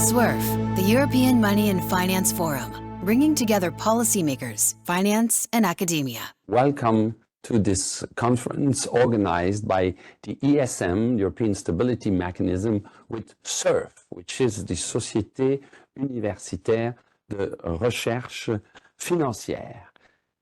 SUERF, the European Money and Finance Forum, bringing together policymakers, finance, and academia. Welcome to this conference organized by the ESM, European Stability Mechanism, with SUERF, which is the Société Universitaire de Recherche Financière.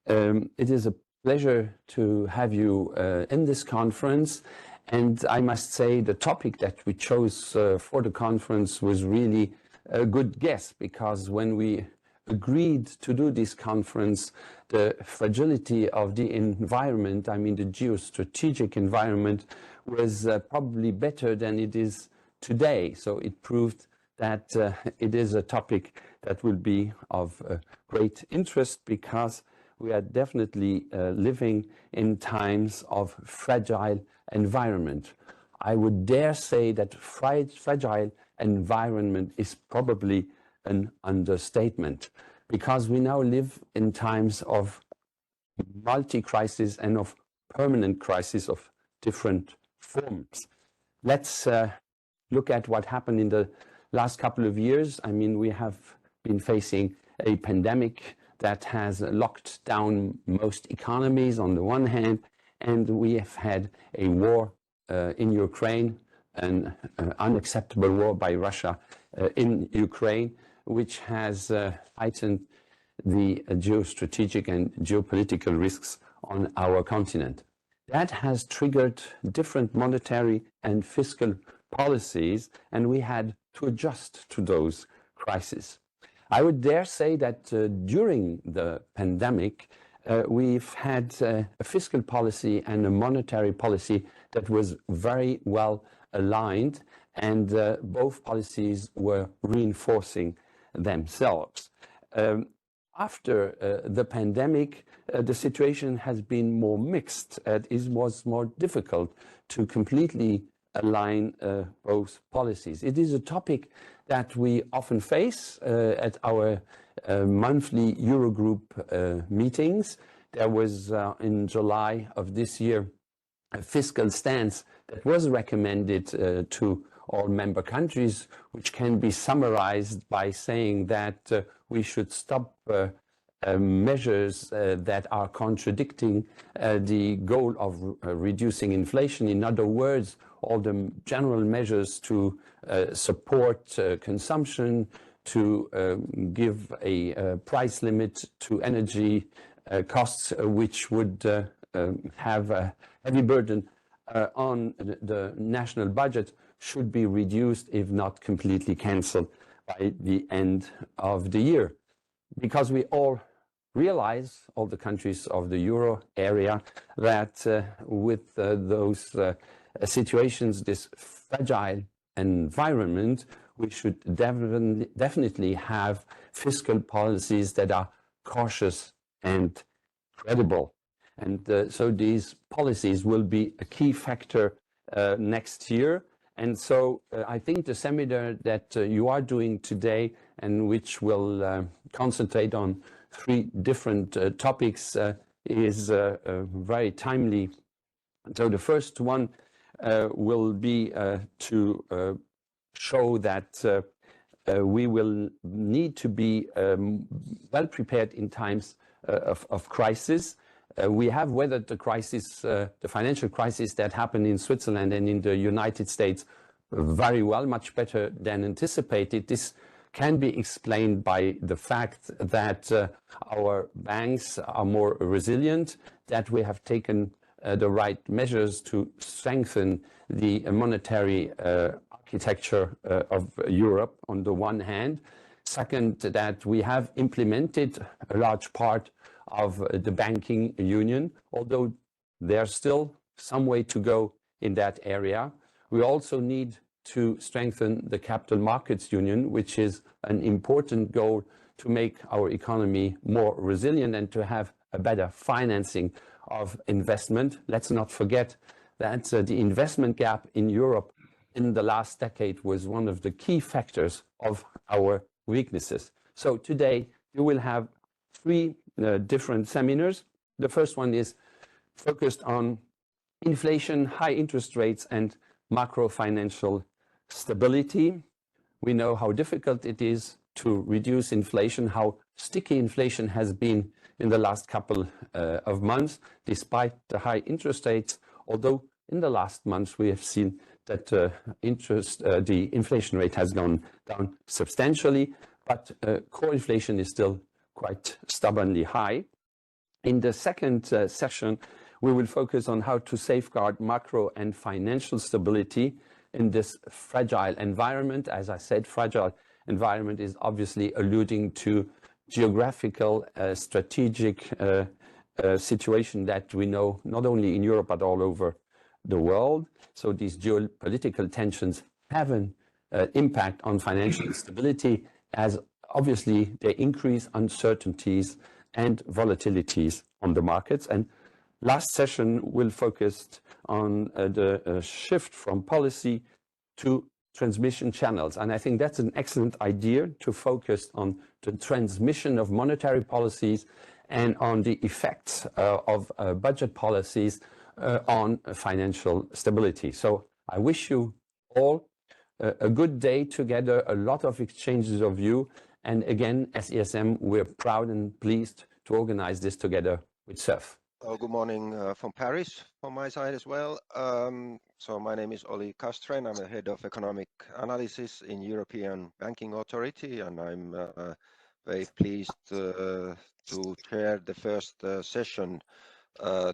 It is a pleasure to have you in this conference. And I must say the topic that we chose for the conference was really a good guess, because when we agreed to do this conference, the fragility of the environment, I mean the geostrategic environment, was probably better than it is today. So it proved that it is a topic that will be of great interest, because we are definitely living in times of fragile environment. I would dare say that fragile environment is probably an understatement, because we now live in times of multi-crisis and of permanent crisis of different forms. Let's look at what happened in the last couple of years. I mean, we have been facing a pandemic that has locked down most economies on the one hand, and we have had a war in Ukraine, an unacceptable war by Russia in Ukraine, which has heightened the geostrategic and geopolitical risks on our continent. That has triggered different monetary and fiscal policies, and we had to adjust to those crises. I would dare say that during the pandemic, we've had a fiscal policy and a monetary policy that was very well aligned, and both policies were reinforcing themselves. After the pandemic, the situation has been more mixed. It was more difficult to completely align both policies. It is a topic that we often face at our monthly Eurogroup meetings. There was in July of this year a fiscal stance that was recommended to all member countries, which can be summarized by saying that we should stop measures that are contradicting the goal of reducing inflation. In other words, all the general measures to support consumption, to give a price limit to energy costs, which would have a heavy burden on the national budget, should be reduced, if not completely cancelled, by the end of the year. Because we all realize, all the countries of the euro area, that with those situations, this fragile environment, we should definitely have fiscal policies that are cautious and credible. And so these policies will be a key factor next year. And so I think the seminar that you are doing today, and which will concentrate on three different topics, is very timely. So the first one will be to show that we will need to be well prepared in times of crisis. We have weathered the crisis, the financial crisis that happened in Switzerland and in the United States very well, much better than anticipated. This can be explained by the fact that our banks are more resilient, that we have taken the right measures to strengthen the monetary architecture of Europe on the one hand. Second, that we have implemented a large part of the banking union, although there's still some way to go in that area. We also need to strengthen the capital markets union, which is an important goal to make our economy more resilient and to have a better financing of investment. Let's not forget that the investment gap in Europe in the last decade was one of the key factors of our weaknesses. So today you will have three different seminars. The first one is focused on inflation, high interest rates, and macro financial stability. We know how difficult it is to reduce inflation, how sticky inflation has been in the last couple of months, despite the high interest rates, although in the last months we have seen that the inflation rate has gone down substantially, but core inflation is still quite stubbornly high. In the second session, we will focus on how to safeguard macro and financial stability in this fragile environment. As I said, fragile environment is obviously alluding to geographical, strategic situation that we know not only in Europe but all over the world. So these geopolitical tensions have an impact on financial stability, as obviously they increase uncertainties and volatilities on the markets. And last session will focus on the shift from policy to transmission channels. And I think that's an excellent idea, to focus on the transmission of monetary policies and on the effects of budget policies on financial stability. So I wish you all a good day together, a lot of exchanges of view. And again, as ESM, we're proud and pleased to organize this together with SUERF. Good morning from Paris from my side as well. So my name is Olli Castren. I'm the head of economic analysis in European Banking Authority, and I'm very pleased to chair the first session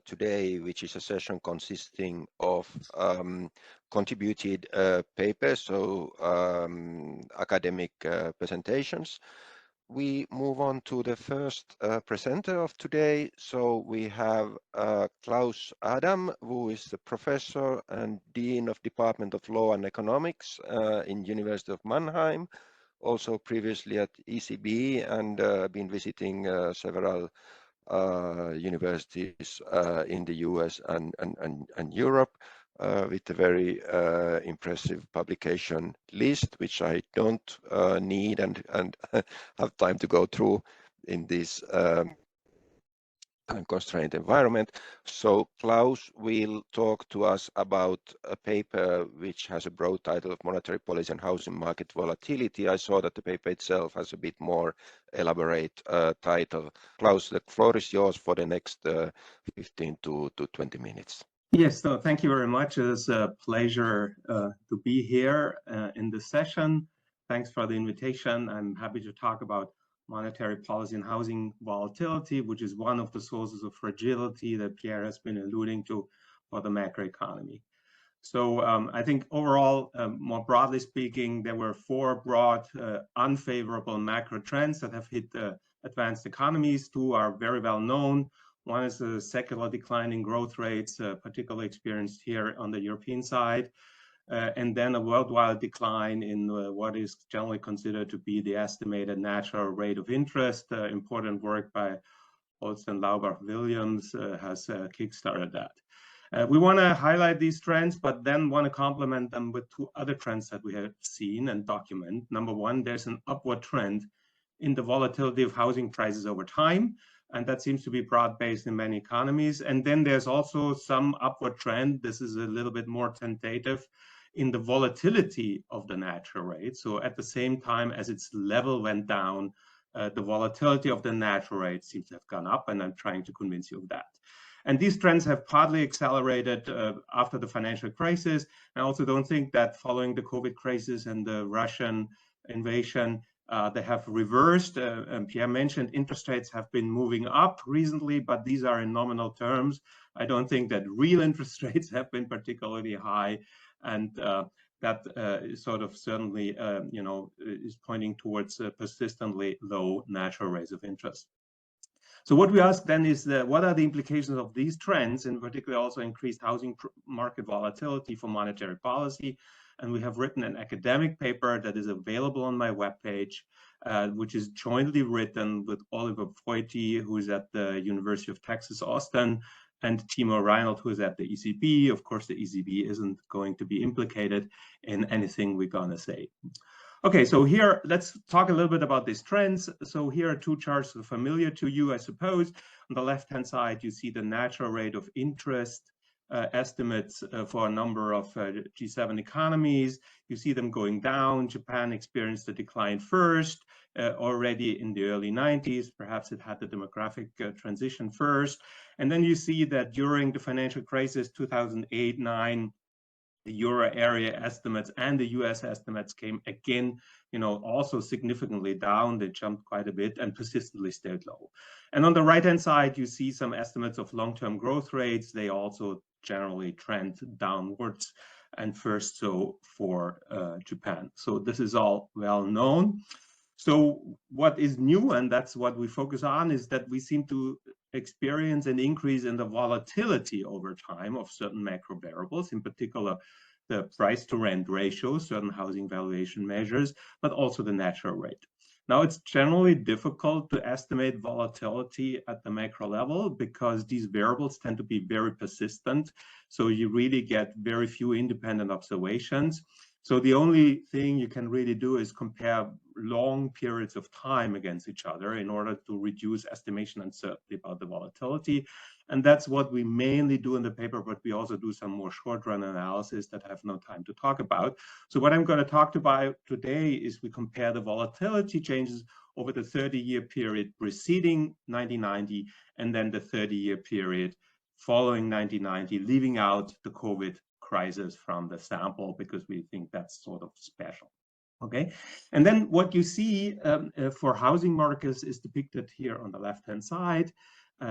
today, which is a session consisting of contributed papers, so academic presentations. We move on to the first presenter of today. So we have Klaus Adam, who is the professor and dean of Department of Law and Economics in University of Mannheim, also previously at ECB, and been visiting several universities in the US and Europe. With a very impressive publication list, which I don't need and have time to go through in this time-constrained environment. So Klaus will talk to us about a paper which has a broad title of Monetary Policy and Housing Market Volatility. I saw that the paper itself has a bit more elaborate title. Klaus, the floor is yours for the next 15 to 20 minutes. Yes, so thank you very much. It's a pleasure to be here in this session. Thanks for the invitation. I'm happy to talk about monetary policy and housing volatility, which is one of the sources of fragility that Pierre has been alluding to for the macroeconomy. So I think overall, more broadly speaking, there were four broad unfavorable macro trends that have hit advanced economies. Two are very well known. One is the secular decline in growth rates, particularly experienced here on the European side, and then a worldwide decline in what is generally considered to be the estimated natural rate of interest. Important work by Holst and Laubach-Williams has kickstarted that. We want to highlight these trends, but then want to complement them with two other trends that we have seen and document. Number one, there's an upward trend in the volatility of housing prices over time, and that seems to be broad-based in many economies. And then there's also some upward trend, this is a little bit more tentative, in the volatility of the natural rate. So at the same time as its level went down, the volatility of the natural rate seems to have gone up, and I'm trying to convince you of that. And these trends have partly accelerated after the financial crisis. I also don't think that following the COVID crisis and the Russian invasion, they have reversed. And Pierre mentioned interest rates have been moving up recently, but these are in nominal terms. I don't think that real interest rates have been particularly high, and that is sort of certainly, is pointing towards persistently low natural rates of interest. So what we ask then is what are the implications of these trends, in particular also increased housing market volatility for monetary policy? And we have written an academic paper that is available on my webpage, which is jointly written with Oliver Feuti, who is at the University of Texas, Austin, and Timo Reinhold, who is at the ECB. Of course, the ECB isn't going to be implicated in anything we're going to say. Okay, so here, let's talk a little bit about these trends. So here are two charts that are familiar to you, I suppose. On the left-hand side, you see the natural rate of interest estimates for a number of G7 economies. You see them going down. Japan experienced a decline first, already in the early 90s. Perhaps it had the demographic transition first. And then you see that during the financial crisis, 2008-9, the euro area estimates and the US estimates came again, also significantly down. They jumped quite a bit and persistently stayed low. And on the right-hand side, you see some estimates of long-term growth rates. They also generally trend downwards, and first so for Japan. So this is all well known. So what is new, and that's what we focus on, is that we seem to experience an increase in the volatility over time of certain macro variables, in particular the price to rent ratio, certain housing valuation measures, but also the natural rate. Now, it's generally difficult to estimate volatility at the macro level because these variables tend to be very persistent. So you really get very few independent observations. So the only thing you can really do is compare long periods of time against each other in order to reduce estimation uncertainty about the volatility. And that's what we mainly do in the paper, but we also do some more short-run analysis that I have no time to talk about. So what I'm going to talk about today is we compare the volatility changes over the 30-year period preceding 1990 and then the 30-year period following 1990, leaving out the COVID crisis from the sample because we think that's sort of special. Okay, and then what you see for housing markets is depicted here on the left-hand side.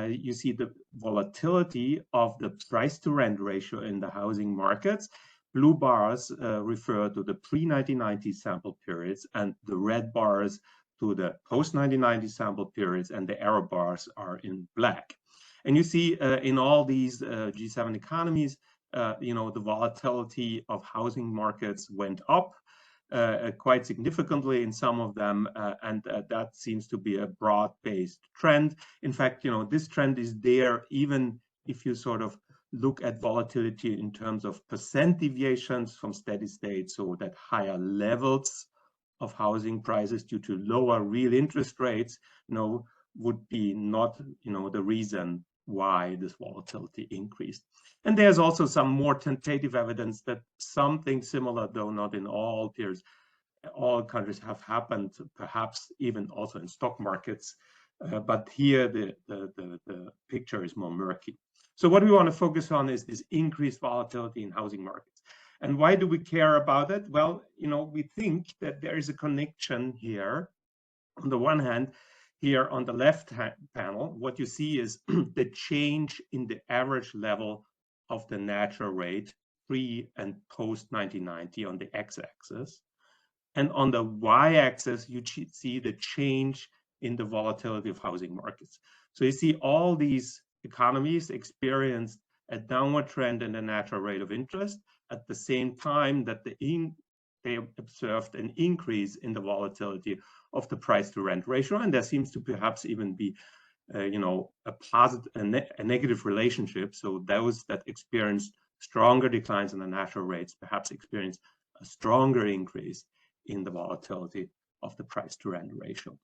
You see the volatility of the price to rent ratio in the housing markets. Blue bars refer to the pre-1990 sample periods, and the red bars to the post-1990 sample periods, and the arrow bars are in black. And you see in all these G7 economies, the volatility of housing markets went up quite significantly in some of them, and that seems to be a broad-based trend. In fact, this trend is there even if you sort of look at volatility in terms of percent deviations from steady state, so that higher levels of housing prices due to lower real interest rates, would be not, the reason why this volatility increased. And there's also some more tentative evidence that something similar, though not in all peers, all countries, have happened, perhaps even also in stock markets. But here the picture is more murky. So what we want to focus on is this increased volatility in housing markets. And why do we care about it? Well, we think that there is a connection here. On the one hand, here on the left panel, what you see is the change in the average level of the natural rate pre and post 1990 on the x-axis. And on the y-axis, you see the change in the volatility of housing markets. So you see all these economies experienced a downward trend in the natural rate of interest at the same time that they observed an increase in the volatility of the price to rent ratio. And there seems to perhaps even be a negative relationship. So those that experienced stronger declines in the natural rates perhaps experienced a stronger increase in the volatility of the price to rent ratio.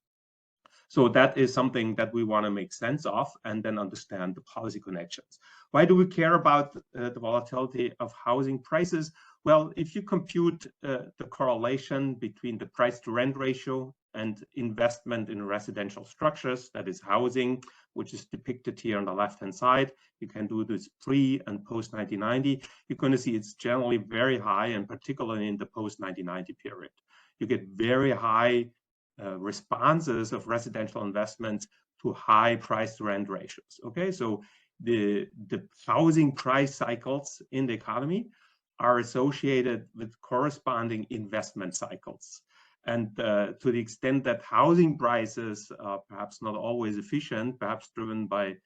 So that is something that we want to make sense of and then understand the policy connections. Why do we care about the volatility of housing prices? Well, if you compute the correlation between the price to rent ratio and investment in residential structures, that is housing, which is depicted here on the left-hand side, you can do this pre and post 1990. You're going to see it's generally very high, and particularly in the post 1990 period. You get very high responses of residential investments to high price to rent ratios. Okay, so the housing price cycles in the economy are associated with corresponding investment cycles. And to the extent that housing prices are perhaps not always efficient, perhaps driven by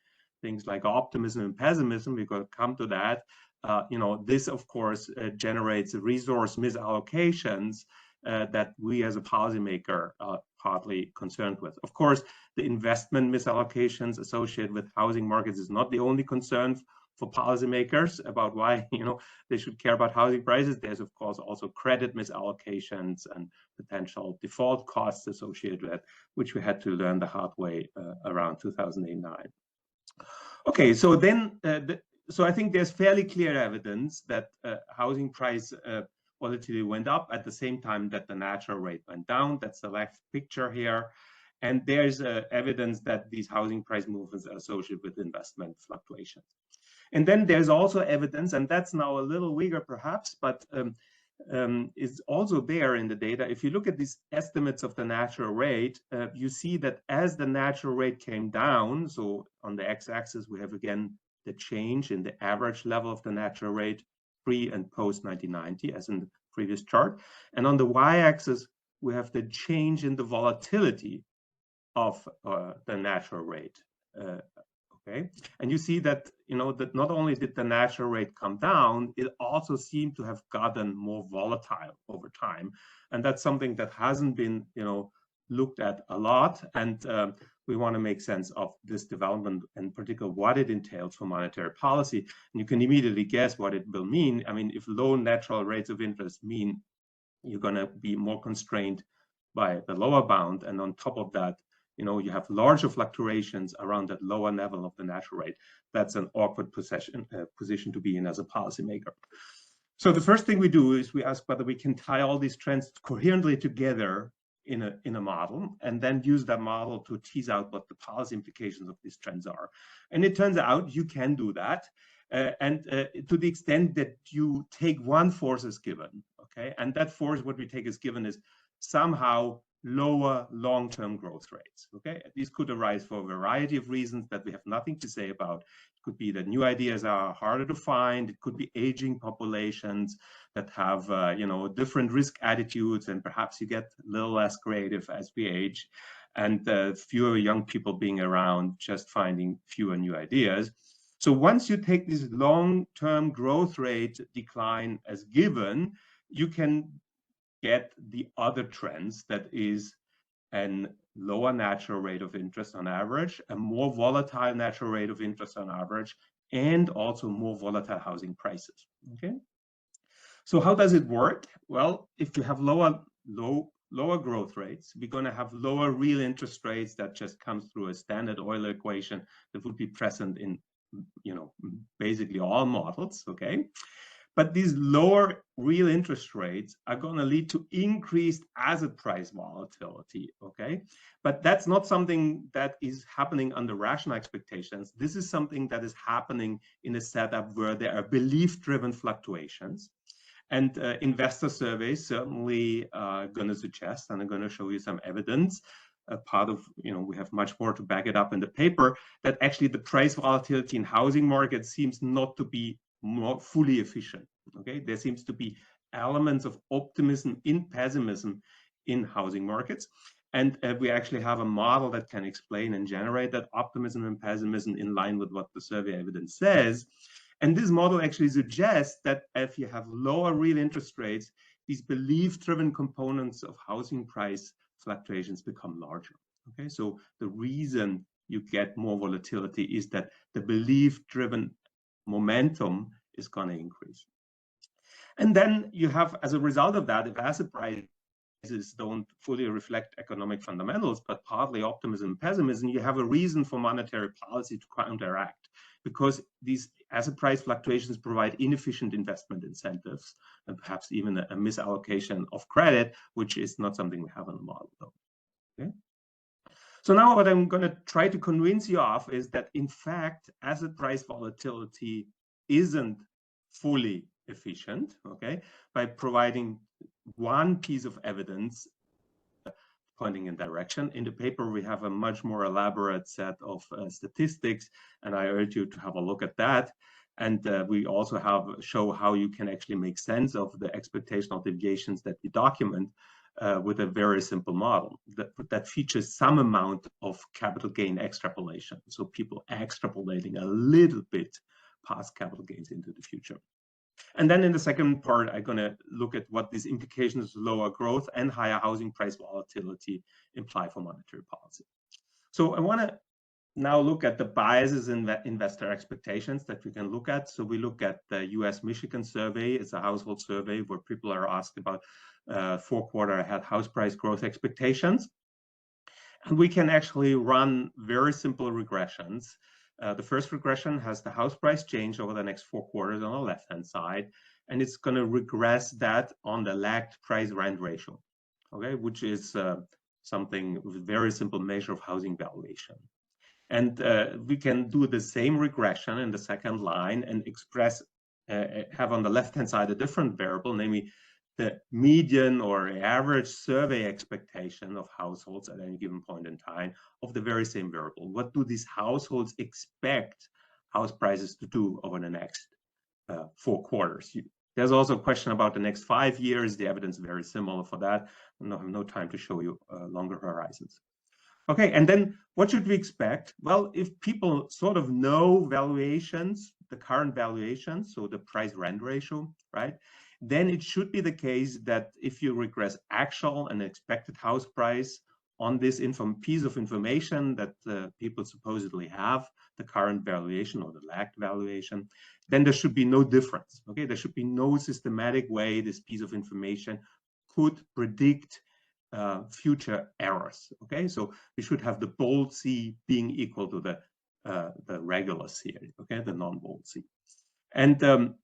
things like optimism and pessimism, we're going to come to that. This, of course, generates resource misallocations that we as a policymaker are partly concerned with. Of course, the investment misallocations associated with housing markets is not the only concern for policymakers about why they should care about housing prices. There's of course also credit misallocations and potential default costs associated with it, which we had to learn the hard way around 2009. Okay, so then so I think there's fairly clear evidence that housing price volatility went up at the same time that the natural rate went down. That's the left picture here. And there's evidence that these housing price movements are associated with investment fluctuations. And then there's also evidence, and that's now a little weaker perhaps, but is also there in the data. If you look at these estimates of the natural rate, you see that as the natural rate came down, so on the x-axis we have again the change in the average level of the natural rate pre and post 1990 as in the previous chart, and on the y-axis we have the change in the volatility of the natural rate. Okay, and you see that, you know, that not only did the natural rate come down, it also seemed to have gotten more volatile over time, and that's something that hasn't been, you know, looked at a lot, and we want to make sense of this development, and particularly what it entails for monetary policy. And you can immediately guess what it will mean. I mean, if low natural rates of interest mean you're going to be more constrained by the lower bound, and on top of that, you know, you have larger fluctuations around that lower level of the natural rate. That's an awkward position to be in as a policymaker. So the first thing we do is we ask whether we can tie all these trends coherently together in a model, and then use that model to tease out what the policy implications of these trends are. And it turns out you can do that, and to the extent that you take one force as given, okay, and that force, what we take as given is somehow lower long-term growth rates. Okay, these could arise for a variety of reasons that we have nothing to say about. It could be that new ideas are harder to find. It could be aging populations that have you know, different risk attitudes, and perhaps you get a little less creative as we age, and fewer young people being around, just finding fewer new ideas. So once you take this long-term growth rate decline as given, you can get the other trends, that is a lower natural rate of interest on average, a more volatile natural rate of interest on average, and also more volatile housing prices. Okay, so how does it work? Well, if you have lower growth rates, we're going to have lower real interest rates. That just comes through a standard Euler equation that would be present in, you know, basically all models. Okay, but these lower real interest rates are going to lead to increased asset price volatility, okay? But that's not something that is happening under rational expectations. This is something that is happening in a setup where there are belief-driven fluctuations. And investor surveys certainly are going to suggest, and I'm going to show you some evidence, part of, you know, we have much more to back it up in the paper, that actually the price volatility in housing markets seems not to be more fully efficient. Okay, there seems to be elements of optimism in pessimism in housing markets, and we actually have a model that can explain and generate that optimism and pessimism in line with what the survey evidence says. And this model actually suggests that if you have lower real interest rates, these belief-driven components of housing price fluctuations become larger. Okay, so the reason you get more volatility is that the belief-driven momentum is going to increase. And then you have, as a result of that, if asset prices don't fully reflect economic fundamentals, but partly optimism and pessimism, you have a reason for monetary policy to counteract, because these asset price fluctuations provide inefficient investment incentives and perhaps even a misallocation of credit, which is not something we have in the model, though. Okay? So now what I'm going to try to convince you of is that, in fact, asset price volatility isn't fully efficient, okay, by providing one piece of evidence pointing in direction. In the paper, we have a much more elaborate set of statistics, and I urge you to have a look at that. And we also show how you can actually make sense of the expectational deviations that we document with a very simple model that features some amount of capital gain extrapolation. So people extrapolating a little bit past capital gains into the future. And then in the second part, I'm going to look at what these implications of lower growth and higher housing price volatility imply for monetary policy. So I want to now look at the biases in investor expectations that we can look at. So we look at the US Michigan survey. It's a household survey where people are asked about 4-quarter ahead house price growth expectations. And we can actually run very simple regressions The first regression has the house price change over the next 4 quarters on the left-hand side, and it's going to regress that on the lagged price-rent ratio, okay, which is something with a very simple measure of housing valuation. And we can do the same regression in the second line and express, have on the left-hand side a different variable, namely the median or average survey expectation of households at any given point in time of the very same variable. What do these households expect house prices to do over the next 4 quarters? There's also a question about the next 5 years. The evidence is very similar for that. I have no time to show you longer horizons. Okay, and then what should we expect? Well, if people sort of know valuations, the current valuations, so the price-rent ratio, right? Then it should be the case that if you regress actual and expected house price on this piece of information that people supposedly have, the current valuation or the lagged valuation, then there should be no difference, okay? There should be no systematic way this piece of information could predict future errors, okay? So we should have the bold C being equal to the regular C, okay, the non-bold C. And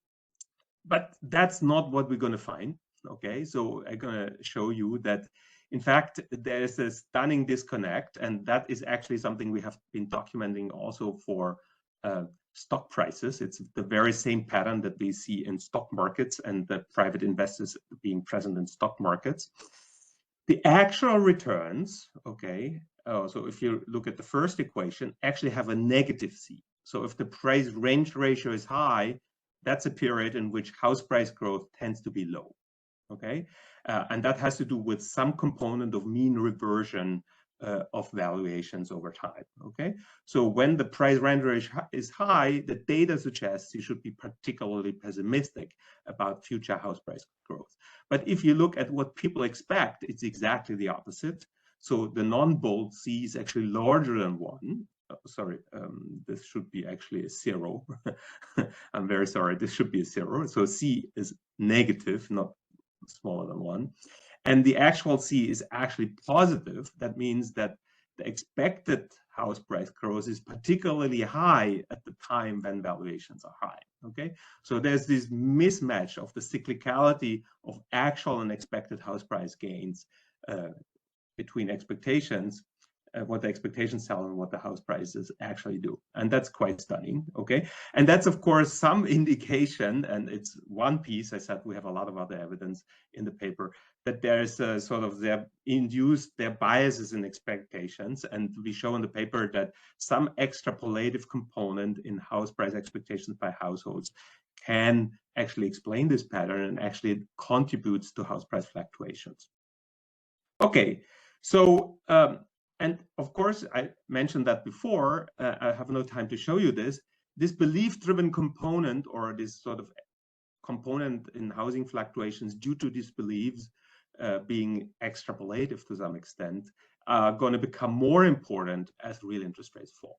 but that's not what we're going to find, okay? So I'm going to show you that, in fact, there's a stunning disconnect, and that is actually something we have been documenting also for stock prices. It's the very same pattern that we see in stock markets and the private investors being present in stock markets. The actual returns, okay, so if you look at the first equation, actually have a negative C. So if the price-range ratio is high, that's a period in which house price growth tends to be low, okay? And that has to do with some component of mean reversion of valuations over time, okay? So when the price-rent ratio is high, the data suggests you should be particularly pessimistic about future house price growth. But if you look at what people expect, it's exactly the opposite. So the non-bold C is actually larger than 1. Sorry, this should be actually a 0. I'm very sorry, this should be a 0. So C is negative, not smaller than 1. And the actual C is actually positive. That means that the expected house price growth is particularly high at the time when valuations are high, okay? So there's this mismatch of the cyclicality of actual and expected house price gains between expectations, what the expectations tell and what the house prices actually do. And that's quite stunning, okay? And that's, of course, some indication, and it's one piece. I said we have a lot of other evidence in the paper, that there's sort of their biases in expectations. And we show in the paper that some extrapolative component in house price expectations by households can actually explain this pattern and actually contributes to house price fluctuations. Okay, so, and of course, I mentioned that before, I have no time to show you this. This belief-driven component, or this sort of component in housing fluctuations due to these beliefs being extrapolative to some extent, are going to become more important as real interest rates fall.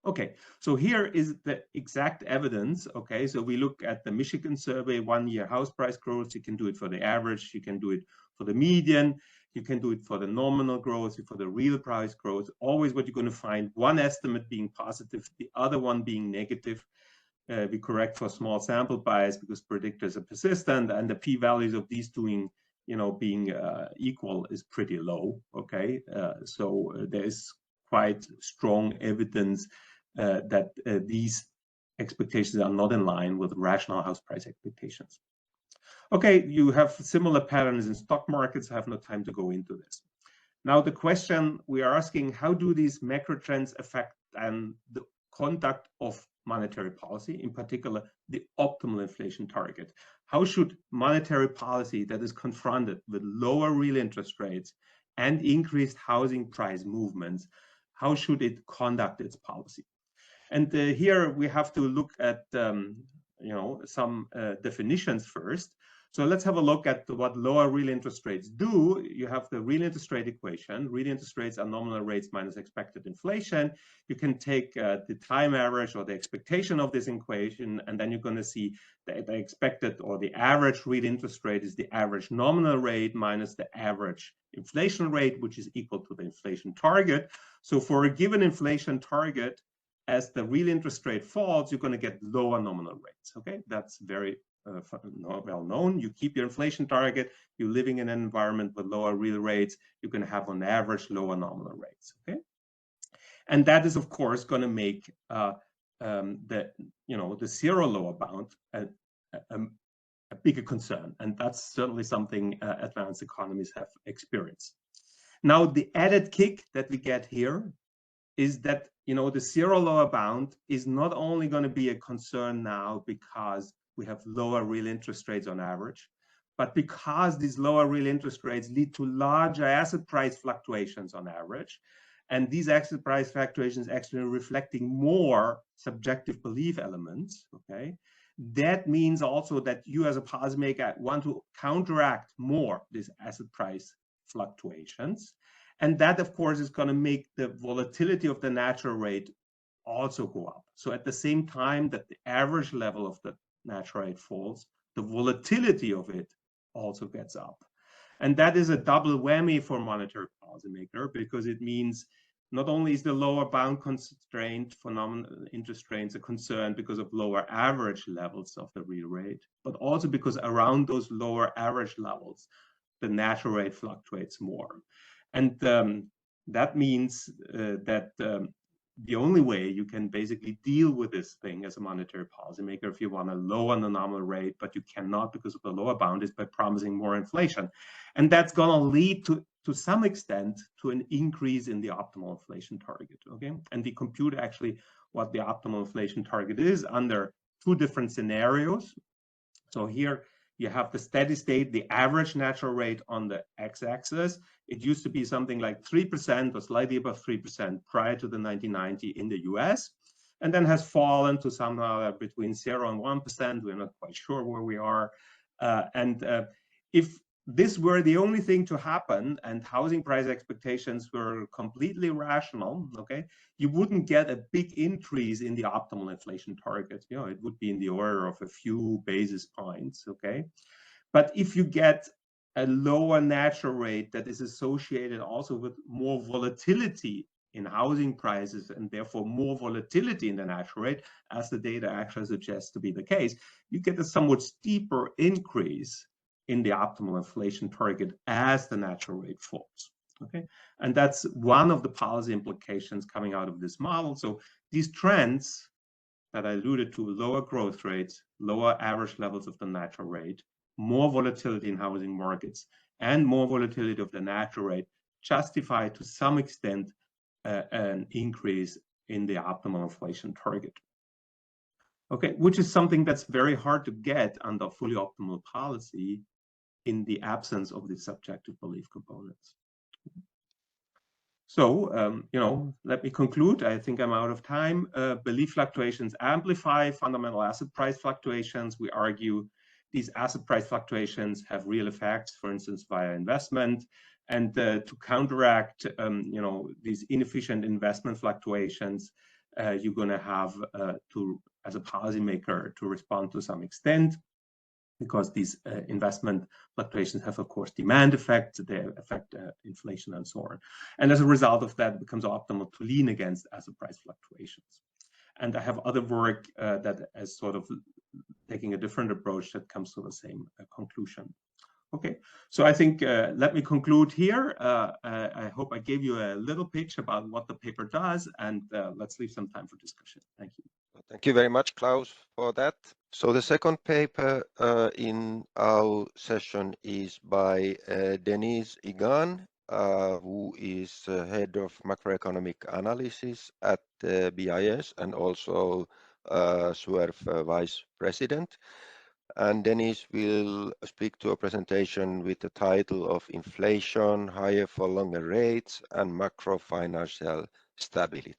Okay, so here is the exact evidence. Okay, so we look at the Michigan survey, 1-year house price growth. You can do it for the average, you can do it for the median, you can do it for the nominal growth, for the real price growth. Always what you're going to find, one estimate being positive, the other one being negative. We correct for small sample bias because predictors are persistent, and the p-values of these two being equal is pretty low. Okay, so there is quite strong evidence that these expectations are not in line with rational house price expectations. Okay, you have similar patterns in stock markets. I have no time to go into this. Now, the question we are asking, how do these macro trends affect the conduct of monetary policy, in particular, the optimal inflation target? How should monetary policy that is confronted with lower real interest rates and increased housing price movements, how should it conduct its policy? And here we have to look at some definitions first. So let's have a look at what lower real interest rates do. You have the real interest rate equation. Real interest rates are nominal rates minus expected inflation. You can take the time average or the expectation of this equation, and then you're going to see the expected or the average real interest rate is the average nominal rate minus the average inflation rate, which is equal to the inflation target. So for a given inflation target, as the real interest rate falls, you're going to get lower nominal rates. Okay, that's very well known. You keep your inflation target, you're living in an environment with lower real rates, you're going to have on average lower nominal rates. Okay, and that is of course going to make the zero lower bound a bigger concern, and that's certainly something advanced economies have experienced. Now, the added kick that we get here is that the zero lower bound is not only going to be a concern now because we have lower real interest rates on average, but because these lower real interest rates lead to larger asset price fluctuations on average, and these asset price fluctuations actually reflecting more subjective belief elements. Okay, that means also that you as a policymaker want to counteract more these asset price fluctuations. And that, of course, is going to make the volatility of the natural rate also go up. So at the same time that the average level of the natural rate falls, the volatility of it also gets up. And that is a double whammy for monetary policymaker, because it means not only is the lower bound constraint for nominal interest rates a concern because of lower average levels of the real rate, but also because around those lower average levels, the natural rate fluctuates more. And that means that the only way you can basically deal with this thing as a monetary policymaker, if you want to lower the nominal rate, but you cannot because of the lower bound, is by promising more inflation. And that's going to lead to some extent to an increase in the optimal inflation target. Okay, and we compute actually what the optimal inflation target is under two different scenarios. So here you have the steady state, the average natural rate on the x-axis. It used to be something like 3% or slightly above 3% prior to the 1990 in the US, and then has fallen to somehow between 0 and 1%. We're not quite sure where we are. If this were the only thing to happen and housing price expectations were completely rational, okay, you wouldn't get a big increase in the optimal inflation target. It would be in the order of a few basis points, okay? But if you get a lower natural rate that is associated also with more volatility in housing prices and therefore more volatility in the natural rate, as the data actually suggests to be the case, you get a somewhat steeper increase in the optimal inflation target as the natural rate falls. Okay, and that's one of the policy implications coming out of this model. So these trends that I alluded to, lower growth rates, lower average levels of the natural rate, more volatility in housing markets, and more volatility of the natural rate, justify to some extent an increase in the optimal inflation target. Okay, which is something that's very hard to get under fully optimal policy in the absence of the subjective belief components. So, let me conclude. I think I'm out of time. Belief fluctuations amplify fundamental asset price fluctuations. We argue these asset price fluctuations have real effects, for instance, via investment. And to counteract, these inefficient investment fluctuations, you're going to have to, as a policymaker, to respond to some extent, because these investment fluctuations have, of course, demand effects. They affect inflation and so on. And as a result of that, it becomes optimal to lean against asset price fluctuations. And I have other work that is sort of taking a different approach that comes to the same conclusion. Okay, so I think let me conclude here. I hope I gave you a little pitch about what the paper does, and let's leave some time for discussion. Thank you. Thank you very much, Klaus, for that. So the second paper in our session is by Deniz Igan, who is head of macroeconomic analysis at BIS and also SUERF vice president. And Deniz will speak to a presentation with the title of Inflation, Higher for Longer Rates and Macro Financial Stability.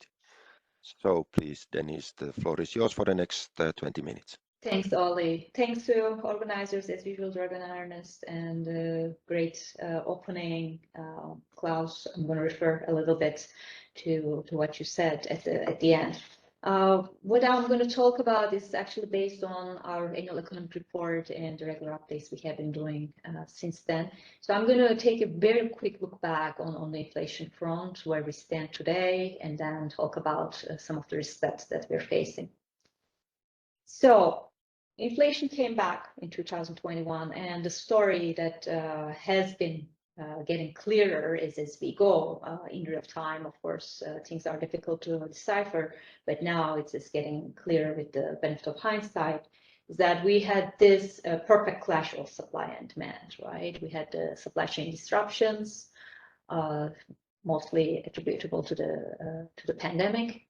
So please, Deniz, the floor is yours for the next 20 minutes. Thanks, Olli. Thanks to organizers, as usual, Jordan and Ernest, and great opening. Klaus, I'm going to refer a little bit to what you said at the end. What I'm going to talk about is actually based on our annual economic report and the regular updates we have been doing since then. So I'm going to take a very quick look back on the inflation front, where we stand today, and then talk about some of the risks that we're facing. So inflation came back in 2021, and the story that has been getting clearer as we go in real time. Of course, things are difficult to decipher, but now it's just getting clearer with the benefit of hindsight, is that we had this perfect clash of supply and demand, right? We had the supply chain disruptions, mostly attributable to the pandemic.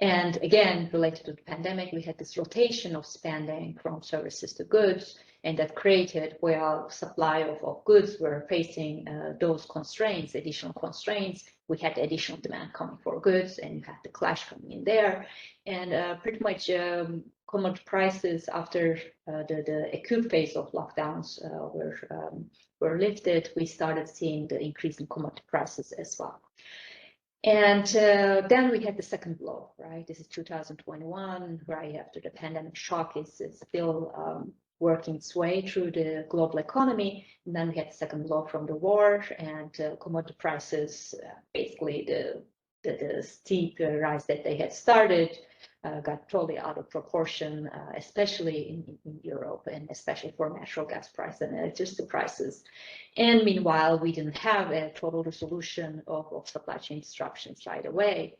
And again, related to the pandemic, we had this rotation of spending from services to goods, and that created, where supply of goods were facing those constraints, additional constraints, we had additional demand coming for goods, and you had the clash coming in there. And pretty much commodity prices after the acute phase of lockdowns were lifted, we started seeing the increase in commodity prices as well. And then we had the second blow, right? This is 2021, right after the pandemic shock is still working its way through the global economy. And then we had the second blow from the war, and commodity prices, basically the steep rise that they had started got totally out of proportion, especially in Europe, and especially for natural gas prices and electricity prices. And meanwhile, we didn't have a total resolution of supply chain disruptions right away.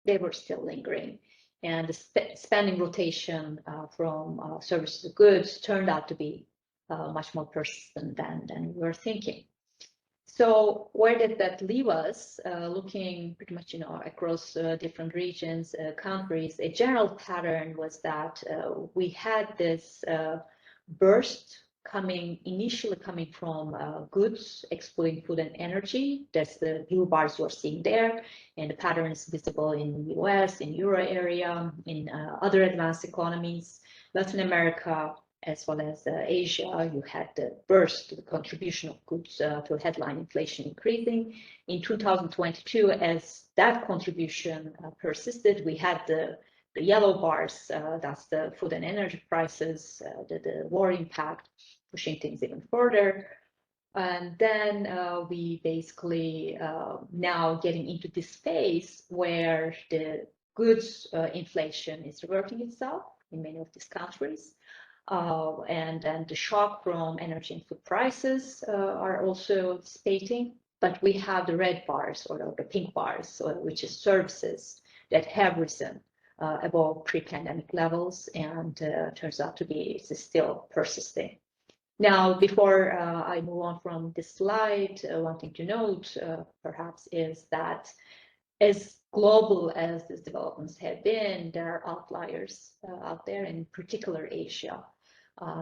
They were still lingering. And the spending rotation from services to goods turned out to be much more persistent than we were thinking. So where did that leave us? Looking pretty much, across different regions, countries, a general pattern was that we had this burst initially coming from goods, excluding food and energy. That's the blue bars you're seeing there, and the pattern is visible in the US, in Euro area, in other advanced economies, Latin America, as well as Asia. You had the burst, the contribution of goods to headline inflation increasing. In 2022, as that contribution persisted, we had the yellow bars, that's the food and energy prices, the war impact, pushing things even further. And then we basically now getting into this phase where the goods inflation is reverting itself in many of these countries. And then the shock from energy and food prices are also dissipating, but we have the red bars, or the pink bars, which is services that have risen above pre-pandemic levels, and turns out to be still persisting. Now, before I move on from this slide, one thing to note perhaps is that as global as these developments have been, there are outliers out there, in particular Asia.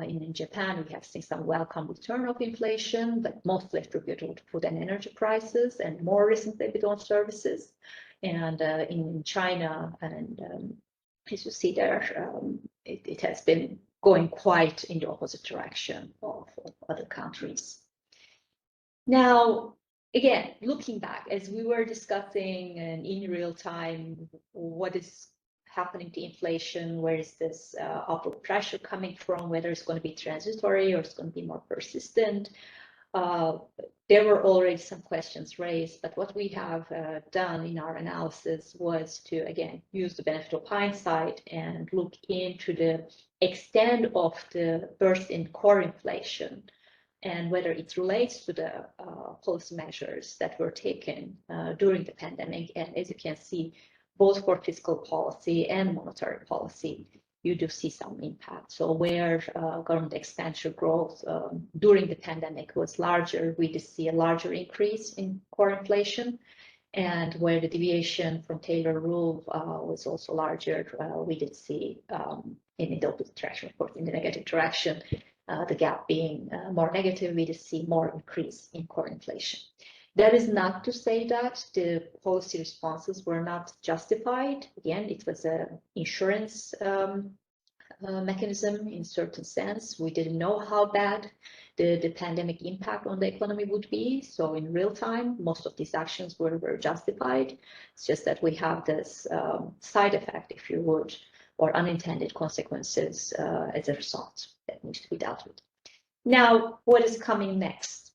In Japan, we have seen some welcome return of inflation, but mostly attributable to food and energy prices, and more recently a bit on services. And in China, and as you see there, it has been going quite in the opposite direction of other countries. Now, again, looking back, as we were discussing and in real time, what is happening to inflation, where is this upward pressure coming from, whether it's going to be transitory or it's going to be more persistent. There were already some questions raised, but what we have done in our analysis was to, again, use the benefit of hindsight and look into the extent of the burst in core inflation, and whether it relates to the policy measures that were taken during the pandemic. And as you can see, both for fiscal policy and monetary policy, you do see some impact. So where government expenditure growth during the pandemic was larger, we did see a larger increase in core inflation. And where the deviation from Taylor rule was also larger, we did see in the opposite direction, of course, in the negative direction, the gap being more negative, we did see more increase in core inflation. That is not to say that the policy responses were not justified. Again, it was an insurance mechanism in certain sense. We didn't know how bad the pandemic impact on the economy would be. So in real time, most of these actions were justified. It's just that we have this side effect, if you would, or unintended consequences as a result that needs to be dealt with. Now, what is coming next?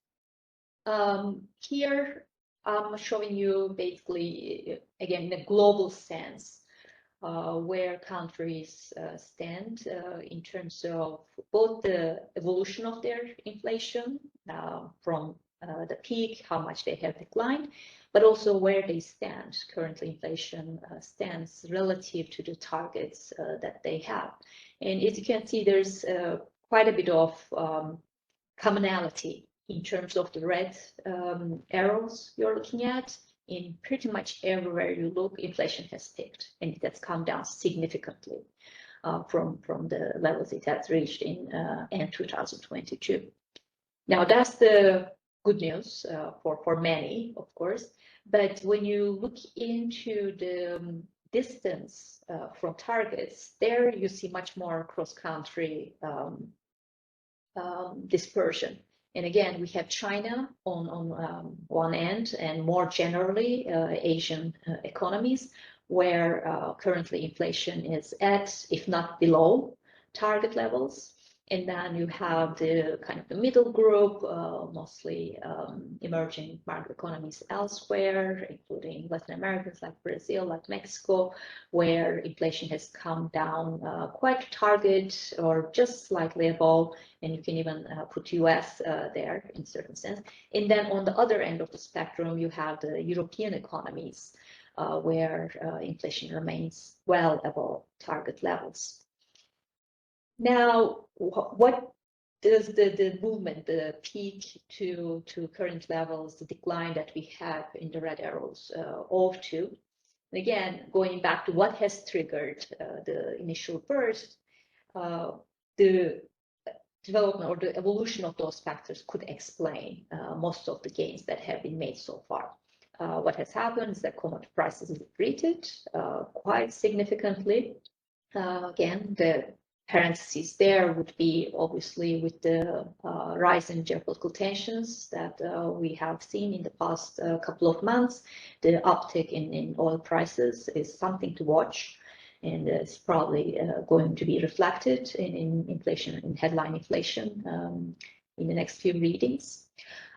Here, I'm showing you basically, again, in a global sense, where countries stand in terms of both the evolution of their inflation from the peak, how much they have declined, but also where they stand. Currently, inflation stands relative to the targets that they have. And as you can see, there's quite a bit of commonality in terms of the red arrows you're looking at. In pretty much everywhere you look, inflation has peaked, and it has come down significantly from the levels it has reached in end 2022. Now, that's the good news for many, of course. But when you look into the distance from targets, there you see much more cross-country dispersion. And again, we have China on one end, and more generally, Asian economies, where currently inflation is at, if not below, target levels. And then you have the kind of the middle group, mostly emerging market economies elsewhere, including Latin Americans like Brazil, like Mexico, where inflation has come down quite to target or just slightly above, and you can even put US there in certain sense. And then on the other end of the spectrum, you have the European economies, where inflation remains well above target levels. Now, what does the movement, the peak to current levels, the decline that we have in the red arrows owe to? And again, going back to what has triggered the initial burst, the development or the evolution of those factors could explain most of the gains that have been made so far. What has happened is that commodity prices have retreated quite significantly. Again, the parentheses there would be obviously with the rise in geopolitical tensions that we have seen in the past couple of months. The uptick in oil prices is something to watch, and it's probably going to be reflected in inflation, in headline inflation in the next few readings.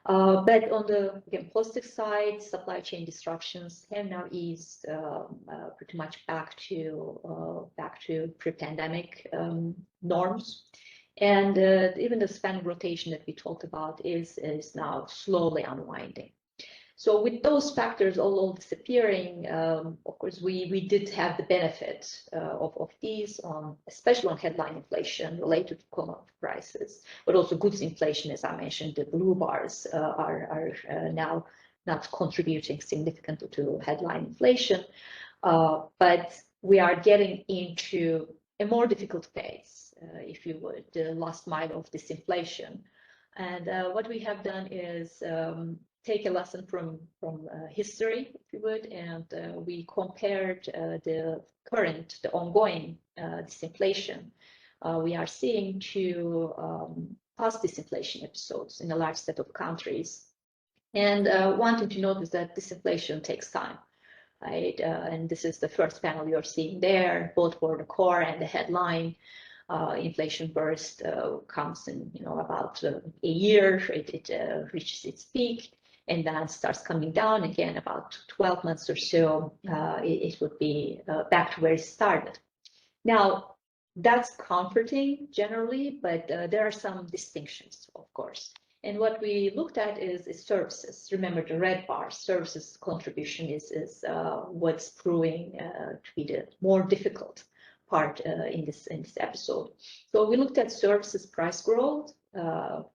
But on the again, positive side, supply chain disruptions have now eased pretty much back to pre-pandemic norms, and even the span of rotation that we talked about is now slowly unwinding. So with those factors all disappearing, of course, we did have the benefit of these, especially on headline inflation related to commodity prices, but also goods inflation, as I mentioned, the blue bars are now not contributing significantly to headline inflation, but we are getting into a more difficult phase, if you would, the last mile of disinflation. And what we have done is take a lesson from history, if you would, and we compared the ongoing disinflation we are seeing to past disinflation episodes in a large set of countries. And one thing to note is that disinflation takes time, right? And this is the first panel you're seeing there, both for the core and the headline. Inflation burst comes in, about a year. It reaches its peak, and then starts coming down again about 12 months or so. It would be back to where it started. Now, that's comforting generally, but there are some distinctions, of course. And what we looked at is services. Remember, the red bar, services contribution is what's proving to be the more difficult part in this episode. So we looked at services price growth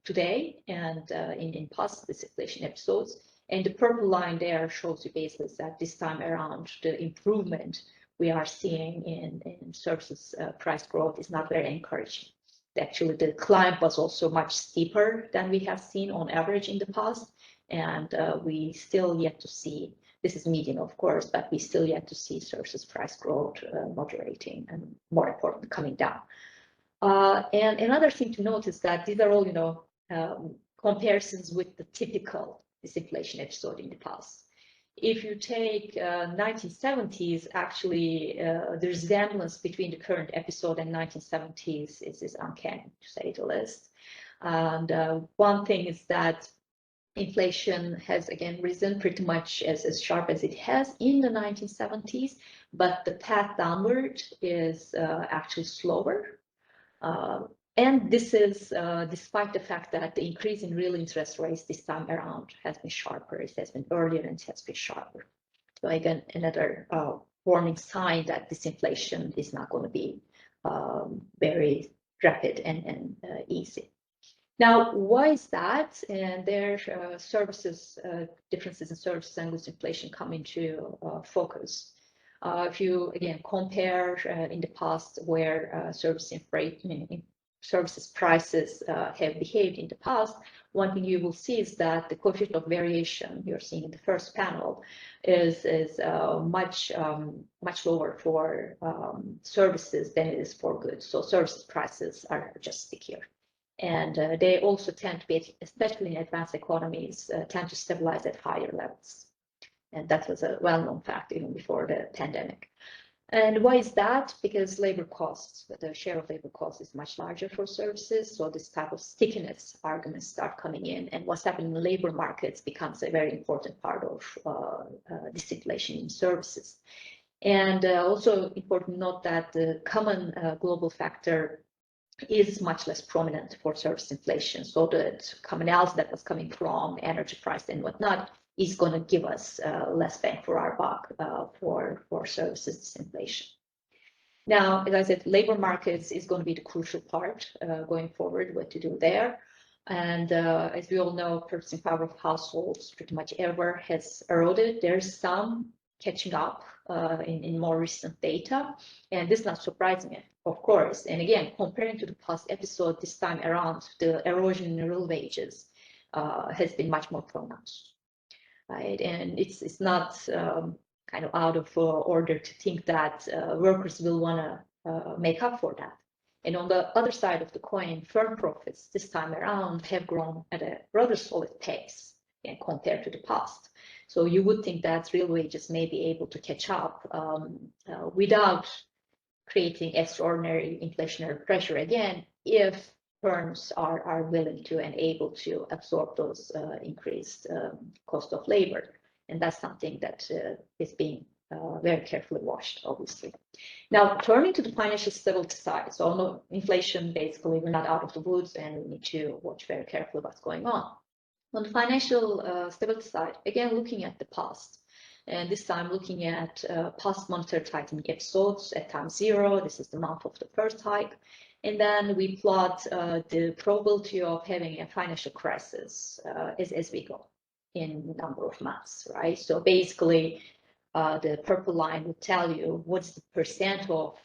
today and in past disinflation episodes, and the purple line there shows you basically that this time around the improvement we are seeing in services price growth is not very encouraging. Actually, the climb was also much steeper than we have seen on average in the past, and we still yet to see, this is median of course, but we still yet to see services price growth moderating and more important coming down. And another thing to note is that these are all, comparisons with the typical disinflation episode in the past. If you take 1970s, actually, the resemblance between the current episode and 1970s is uncanny, to say the least. And one thing is that inflation has again risen pretty much as sharp as it has in the 1970s, but the path downward is actually slower. And this is despite the fact that the increase in real interest rates this time around has been sharper. It has been earlier and it has been sharper. So again, another warning sign that disinflation is not going to be very rapid and easy. Now, why is that? And there are services, differences in services and goods inflation come into focus. If you, again, compare in the past where services prices have behaved in the past, one thing you will see is that the coefficient of variation you're seeing in the first panel is much lower for services than it is for goods. So services prices are just stickier. And they also tend to be, especially in advanced economies, tend to stabilize at higher levels. And that was a well-known fact even before the pandemic. And why is that? Because labor costs, the share of labor costs is much larger for services. So this type of stickiness arguments start coming in. And what's happening in labor markets becomes a very important part of disinflation in services. And also important to note that the common global factor is much less prominent for service inflation. So the commonality that was coming from energy price and whatnot is going to give us less bang for our buck for services disinflation. Now, as I said, labor markets is going to be the crucial part going forward, what to do there. And as we all know, purchasing power of households pretty much ever has eroded. There's some catching up in more recent data, and this is not surprising, of course. And again, comparing to the past episode, this time around, the erosion in real wages has been much more pronounced. Right, and it's not kind of out of order to think that workers will want to make up for that. And on the other side of the coin, firm profits this time around have grown at a rather solid pace compared to the past. So you would think that real wages may be able to catch up without creating extraordinary inflationary pressure again, if firms are willing to and able to absorb those increased cost of labor. And that's something that is being very carefully watched, obviously. Now, turning to the financial stability side. So on inflation, basically, we're not out of the woods and we need to watch very carefully what's going on. On the financial stability side, again, looking at the past, and this time looking at past monetary tightening episodes at time zero. This is the month of the first hike. And then we plot the probability of having a financial crisis as we go in a number of months, right? So basically, the purple line will tell you what's the percent of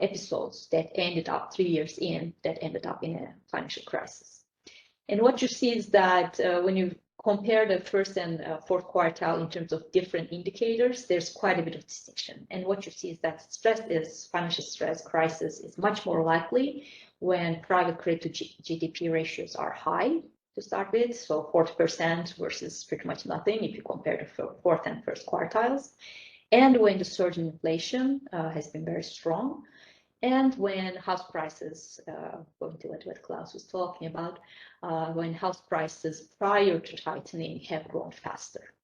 episodes that ended up 3 years in that ended up in a financial crisis. And what you see is that when you compare the first and fourth quartile in terms of different indicators, there's quite a bit of distinction. And what you see is that financial stress crisis is much more likely when private credit to GDP ratios are high to start with. So 40% versus pretty much nothing if you compare the fourth and first quartiles. And when the surge in inflation has been very strong. And when house prices, going to what Klaus was talking about, when house prices prior to tightening have grown faster.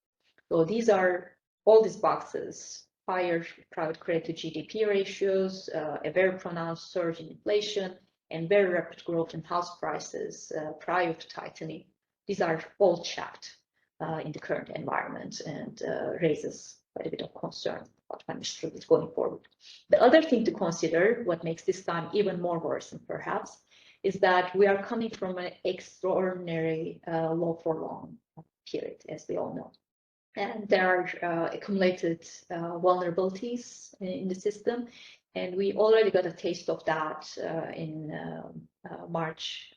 So these are all these boxes: higher private credit to GDP ratios, a very pronounced surge in inflation, and very rapid growth in house prices prior to tightening. These are all checked in the current environment and raises quite a bit of concern about financial stability going forward. The other thing to consider, what makes this time even more worrisome perhaps, is that we are coming from an extraordinary low for long period, as we all know. And there are accumulated vulnerabilities in the system. And we already got a taste of that in March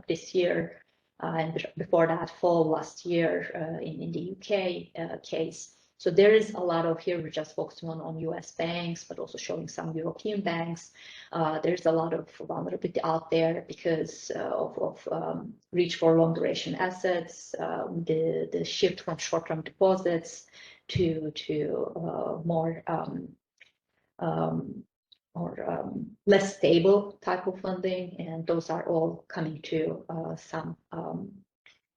this year, and before that, fall last year in the UK case. So there is a lot of, here we're just focusing on US banks, but also showing some European banks. There's a lot of vulnerability out there because of reach for long duration assets, the shift from short-term deposits to more less stable type of funding, and those are all coming to some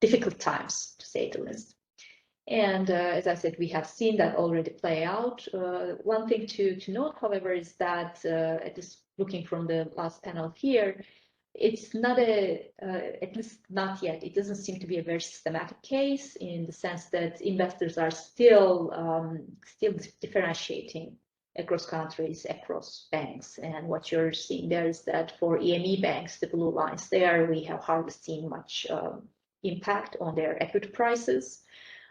difficult times, to say the least. And as I said, we have seen that already play out. One thing to note, however, is that at least looking from the last panel here, it's not at least not yet, it doesn't seem to be a very systematic case, in the sense that investors are still differentiating across countries, across banks. And what you're seeing there is that for EME banks, the blue lines there, we have hardly seen much impact on their equity prices.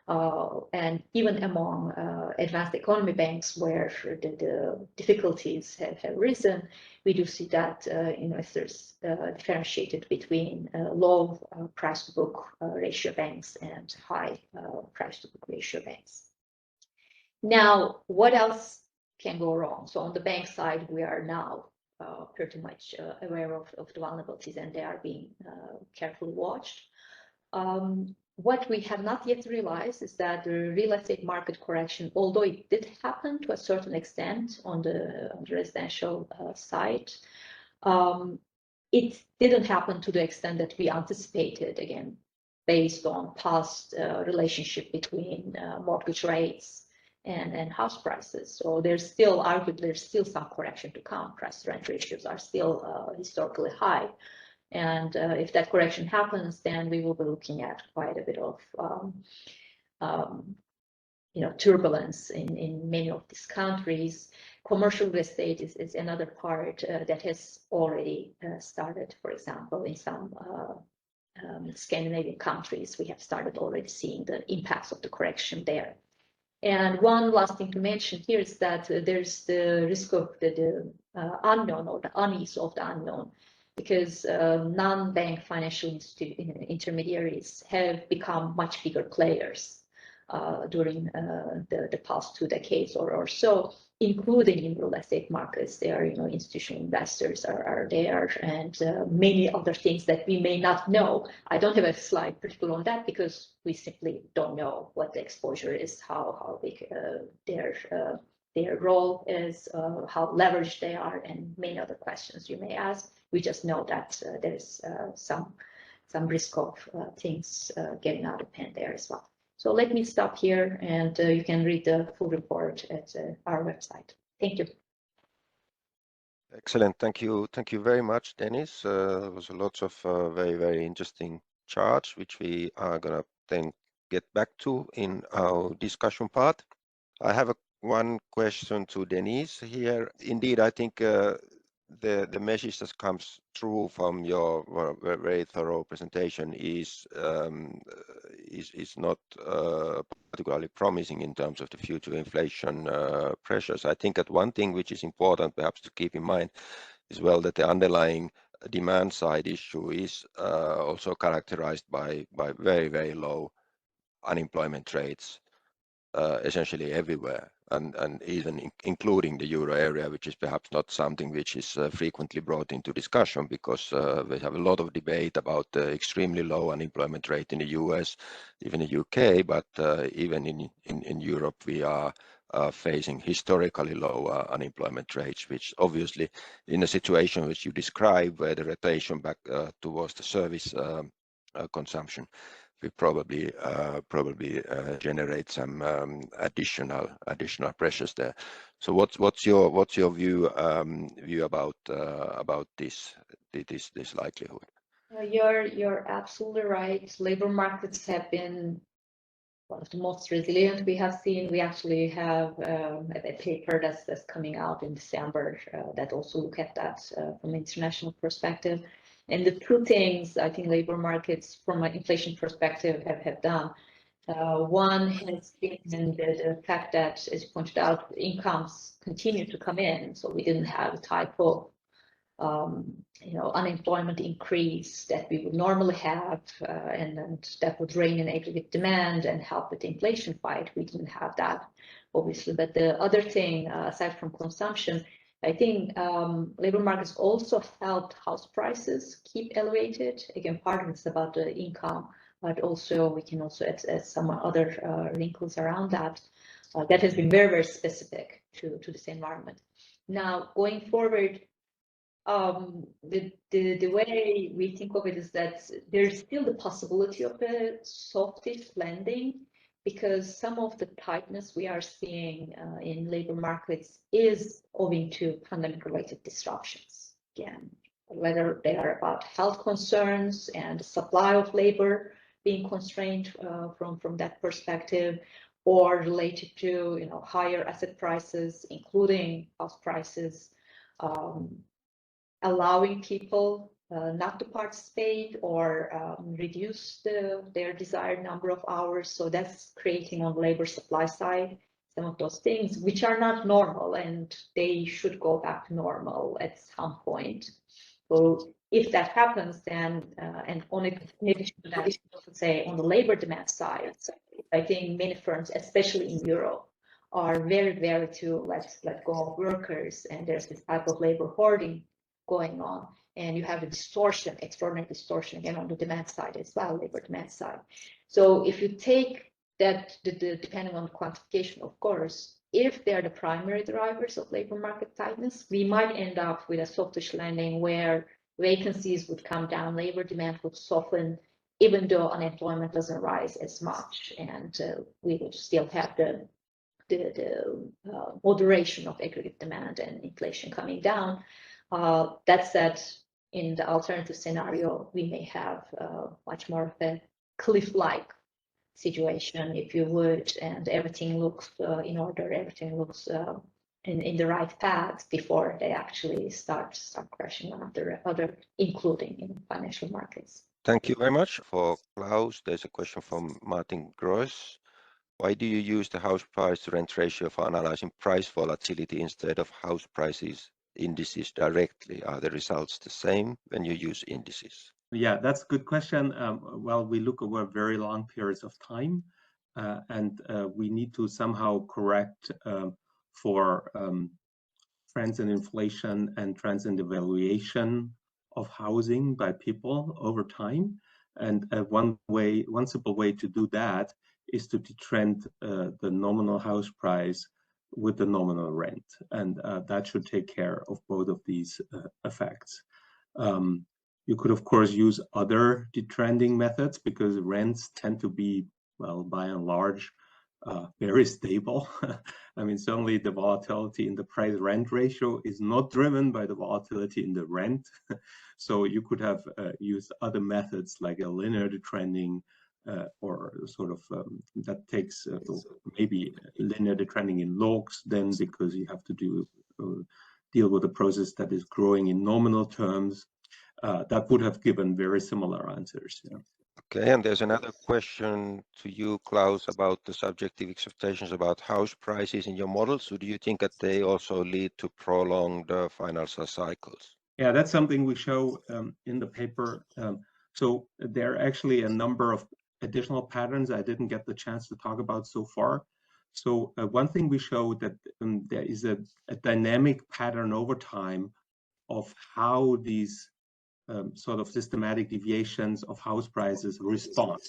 And even among advanced economy banks where the difficulties have risen, we do see that investors differentiated between low price to book ratio banks and high price to book ratio banks. Now, what else can go wrong? So on the bank side, we are now pretty much aware of the vulnerabilities, and they are being carefully watched. What we have not yet realized is that the real estate market correction, although it did happen to a certain extent on the residential side, it didn't happen to the extent that we anticipated, again, based on past relationship between mortgage rates and house prices. So there's still, arguably, there's still some correction to come. Price rent ratios are still historically high. And if that correction happens, then we will be looking at quite a bit of turbulence in many of these countries. Commercial real estate is another part that has already started. For example, in some Scandinavian countries, we have started already seeing the impacts of the correction there. And one last thing to mention here is that there's the risk of the unknown, or the unease of the unknown, because non-bank financial intermediaries have become much bigger players during the past 2 decades or so, including in real estate markets. There are, institutional investors are there, and many other things that we may not know. I don't have a slide particular on that because we simply don't know what the exposure is, how big their role is, how leveraged they are, and many other questions you may ask. We just know that there's some risk of things getting out of hand there as well. So let me stop here, and you can read the full report at our website. Thank you. Excellent. Thank you. Thank you very much, Deniz. There was lots of very, very interesting charts, which we are going to then get back to in our discussion part. I have one question to Deniz here. Indeed, I think the message that comes through from your very thorough presentation is not particularly promising in terms of the future inflation pressures. I think that one thing which is important perhaps to keep in mind as well, that the underlying demand side issue is also characterized by very, very low unemployment rates essentially everywhere, and even including the euro area, which is perhaps not something which is frequently brought into discussion, because we have a lot of debate about the extremely low unemployment rate in the US, even the UK, but even in Europe we are facing historically low unemployment rates, which obviously in a situation which you describe, where the rotation back towards the service consumption, we probably generate some additional pressures there. So what's your view about this likelihood? You're absolutely right. Labor markets have been one of the most resilient we have seen. We actually have a paper that's coming out in December that also look at that from an international perspective. And the two things I think labor markets from an inflation perspective have done. One has been the fact that, as you pointed out, incomes continue to come in. So we didn't have a type of unemployment increase that we would normally have, and that would rein in aggregate demand and help with the inflation fight. We didn't have that, obviously. But the other thing, aside from consumption, I think labor markets also helped house prices keep elevated. Again, part of it's about the income, but also we can also add some other wrinkles around that. That has been very, very specific to this environment. Now, going forward, the way we think of it is that there's still the possibility of a softish landing, because some of the tightness we are seeing in labor markets is owing to pandemic-related disruptions. Again, whether they are about health concerns and supply of labor being constrained from that perspective, or related to higher asset prices, including house prices, allowing people not to participate or reduce their desired number of hours. So that's creating on the labor supply side some of those things which are not normal, and they should go back to normal at some point. So if that happens, then and in addition to that, say on the labor demand side, I think many firms, especially in Europe, are very, very to let go of workers, and there's this type of labor hoarding going on, and you have a distortion, extraordinary distortion again on the demand side as well, labor demand side. So if you take that, depending on the quantification, of course, if they are the primary drivers of labor market tightness, we might end up with a softish landing where vacancies would come down, labor demand would soften, even though unemployment doesn't rise as much, and we would still have the moderation of aggregate demand and inflation coming down. That said, in the alternative scenario, we may have much more of a cliff-like situation, if you would, and everything looks in order, everything looks in the right path before they actually start crashing other, including in financial markets. Thank you very much. For Klaus, there's a question from Martin Gros. Why do you use the house price to rent ratio for analyzing price volatility instead of house prices indices directly? Are the results the same when you use indices? Yeah, that's a good question. Well, we look over very long periods of time, and we need to somehow correct for trends in inflation and trends in the valuation of housing by people over time. And one simple way to do that is to trend the nominal house price with the nominal rent, and that should take care of both of these effects. You could, of course, use other detrending methods, because rents tend to be, well, by and large, very stable. I mean, certainly the volatility in the price-rent ratio is not driven by the volatility in the rent. So you could have used other methods like a linear detrending, or sort of that takes maybe linear detrending in logs, then, because you have to deal with a process that is growing in nominal terms. That would have given very similar answers. Yeah. Okay, and there's another question to you, Klaus, about the subjective expectations about house prices in your models. So do you think that they also lead to prolonged financial cycles? Yeah, that's something we show in the paper. So there are actually a number of additional patterns I didn't get the chance to talk about so far. So one thing we show that there is a dynamic pattern over time of how these sort of systematic deviations of house prices respond.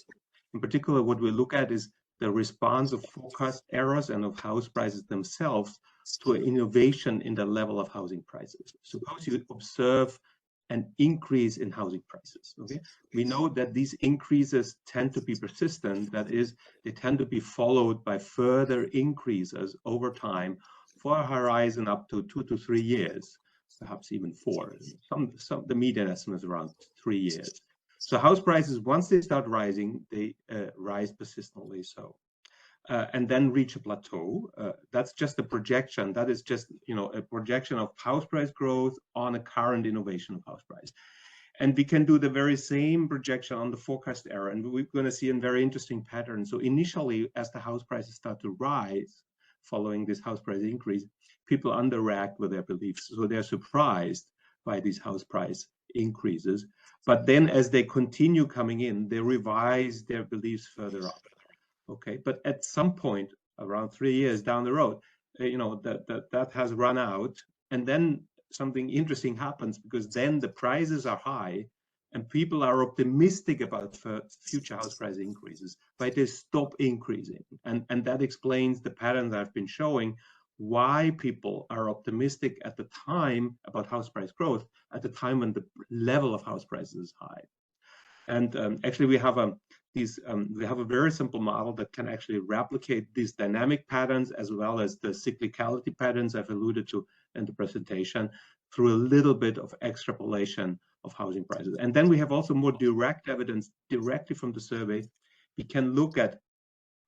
In particular, what we look at is the response of forecast errors and of house prices themselves to an innovation in the level of housing prices. Suppose you observe an increase in housing prices. Okay, we know that these increases tend to be persistent. That is, they tend to be followed by further increases over time for a horizon up to 2 to 3 years. Perhaps even 4. The median estimate is around 3 years. So house prices, once they start rising, they rise persistently so, and then reach a plateau. That's just a projection. That is just, a projection of house price growth on a current innovation of house price. And we can do the very same projection on the forecast error, and we're going to see a very interesting pattern. So initially, as the house prices start to rise, following this house price increase, people underreact with their beliefs. So they're surprised by these house price increases. But then as they continue coming in, they revise their beliefs further up. Okay, but at some point, around 3 years down the road, that has run out, and then something interesting happens, because then the prices are high and people are optimistic about future house price increases, but they stop increasing. And that explains the pattern that I've been showing, why people are optimistic at the time about house price growth, at the time when the level of house prices is high. And actually we have a very simple model that can actually replicate these dynamic patterns as well as the cyclicality patterns I've alluded to in the presentation, through a little bit of extrapolation of housing prices. And then we have also more direct evidence directly from the survey. We can look at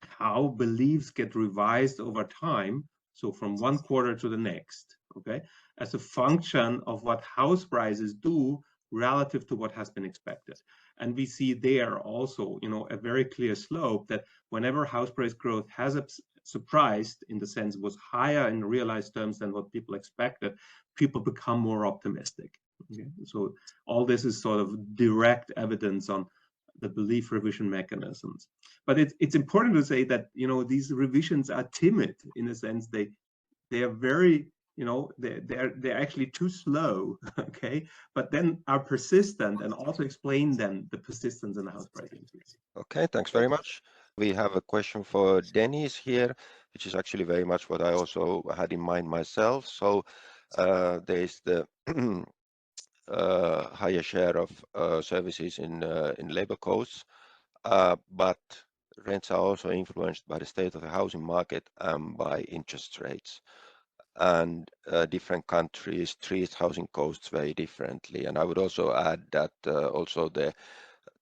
how beliefs get revised over time, so from one quarter to the next, okay, as a function of what house prices do relative to what has been expected. And we see there also, a very clear slope that whenever house price growth has surprised, in the sense was higher in realized terms than what people expected, people become more optimistic. Okay? So all this is sort of direct evidence on the belief revision mechanisms. But it's important to say that, these revisions are timid, in a sense. They are very, they're actually too slow, okay, but then are persistent, and also explain then the persistence in the house price increase. Okay, thanks very much. We have a question for Deniz here, which is actually very much what I also had in mind myself. So there is the higher share of services in labor costs, but rents are also influenced by the state of the housing market and by interest rates. And different countries treat housing costs very differently. And I would also add that also the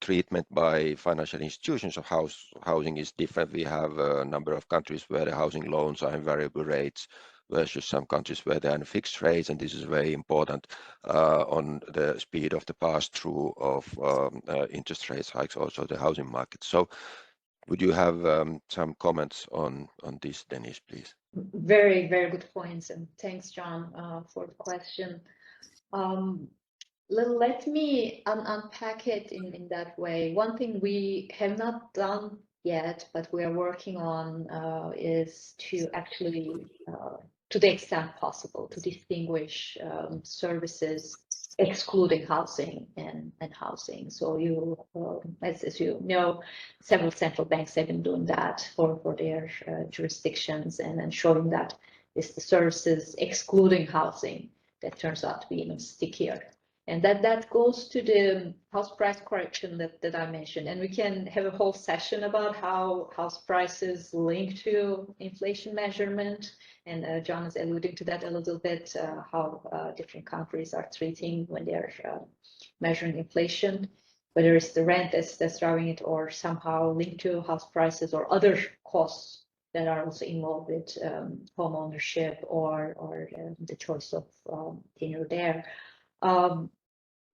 treatment by financial institutions of housing is different. We have a number of countries where the housing loans are in variable rates versus some countries where they are in fixed rates, and this is very important on the speed of the pass-through of interest rate hikes, also the housing market. So would you have some comments on this, Deniz, please? Very, very good points, and thanks, John, for the question. Let me unpack it in that way. One thing we have not done yet, but we are working on, is to actually, to the extent possible, to distinguish services excluding housing and housing. So as you know, several central banks have been doing that for their jurisdictions, and ensuring that it's the services excluding housing that turns out to be stickier. And that goes to the house price correction that I mentioned. And we can have a whole session about how house prices link to inflation measurement. And John is alluding to that a little bit, how different countries are treating when they're measuring inflation, whether it's the rent that's driving it, or somehow linked to house prices or other costs that are also involved with home ownership or the choice of tenure there.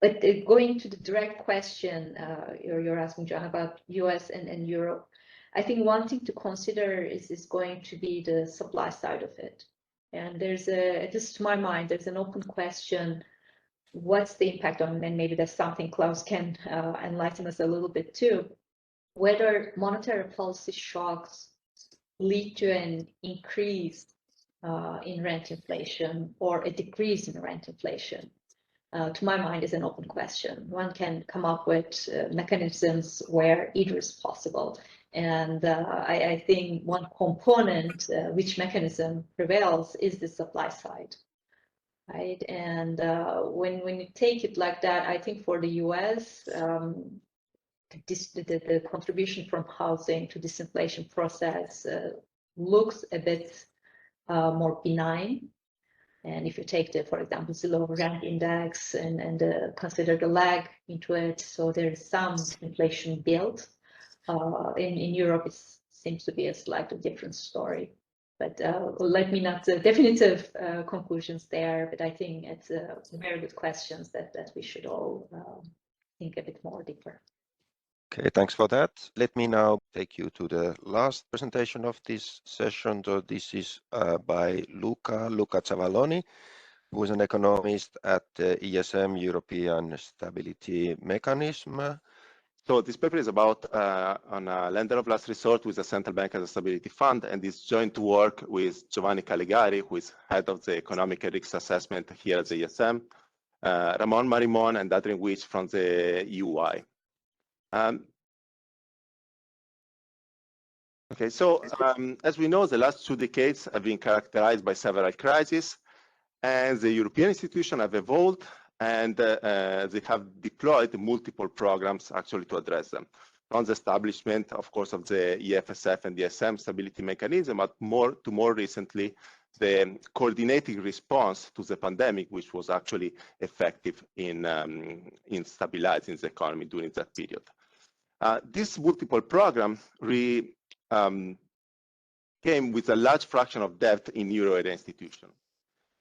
But going to the direct question you're asking, John, about US and Europe, I think one thing to consider is going to be the supply side of it. And there's just to my mind, there's an open question, what's the impact on, and maybe that's something Klaus can enlighten us a little bit too, whether monetary policy shocks lead to an increase in rent inflation or a decrease in rent inflation. To my mind, is an open question. One can come up with mechanisms where either is possible. And I think one component, which mechanism prevails, is the supply side, right? And when you take it like that, I think for the US, the contribution from housing to disinflation process looks a bit more benign. And if you take for example, the low rent index and consider the lag into it, so there is some inflation built. In Europe, it seems to be a slightly different story. But let me not definitive conclusions there, but I think it's very good questions that we should all think a bit more deeper. Okay, thanks for that. Let me now take you to the last presentation of this session. So this is by Luca Zavalloni, who is an economist at the ESM, European Stability Mechanism. So this paper is about on a lender of last resort with a central bank as a stability fund, and it's joint work with Giovanni Caligari, who is head of the economic risk assessment here at the ESM, Ramon Marimon and Adrien Wich from the UI. Okay, so as we know, the last 2 decades have been characterized by several crises, and the European institutions have evolved, and they have deployed multiple programs actually to address them. From the establishment, of course, of the EFSF and the ESM stability mechanism, but more recently, the coordinated response to the pandemic, which was actually effective in stabilizing the economy during that period. This multiple program came with a large fraction of debt in euro area institutions.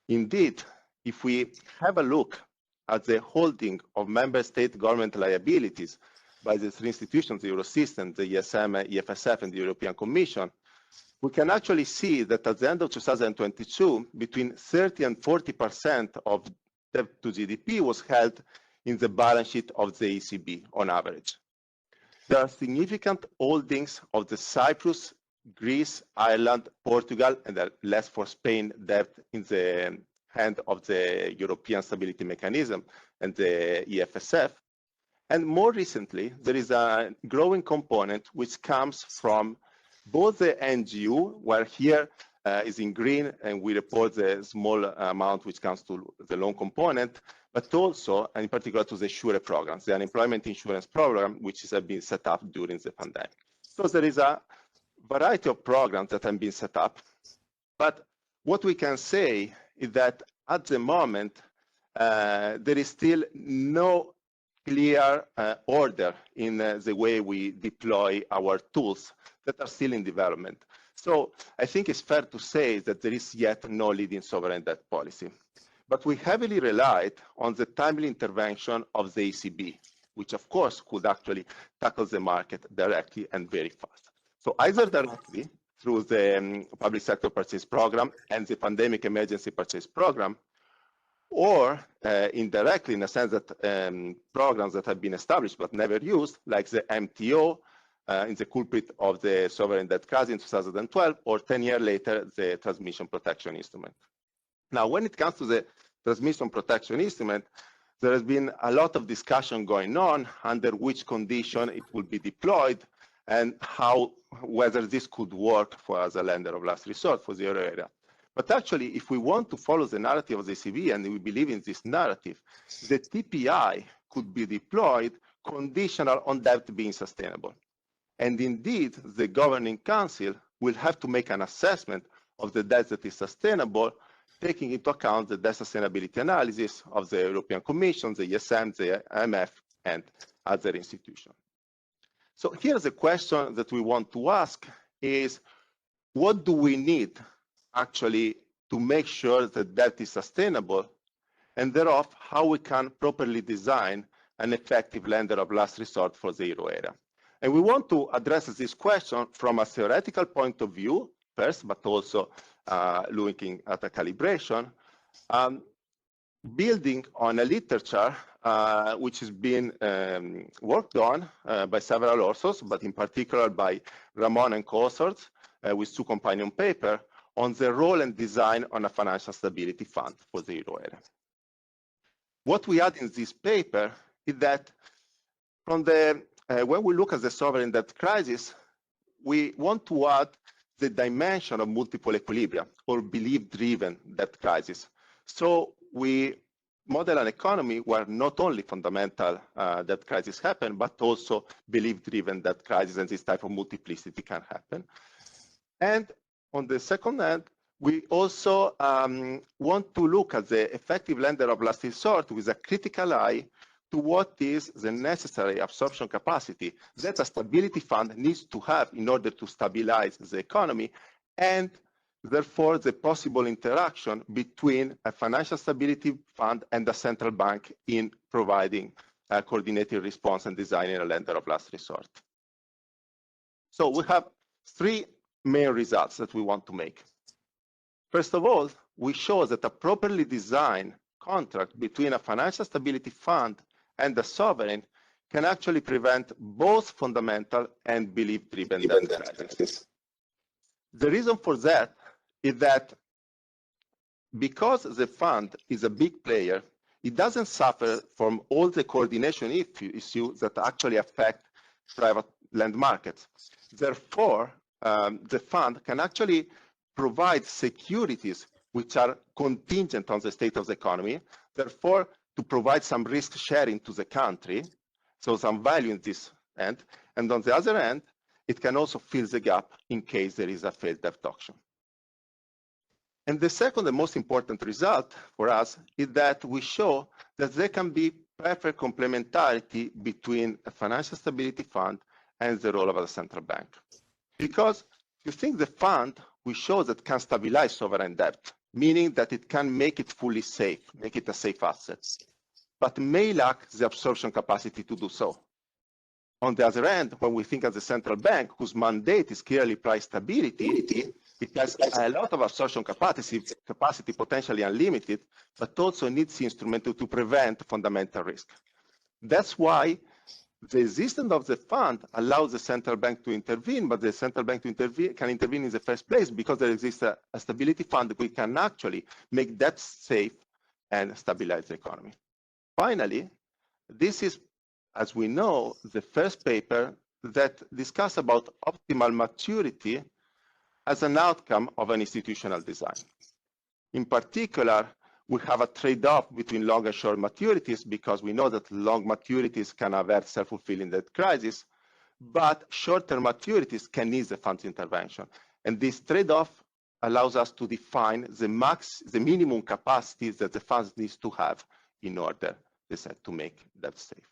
Indeed, if we have a look at the holding of member state government liabilities by the 3 institutions, the Eurosystem, the ESM, EFSF, and the European Commission, we can actually see that at the end of 2022, between 30 and 40% of debt to GDP was held in the balance sheet of the ECB on average. There are significant holdings of the Cyprus, Greece, Ireland, Portugal, and less for Spain debt in the hand of the European Stability Mechanism and the EFSF. And more recently, there is a growing component which comes from both the NGU, where here is in green, and we report the small amount which comes to the loan component, but also, and in particular, to the SURE programs, the unemployment insurance program, which has been set up during the pandemic. So there is a variety of programs that have been set up, but what we can say is that at the moment, there is still no clear order in the way we deploy our tools that are still in development. So I think it's fair to say that there is yet no leading sovereign debt policy. But we heavily relied on the timely intervention of the ECB, which of course could actually tackle the market directly and very fast. So either directly through the public sector purchase program and the pandemic emergency purchase program, or indirectly in a sense that programs that have been established but never used, like the MTO in the culprit of the sovereign debt crisis in 2012, or 10 years later, the transmission protection instrument. Now, when it comes to the transmission protection instrument, there has been a lot of discussion going on under which condition it will be deployed and whether this could work for as a lender of last resort for the euro area. But actually, if we want to follow the narrative of the ECB, and we believe in this narrative, the TPI could be deployed conditional on debt being sustainable. And indeed, the governing council will have to make an assessment of the debt that is sustainable, taking into account the debt sustainability analysis of the European Commission, the ESM, the IMF, and other institutions. So here's a question that we want to ask is, what do we need actually to make sure that debt is sustainable, and thereof how we can properly design an effective lender of last resort for the euro area. And we want to address this question from a theoretical point of view first, but also looking at a calibration, building on a literature which has been worked on by several authors, but in particular by Ramon and co-authors with 2 companion papers on the role and design on a financial stability fund for the euro area. What we add in this paper is that from the when we look at the sovereign debt crisis, we want to add the dimension of multiple equilibria or belief-driven debt crisis. So we model an economy where not only fundamental debt crisis happen, but also belief-driven debt crisis, and this type of multiplicity can happen. And on the second hand, we also want to look at the effective lender of last resort with a critical eye to what is the necessary absorption capacity that a stability fund needs to have in order to stabilize the economy, and therefore the possible interaction between a financial stability fund and the central bank in providing a coordinated response and designing a lender of last resort. So we have 3 main results that we want to make. First of all, we show that a properly designed contract between a financial stability fund and the sovereign can actually prevent both fundamental and belief-driven debt crises. The reason for that is that because the fund is a big player, it doesn't suffer from all the coordination issues that actually affect private land markets. Therefore, the fund can actually provide securities which are contingent on the state of the economy, therefore to provide some risk sharing to the country, so some value in this end. And on the other end, it can also fill the gap in case there is a failed debt auction. And the second and most important result for us is that we show that there can be perfect complementarity between a financial stability fund and the role of the central bank. Because if you think the fund, we show that can stabilize sovereign debt, meaning that it can make it fully safe, make it a safe asset, but may lack the absorption capacity to do so. On the other hand, when we think of the central bank, whose mandate is clearly price stability, it has a lot of absorption capacity potentially unlimited, but also needs the instrument to prevent fundamental risk. That's why the existence of the fund allows the central bank to intervene, but the central bank can intervene in the first place because there exists a stability fund that can actually make debt safe and stabilize the economy. Finally, this is, as we know, the first paper that discusses about optimal maturity as an outcome of an institutional design. In particular, we have a trade-off between long and short maturities because we know that long maturities can avert self-fulfilling debt crisis, but short-term maturities can need the fund's intervention. And this trade-off allows us to define the minimum capacities that the funds needs to have in order, they said, to make debt safe.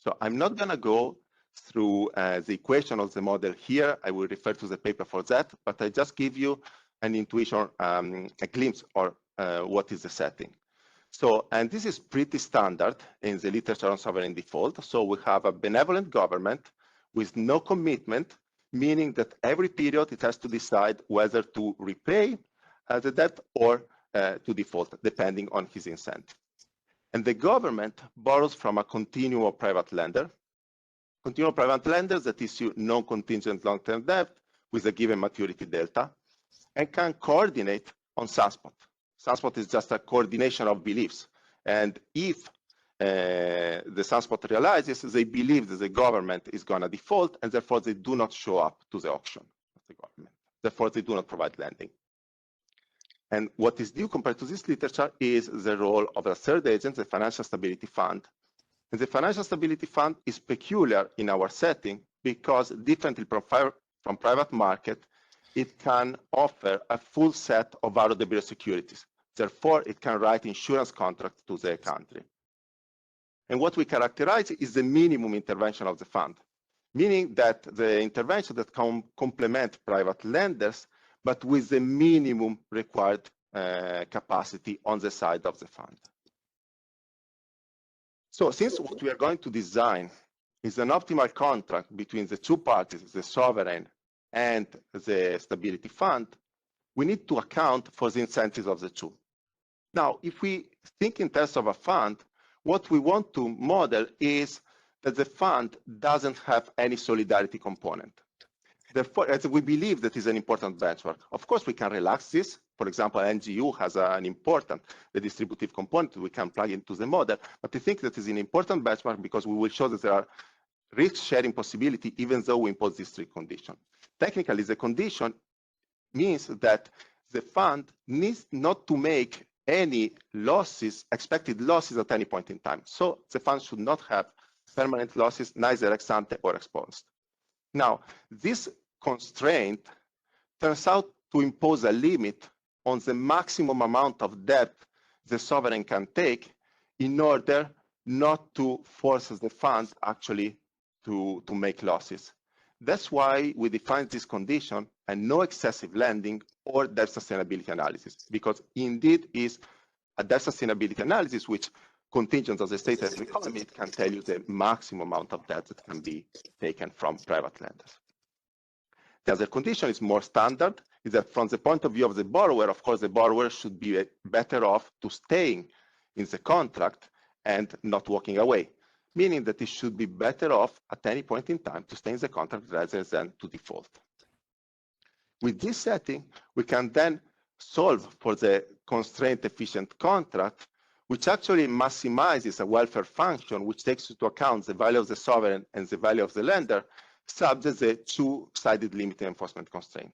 So I'm not going to go through the equation of the model here. I will refer to the paper for that, but I just give you an intuition, a glimpse or what is the setting. So, and this is pretty standard in the literature on sovereign default. So we have a benevolent government with no commitment, meaning that every period it has to decide whether to repay the debt or to default, depending on his incentive. And the government borrows from a continuum of private lenders that issue non-contingent long-term debt with a given maturity delta and can coordinate on sunspot. Sunspot is just a coordination of beliefs. And if the sunspot realizes, they believe that the government is going to default, and therefore they do not show up to the auction of the government. Therefore, they do not provide lending. And what is new compared to this literature is the role of a third agent, the Financial Stability Fund. And the Financial Stability Fund is peculiar in our setting because differently from private market, it can offer a full set of euro-debtor securities. Therefore, it can write insurance contracts to the country. And what we characterize is the minimum intervention of the fund, meaning that the intervention that can complement private lenders, but with the minimum required capacity on the side of the fund. So since what we are going to design is an optimal contract between the two parties, the sovereign and the stability fund, we need to account for the incentives of the two. Now, if we think in terms of a fund, what we want to model is that the fund doesn't have any solidarity component. Therefore, as we believe that is an important benchmark. Of course, we can relax this. For example, NGU has an important redistributive component we can plug into the model, but I think that is an important benchmark because we will show that there are risk-sharing possibility even though we impose this strict condition. Technically, the condition means that the fund needs not to make any losses, expected losses at any point in time. So the fund should not have permanent losses, neither ex ante or ex post. Now, this constraint turns out to impose a limit on the maximum amount of debt the sovereign can take in order not to force the fund actually to make losses. That's why we define this condition and no excessive lending or debt sustainability analysis, because indeed is a debt sustainability analysis which contingent of the state of the economy, it can tell you the maximum amount of debt that can be taken from private lenders. The other condition is more standard, is that from the point of view of the borrower, of course, the borrower should be better off to staying in the contract and not walking away, meaning that it should be better off at any point in time to stay in the contract rather than to default. With this setting, we can then solve for the constraint efficient contract, which actually maximizes a welfare function, which takes into account the value of the sovereign and the value of the lender, subject to the two-sided limited enforcement constraint.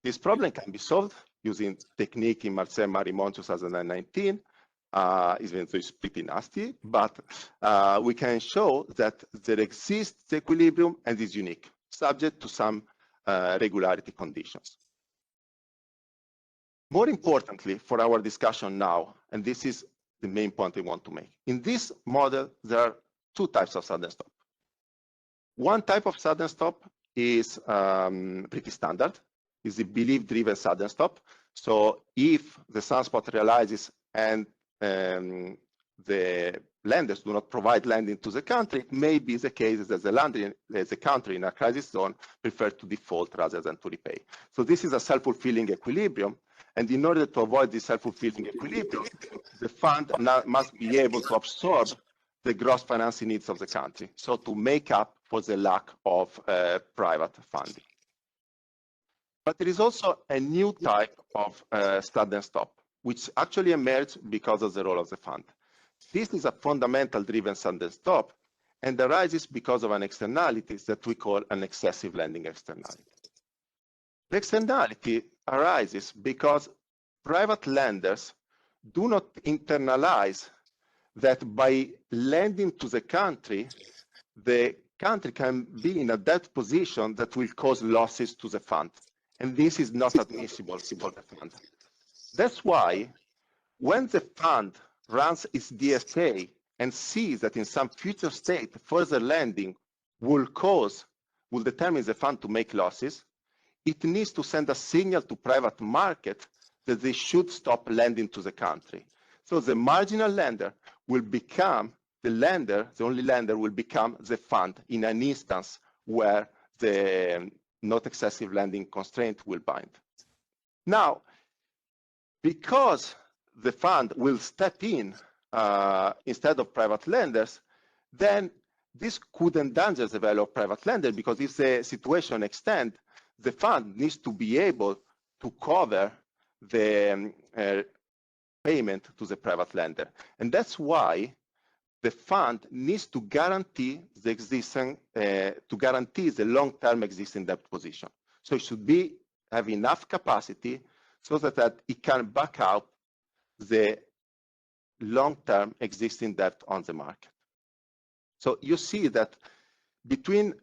This problem can be solved using technique in Marcel-Marimon 2019, even though it's pretty nasty, but we can show that there exists equilibrium and is unique, subject to some regularity conditions. More importantly for our discussion now, and this is the main point I want to make, in this model there are two types of sudden stop. One type of sudden stop is pretty standard, is the belief-driven sudden stop. So if the sunspot realizes and the lenders do not provide lending to the country, it may be the case that the country in a crisis zone prefer to default rather than to repay. So this is a self-fulfilling equilibrium. And in order to avoid this self-fulfilling equilibrium, the fund must be able to absorb the gross financing needs of the country, so to make up for the lack of private funding. But there is also a new type of sudden stop, which actually emerged because of the role of the fund. This is a fundamental driven sudden stop and arises because of an externality that we call an excessive lending externality. The externality arises because private lenders do not internalize that by lending to the country can be in a debt position that will cause losses to the fund. And this is not admissible for the fund. That's why when the fund runs its DSA and sees that in some future state further lending will determine the fund to make losses, it needs to send a signal to private market that they should stop lending to the country. So the marginal lender will become the only lender will become the fund in an instance where the not excessive lending constraint will bind. Now, because the fund will step in instead of private lenders, then this could endanger the value of private lender, because if the situation extends, the fund needs to be able to cover the payment to the private lender. And that's why the fund needs to guarantee the long-term existing debt position. So it should have enough capacity so that it can back up the long-term existing debt on the market. So you see that between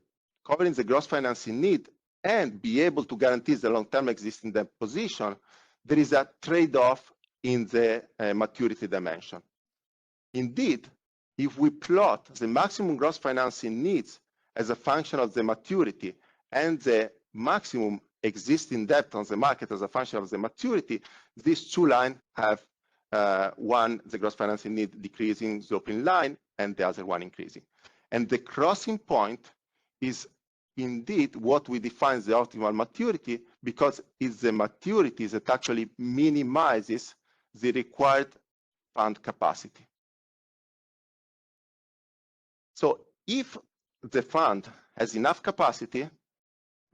covering the gross financing need and be able to guarantee the long-term existing debt position, there is a trade-off in the maturity dimension. Indeed, if we plot the maximum gross financing needs as a function of the maturity and the maximum existing debt on the market as a function of the maturity, these two lines have one, the gross financing need decreasing, sloping line, and the other one increasing. And the crossing point is indeed what we define as the optimal maturity, because it's the maturity that actually minimizes the required fund capacity. So if the fund has enough capacity,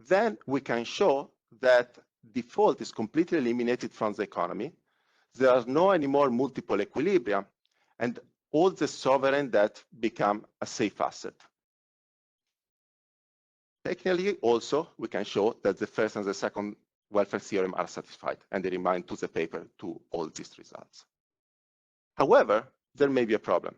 then we can show that default is completely eliminated from the economy. There are no anymore multiple equilibria, and all the sovereign debt become a safe asset. Technically, also, we can show that the first and the second welfare theorem are satisfied, and they remind to the paper to all these results. However, there may be a problem.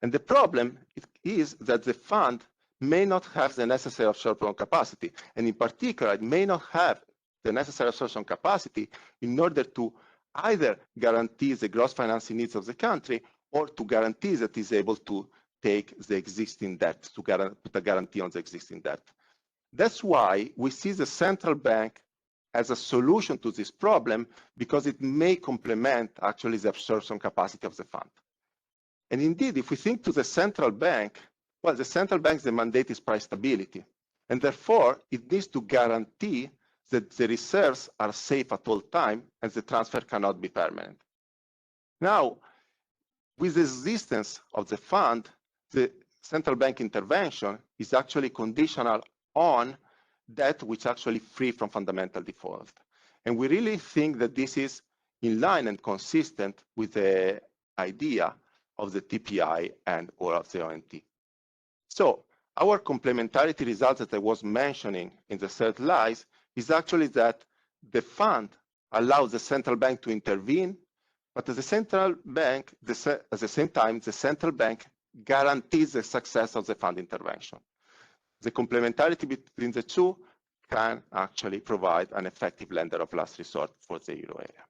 And the problem is that the fund may not have the necessary absorption capacity, and in particular, it may not have the necessary absorption capacity in order to either guarantee the gross financing needs of the country or to guarantee that it is able to take the existing debt, to put a guarantee on the existing debt. That's why we see the central bank as a solution to this problem, because it may complement actually the absorption capacity of the fund. And indeed, if we think to the central bank, well, the central bank's mandate is price stability. And therefore, it needs to guarantee that the reserves are safe at all time and the transfer cannot be permanent. Now, with the existence of the fund, the central bank intervention is actually conditional on debt which is actually free from fundamental default. And we really think that this is in line and consistent with the idea of the TPI and or of the ONT. So our complementarity results that I was mentioning in the third slide is actually that the fund allows the central bank to intervene, but at the central bank, at the same time, the central bank guarantees the success of the fund intervention. The complementarity between the two can actually provide an effective lender of last resort for the euro area.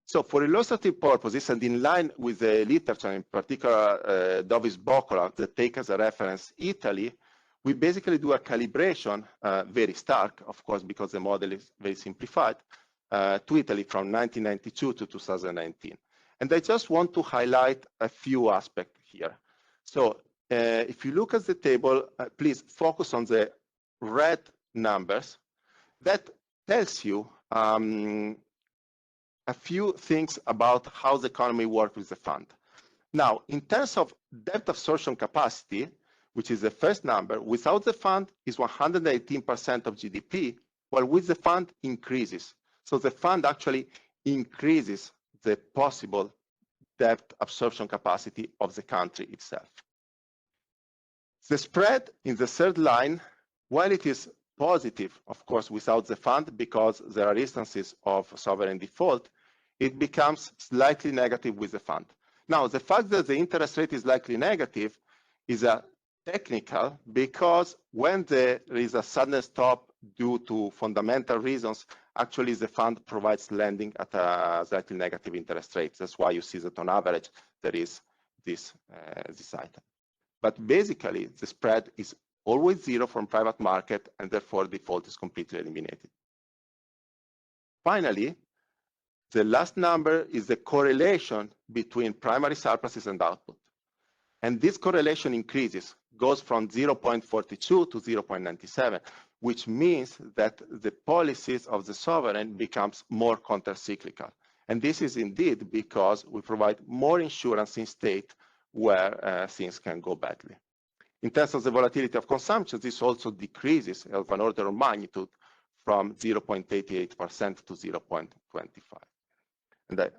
So for illustrative purposes and in line with the literature, in particular Dovis Bocconi, that take as a reference Italy, we basically do a calibration, very stark, of course, because the model is very simplified, to Italy from 1992 to 2019. And I just want to highlight a few aspects here. So if you look at the table, please focus on the red numbers. That tells you a few things about how the economy works with the fund. Now, in terms of debt absorption capacity, which is the first number, without the fund is 118% of GDP, while with the fund increases. So the fund actually increases the possible debt absorption capacity of the country itself. The spread in the third line, while it is positive, of course, without the fund, because there are instances of sovereign default, it becomes slightly negative with the fund. Now, the fact that the interest rate is slightly negative is a technical, because when there is a sudden stop due to fundamental reasons, actually the fund provides lending at a slightly negative interest rate. That's why you see that on average there is this item. But basically, the spread is always zero from private market, and therefore default is completely eliminated. Finally, the last number is the correlation between primary surpluses and output. And this correlation increases, goes from 0.42 to 0.97, which means that the policies of the sovereign becomes more counter-cyclical. And this is indeed because we provide more insurance in state where things can go badly. In terms of the volatility of consumption, this also decreases of an order of magnitude from 0.88% to 0.25. And I'm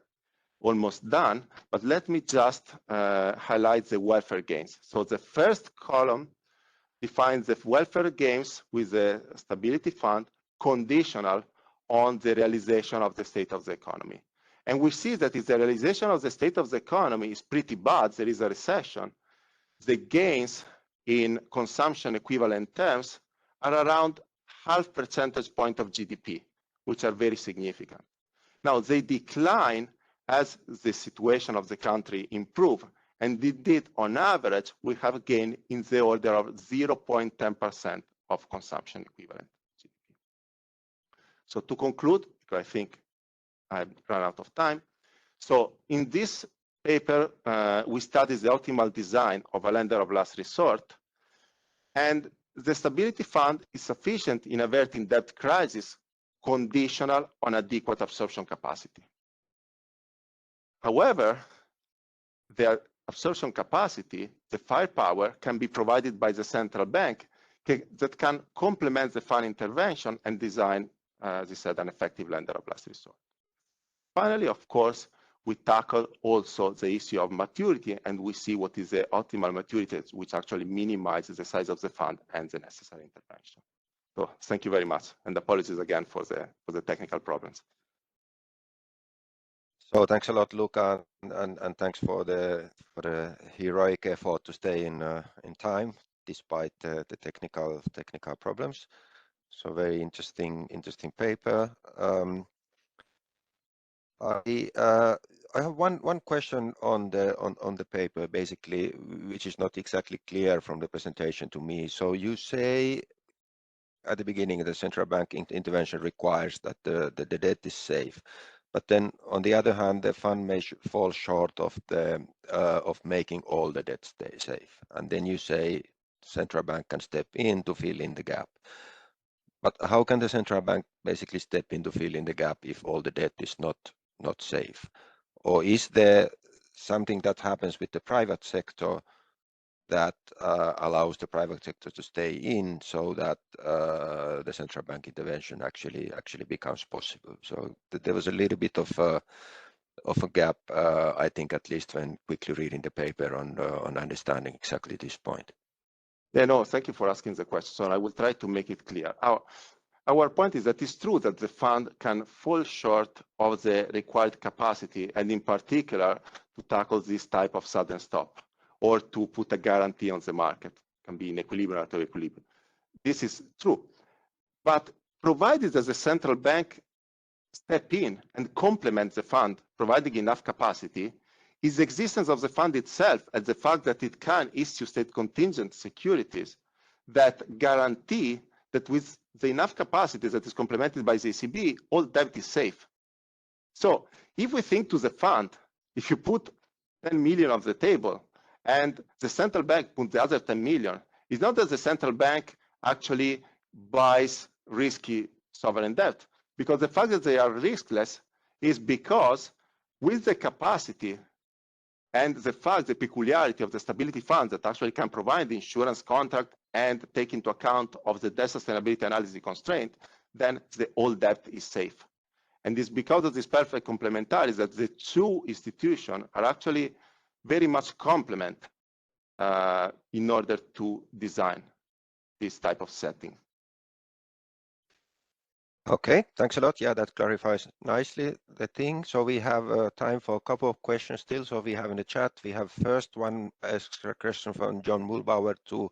almost done, but let me just highlight the welfare gains. So the first column defines the welfare gains with the stability fund conditional on the realization of the state of the economy. And we see that if the realization of the state of the economy is pretty bad, there is a recession, the gains in consumption equivalent terms are around 0.5 percentage point of GDP, which are very significant. Now, they decline as the situation of the country improves, and indeed, on average, we have a gain in the order of 0.10% of consumption equivalent GDP. So to conclude, because I think I've run out of time, so in this paper, we studied the optimal design of a lender of last resort, and the stability fund is sufficient in averting debt crisis conditional on adequate absorption capacity. However, the absorption capacity, the firepower, can be provided by the central bank that can complement the fund intervention and design, as I said, an effective lender of last resort. Finally, of course, we tackle also the issue of maturity, and we see what is the optimal maturity, which actually minimizes the size of the fund and the necessary intervention. So thank you very much, and apologies again for the technical problems. So thanks a lot, Luca, and thanks for the heroic effort to stay in time despite the technical problems. So very interesting paper. I have one question on the paper, basically, which is not exactly clear from the presentation to me. So you say at the beginning the central bank intervention requires that the debt is safe, but then on the other hand, the fund may fall short of making all the debt stay safe. And then you say central bank can step in to fill in the gap. But how can the central bank basically step in to fill in the gap if all the debt is not safe? Or is there something that happens with the private sector that allows the private sector to stay in so that the central bank intervention actually becomes possible? So there was a little bit of a gap, I think, at least when quickly reading the paper on understanding exactly this point. Yeah, no, thank you for asking the question. So I will try to make it clear. Our point is that it's true that the fund can fall short of the required capacity, and in particular, to tackle this type of sudden stop, or to put a guarantee on the market, it can be in equilibrium or out of equilibrium. This is true. But provided that the central bank step in and complement the fund, providing enough capacity, is the existence of the fund itself and the fact that it can issue state contingent securities that guarantee that with the enough capacity that is complemented by the ECB, all debt is safe. So if we think to the fund, if you put 10 million on the table and the central bank puts the other 10 million, it's not that the central bank actually buys risky sovereign debt, because the fact that they are riskless is because with the capacity and the fact, the peculiarity of the stability funds that actually can provide the insurance contract and take into account of the debt sustainability analysis constraint, then the all debt is safe. And it's because of this perfect complementarity that the two institutions are actually very much complement in order to design this type of setting. Okay, thanks a lot. Yeah, that clarifies nicely the thing. So we have time for a couple of questions still. So we have in the chat, we have first one asks a question from John Mulbauer to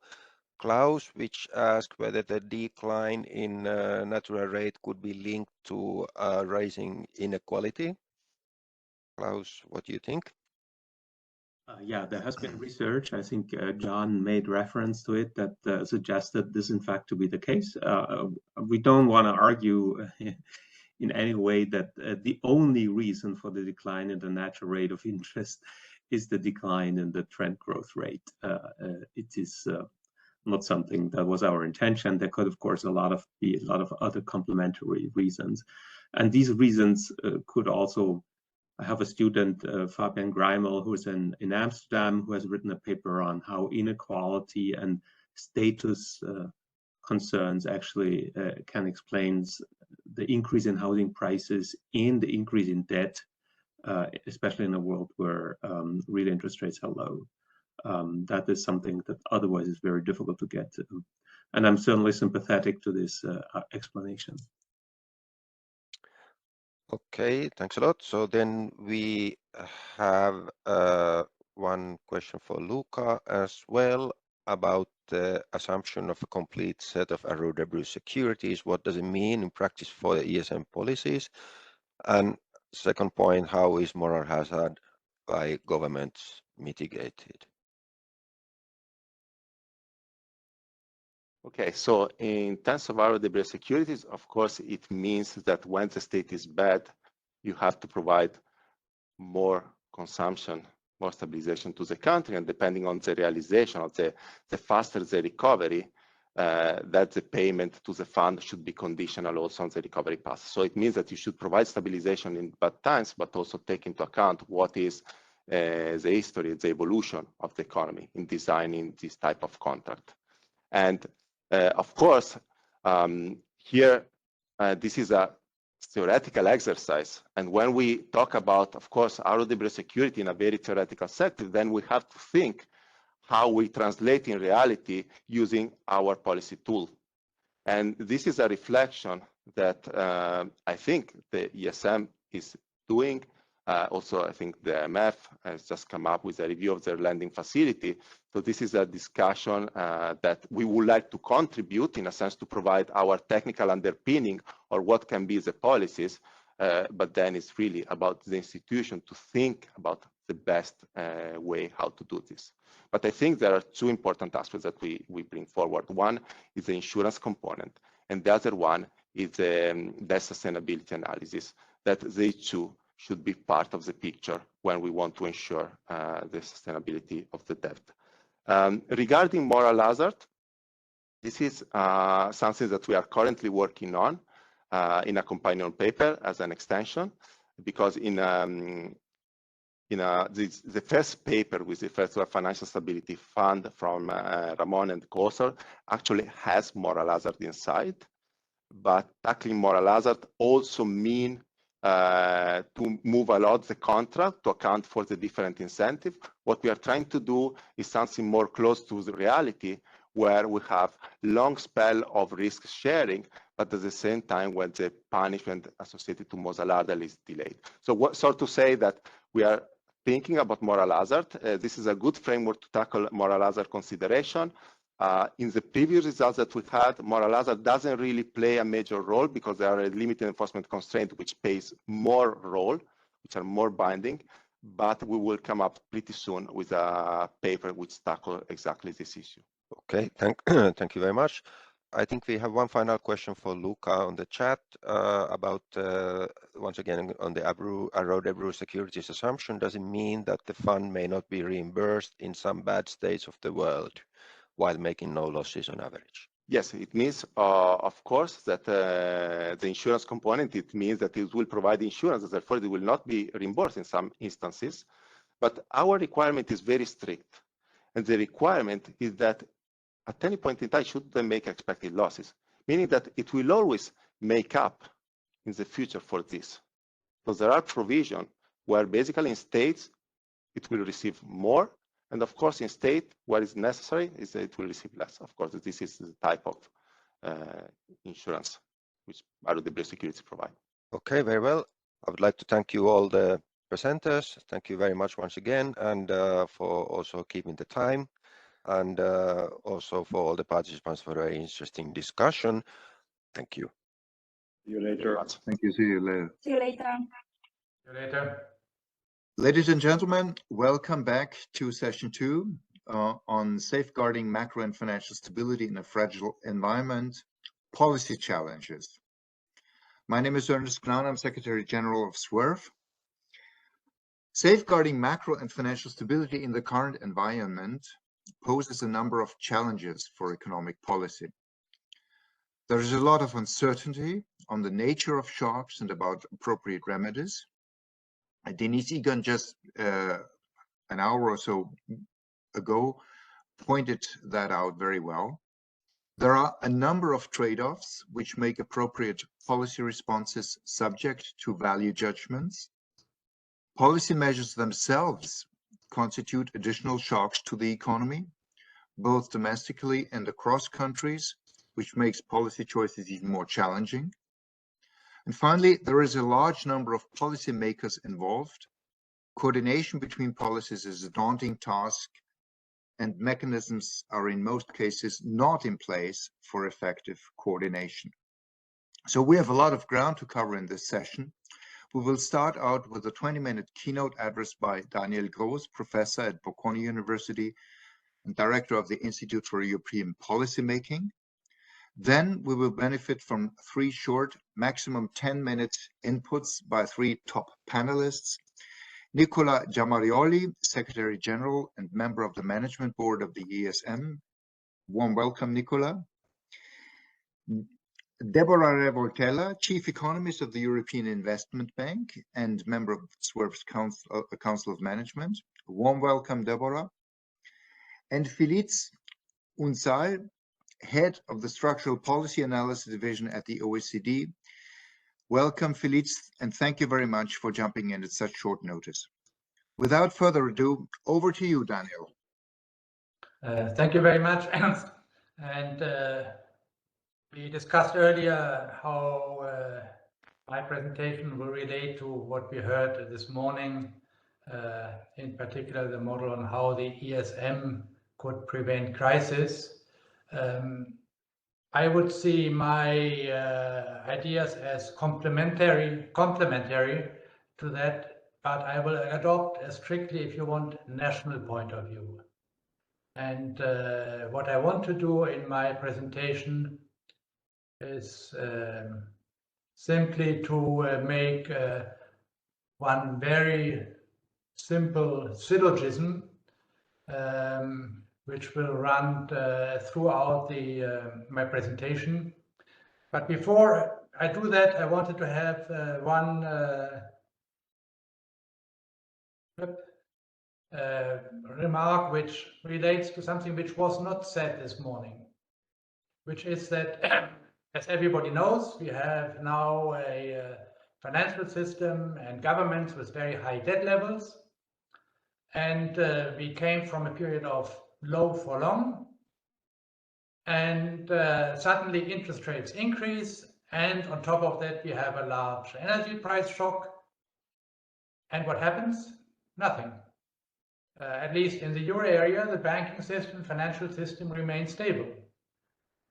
Klaus, which asks whether the decline in natural rate could be linked to rising inequality. Klaus, what do you think? Yeah, there has been research, I think John made reference to it, that suggested this in fact to be the case. We don't want to argue in any way that the only reason for the decline in the natural rate of interest is the decline in the trend growth rate. It is not something that was our intention. There could, of course, be a lot of other complementary reasons. And these reasons could also, I have a student, Fabian Greimel, who is in Amsterdam, who has written a paper on how inequality and status concerns actually can explain the increase in housing prices and the increase in debt, especially in a world where real interest rates are low. That is something that otherwise is very difficult to get to. And I'm certainly sympathetic to this explanation. Okay, thanks a lot. So then we have one question for Luca as well about the assumption of a complete set of ROW securities. What does it mean in practice for the ESM policies? And second point, how is moral hazard by governments mitigated? Okay, so in terms of ROW securities, of course, it means that when the state is bad, you have to provide more consumption, more stabilization to the country, and depending on the realization of the faster the recovery, that the payment to the fund should be conditional also on the recovery path. So it means that you should provide stabilization in bad times, but also take into account what is the history, the evolution of the economy in designing this type of contract. And of course, here, this is a theoretical exercise. And when we talk about, of course, ROW security in a very theoretical setting, then we have to think how we translate in reality using our policy tool. And this is a reflection that I think the ESM is doing. Also, I think the IMF has just come up with a review of their lending facility. So this is a discussion that we would like to contribute, in a sense, to provide our technical underpinning or what can be the policies. But then it's really about the institution to think about the best way how to do this. But I think there are two important aspects that we bring forward. One is the insurance component, and the other one is the sustainability analysis, that they too should be part of the picture when we want to ensure the sustainability of the debt. Regarding moral hazard, this is something that we are currently working on in a companion paper as an extension, because the first paper with the first financial stability fund from Ramon and Gros actually has moral hazard inside, but tackling moral hazard also mean to move a lot the contract to account for the different incentive. What we are trying to do is something more close to the reality, where we have long spell of risk sharing, but at the same time when the punishment associated to moral hazard is delayed. So to say that we are thinking about moral hazard, this is a good framework to tackle moral hazard consideration. In the previous results that we had, moral hazard doesn't really play a major role because there are a limited enforcement constraint which plays more role, which are more binding, but we will come up pretty soon with a paper which tackles exactly this issue. Okay, thank you very much. I think we have one final question for Luca on the chat about, once again, on the Debora securities assumption. Does it mean that the fund may not be reimbursed in some bad states of the world while making no losses on average? Yes, it means, of course, that the insurance component, it means that it will provide insurance, therefore it will not be reimbursed in some instances. But our requirement is very strict. And the requirement is that at any point in time, should they make expected losses, meaning that it will always make up in the future for this. So there are provisions where basically in states, it will receive more. And of course, in state where it's necessary, is that it will receive less. Of course, this is the type of insurance which Debora securities provide. Okay, very well. I would like to thank you all the presenters. Thank you very much once again, and for also keeping the time, and also for all the participants for a very interesting discussion. Thank you. See you later. Thank you. See you later. See you later. See you later. Ladies and gentlemen, welcome back to session 2 on safeguarding macro and financial stability in a fragile environment, policy challenges. My name is Ernest Gnan. I'm Secretary General of SUERF. Safeguarding macro and financial stability in the current environment poses a number of challenges for economic policy. There is a lot of uncertainty on the nature of shocks and about appropriate remedies. Deniz Igan just an hour or so ago pointed that out very well. There are a number of trade-offs which make appropriate policy responses subject to value judgments. Policy measures themselves constitute additional shocks to the economy, both domestically and across countries, which makes policy choices even more challenging. And finally, there is a large number of policymakers involved. Coordination between policies is a daunting task, and mechanisms are in most cases not in place for effective coordination. So we have a lot of ground to cover in this session. We will start out with a 20-minute keynote address by Daniel Gros, professor at Bocconi University and director of the Institute for European Policymaking. Then we will benefit from 3 short, maximum 10-minute inputs by 3 top panelists. Nicola Giammarioli, Secretary General and member of the Management Board of the ESM. Warm welcome, Nicola. Debora Revoltella, Chief Economist of the European Investment Bank and member of SUERF's Council of Management. Warm welcome, Debora. And Filiz, Unsal, Head of the Structural Policy Analysis Division at the OECD. Welcome, Filiz, and thank you very much for jumping in at such short notice. Without further ado, over to you, Daniel. Thank you very much, Ernst. And we discussed earlier how my presentation will relate to what we heard this morning, in particular the model on how the ESM could prevent crisis. I would see my ideas as complementary to that, but I will adopt a strictly, if you want, national point of view. And what I want to do in my presentation is simply to make one very simple syllogism, which will run throughout my presentation. But before I do that, I wanted to have one remark which relates to something which was not said this morning, which is that, as everybody knows, we have now a financial system and governments with very high debt levels. And we came from a period of low for long. And suddenly interest rates increase. And on top of that, we have a large energy price shock. And what happens? Nothing. At least in the euro area, the banking system, financial system remains stable.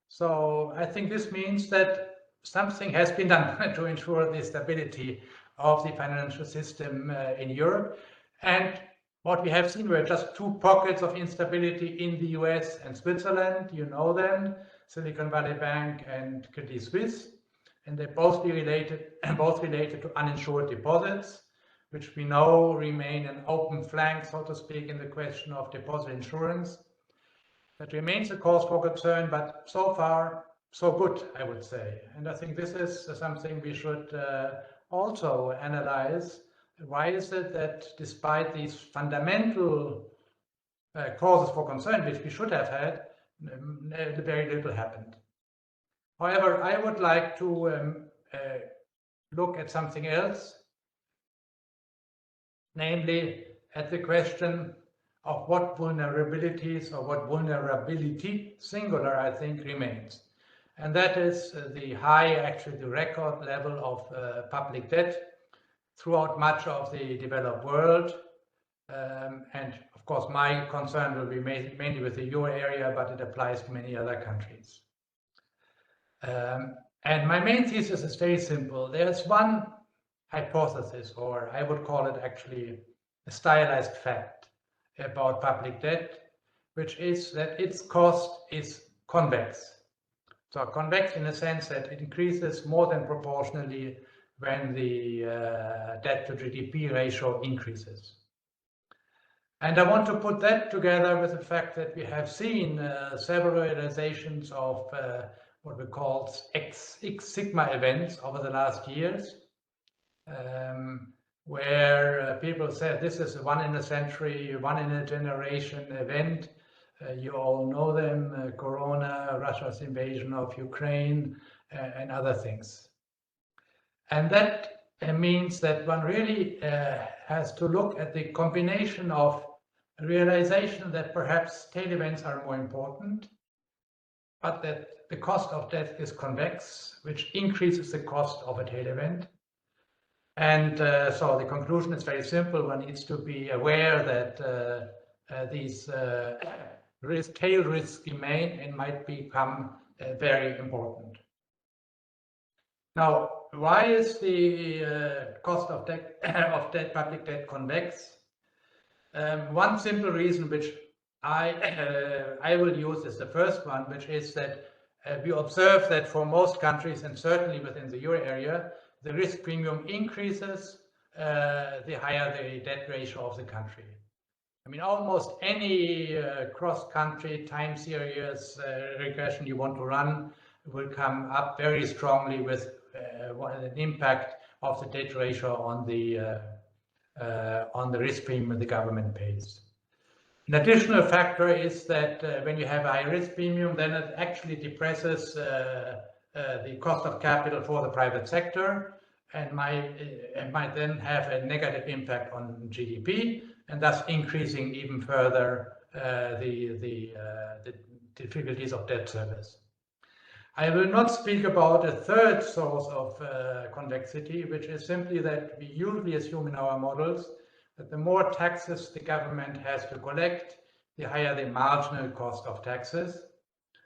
So I think this means that something has been done to ensure the stability of the financial system in Europe. And what we have seen were just two pockets of instability in the US and Switzerland. You know them, Silicon Valley Bank and Credit Suisse. And they both related to uninsured deposits, which we know remain an open flank, so to speak, in the question of deposit insurance. That remains a cause for concern, but so far, so good, I would say. And I think this is something we should also analyze. Why is it that despite these fundamental causes for concern, which we should have had, very little happened? However, I would like to look at something else, namely at the question of what vulnerabilities or what vulnerability, singular, I think, remains. And that is the high, actually the record level of public debt throughout much of the developed world. And of course, my concern will be mainly with the euro area, but it applies to many other countries. And my main thesis is very simple. There's one hypothesis, or I would call it actually a stylized fact about public debt, which is that its cost is convex. So convex in the sense that it increases more than proportionally when the debt to GDP ratio increases. And I want to put that together with the fact that we have seen several realizations of what we call X sigma events over the last years, where people said this is a one in a century, one in a generation event. You all know them, Corona, Russia's invasion of Ukraine, and other things. And that means that one really has to look at the combination of realization that perhaps tail events are more important, but that the cost of debt is convex, which increases the cost of a tail event. And so the conclusion is very simple. One needs to be aware that these tail risks remain and might become very important. Now, why is the cost of public debt convex? One simple reason, which I will use as the first one, which is that we observe that for most countries, and certainly within the euro area, the risk premium increases the higher the debt ratio of the country. I mean, almost any cross-country time series regression you want to run will come up very strongly with an impact of the debt ratio on the risk premium the government pays. An additional factor is that when you have a high risk premium, then it actually depresses the cost of capital for the private sector and might then have a negative impact on GDP, and thus increasing even further the difficulties of debt service. I will not speak about a third source of convexity, which is simply that we usually assume in our models that the more taxes the government has to collect, the higher the marginal cost of taxes.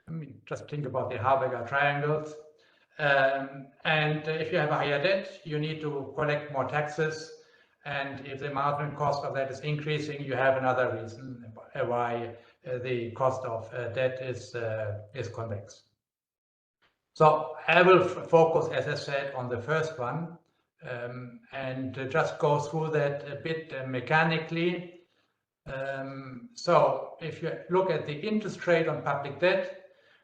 I mean, just think about the Harberger triangles. And if you have a higher debt, you need to collect more taxes. And if the marginal cost of that is increasing, you have another reason why the cost of debt is convex. So I will focus, as I said, on the first one and just go through that a bit mechanically. So if you look at the interest rate on public debt,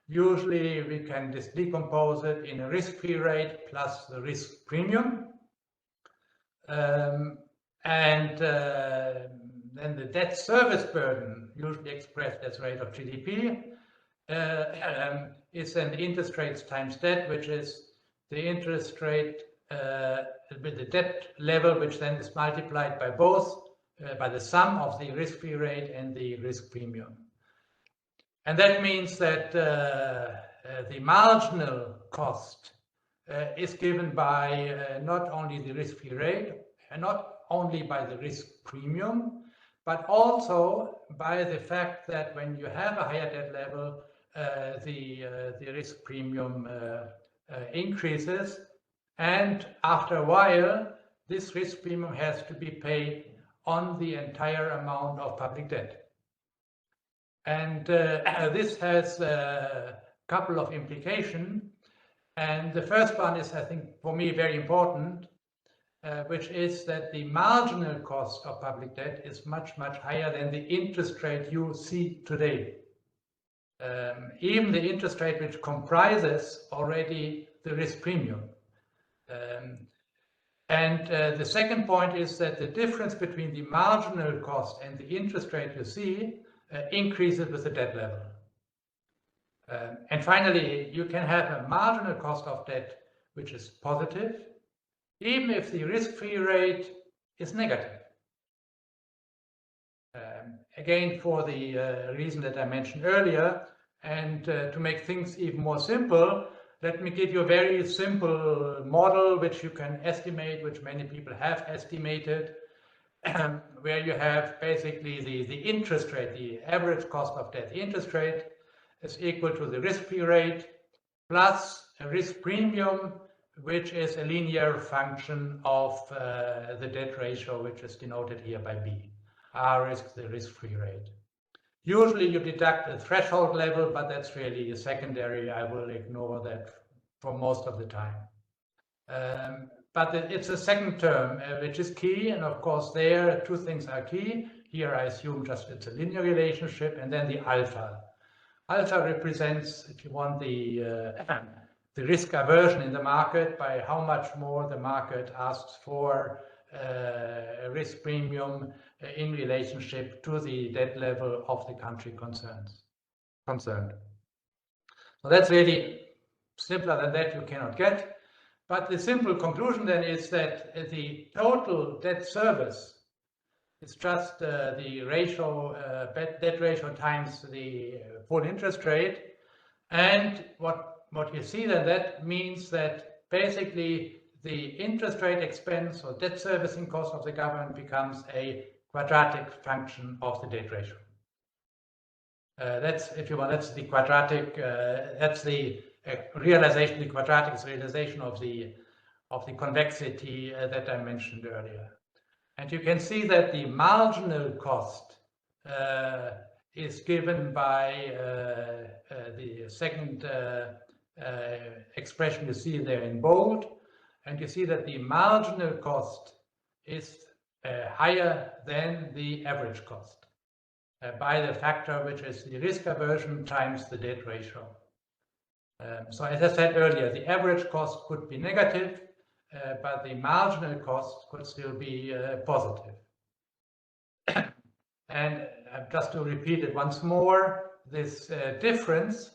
usually we can decompose it in a risk-free rate plus the risk premium. Then the debt service burden, usually expressed as rate of GDP, is an interest rates times debt, which is the interest rate with the debt level, which then is multiplied by both, by the sum of the risk-free rate and the risk premium. And that means that the marginal cost is given by not only the risk-free rate and not only by the risk premium, but also by the fact that when you have a higher debt level, the risk premium increases, and after a while, this risk premium has to be paid on the entire amount of public debt. And this has a couple of implications. And the first one is, I think, for me, very important, which is that the marginal cost of public debt is much, much higher than the interest rate you see today. Even the interest rate which comprises already the risk premium. The second point is that the difference between the marginal cost and the interest rate you see increases with the debt level. And finally, you can have a marginal cost of debt which is positive, even if the risk-free rate is negative. Again, for the reason that I mentioned earlier, and to make things even more simple, let me give you a very simple model which you can estimate, which many people have estimated, where you have basically the interest rate, the average cost of debt. The interest rate is equal to the risk-free rate plus a risk premium, which is a linear function of the debt ratio, which is denoted here by B. R is the risk-free rate. Usually you deduct a threshold level, but that's really a secondary. I will ignore that for most of the time. But it's a second term, which is key. And of course, there, two things are key. Here, I assume just it's a linear relationship, and then the alpha. Alpha represents, if you want, the risk aversion in the market, by how much more the market asks for a risk premium in relationship to the debt level of the country concerned. So that's really simpler than that you cannot get. But the simple conclusion then is that the total debt service is just the ratio, debt ratio times the full interest rate. And what you see then, that means that basically the interest rate expense or debt servicing cost of the government becomes a quadratic function of the debt ratio. That's, if you want, that's the quadratic, that's the realization, the quadratic is realization of the convexity that I mentioned earlier. And you can see that the marginal cost is given by the second expression you see there in bold. And you see that the marginal cost is higher than the average cost by the factor which is the risk aversion times the debt ratio. So as I said earlier, the average cost could be negative, but the marginal cost could still be positive. And just to repeat it once more, this difference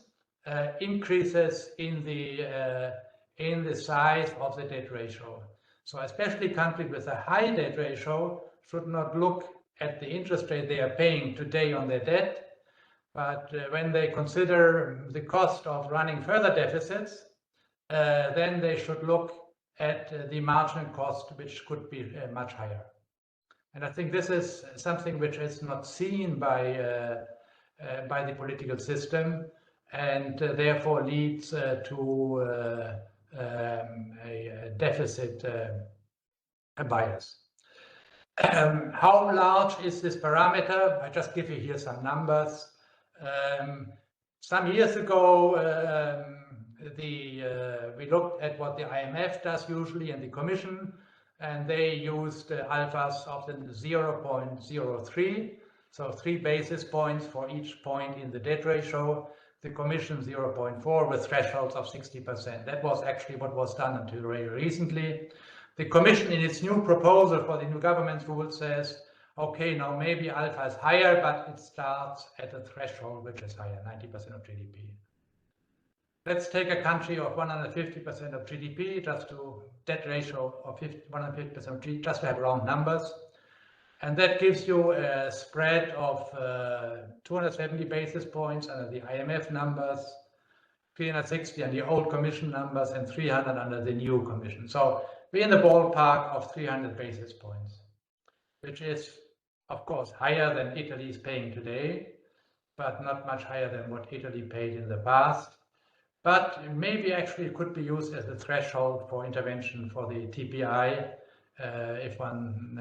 increases in the size of the debt ratio. So especially countries with a high debt ratio should not look at the interest rate they are paying today on their debt, but when they consider the cost of running further deficits, then they should look at the marginal cost, which could be much higher. And I think this is something which is not seen by the political system, and therefore leads to a deficit bias. How large is this parameter? I just give you here some numbers. Some years ago, we looked at what the IMF does usually and the Commission, and they used alphas of the 0.03. So 3 basis points for each point in the debt ratio. The Commission 0.4 with thresholds of 60%. That was actually what was done until very recently. The Commission in its new proposal for the new government rule says, okay, now maybe alpha is higher, but it starts at a threshold which is higher, 90% of GDP. Let's take a country of 150% of GDP, just to debt ratio of 150% of GDP, just to have round numbers. And that gives you a spread of 270 basis points under the IMF numbers, 360 under the old Commission numbers, and 300 under the new Commission. So we're in the ballpark of 300 basis points, which is, of course, higher than Italy is paying today, but not much higher than what Italy paid in the past. But maybe actually it could be used as a threshold for intervention for the TPI if one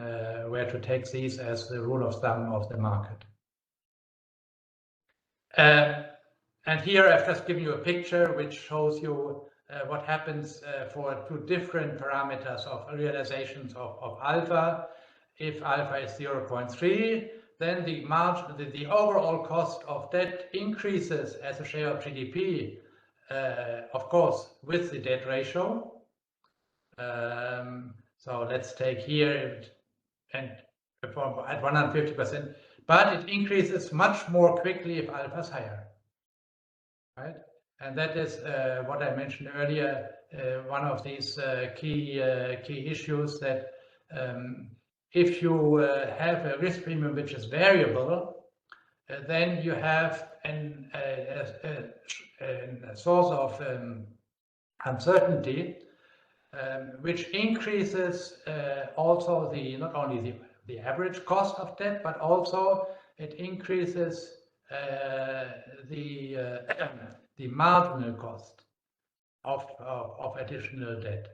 were to take these as the rule of thumb of the market. And here I've just given you a picture which shows you what happens for 2 different parameters of realizations of alpha. If alpha is 0.3, then the overall cost of debt increases as a share of GDP, of course, with the debt ratio. So let's take here and at 150%, but it increases much more quickly if alpha is higher, right? And that is what I mentioned earlier, one of these key issues, that if you have a risk premium which is variable, then you have a source of uncertainty, which increases also not only the average cost of debt, but also it increases the marginal cost of additional debt.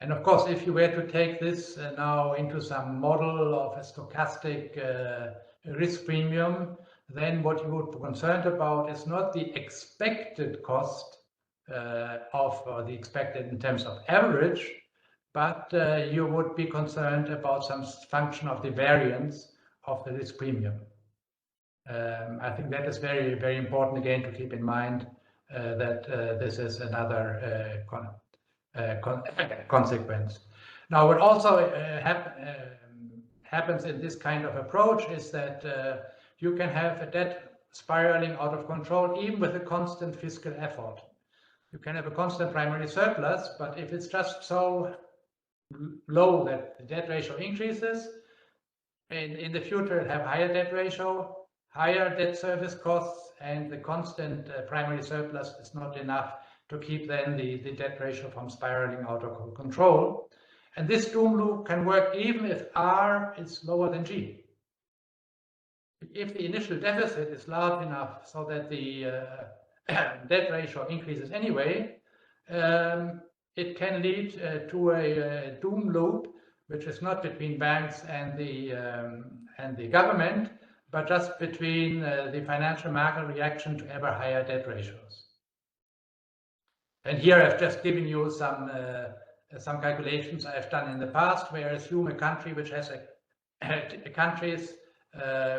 And of course, if you were to take this now into some model of a stochastic risk premium, then what you would be concerned about is not the expected cost of the expected in terms of average, but you would be concerned about some function of the variance of the risk premium. I think that is very, very important again to keep in mind that this is another consequence. Now, what also happens in this kind of approach is that you can have a debt spiraling out of control even with a constant fiscal effort. You can have a constant primary surplus, but if it's just so low that the debt ratio increases, and in the future have higher debt ratio, higher debt service costs, and the constant primary surplus is not enough to keep then the debt ratio from spiraling out of control. And this doom loop can work even if R is lower than G. If the initial deficit is large enough so that the debt ratio increases anyway, it can lead to a doom loop, which is not between banks and the government, but just between the financial market reaction to ever higher debt ratios. And here I've just given you some calculations I've done in the past, where I assume a country which has countries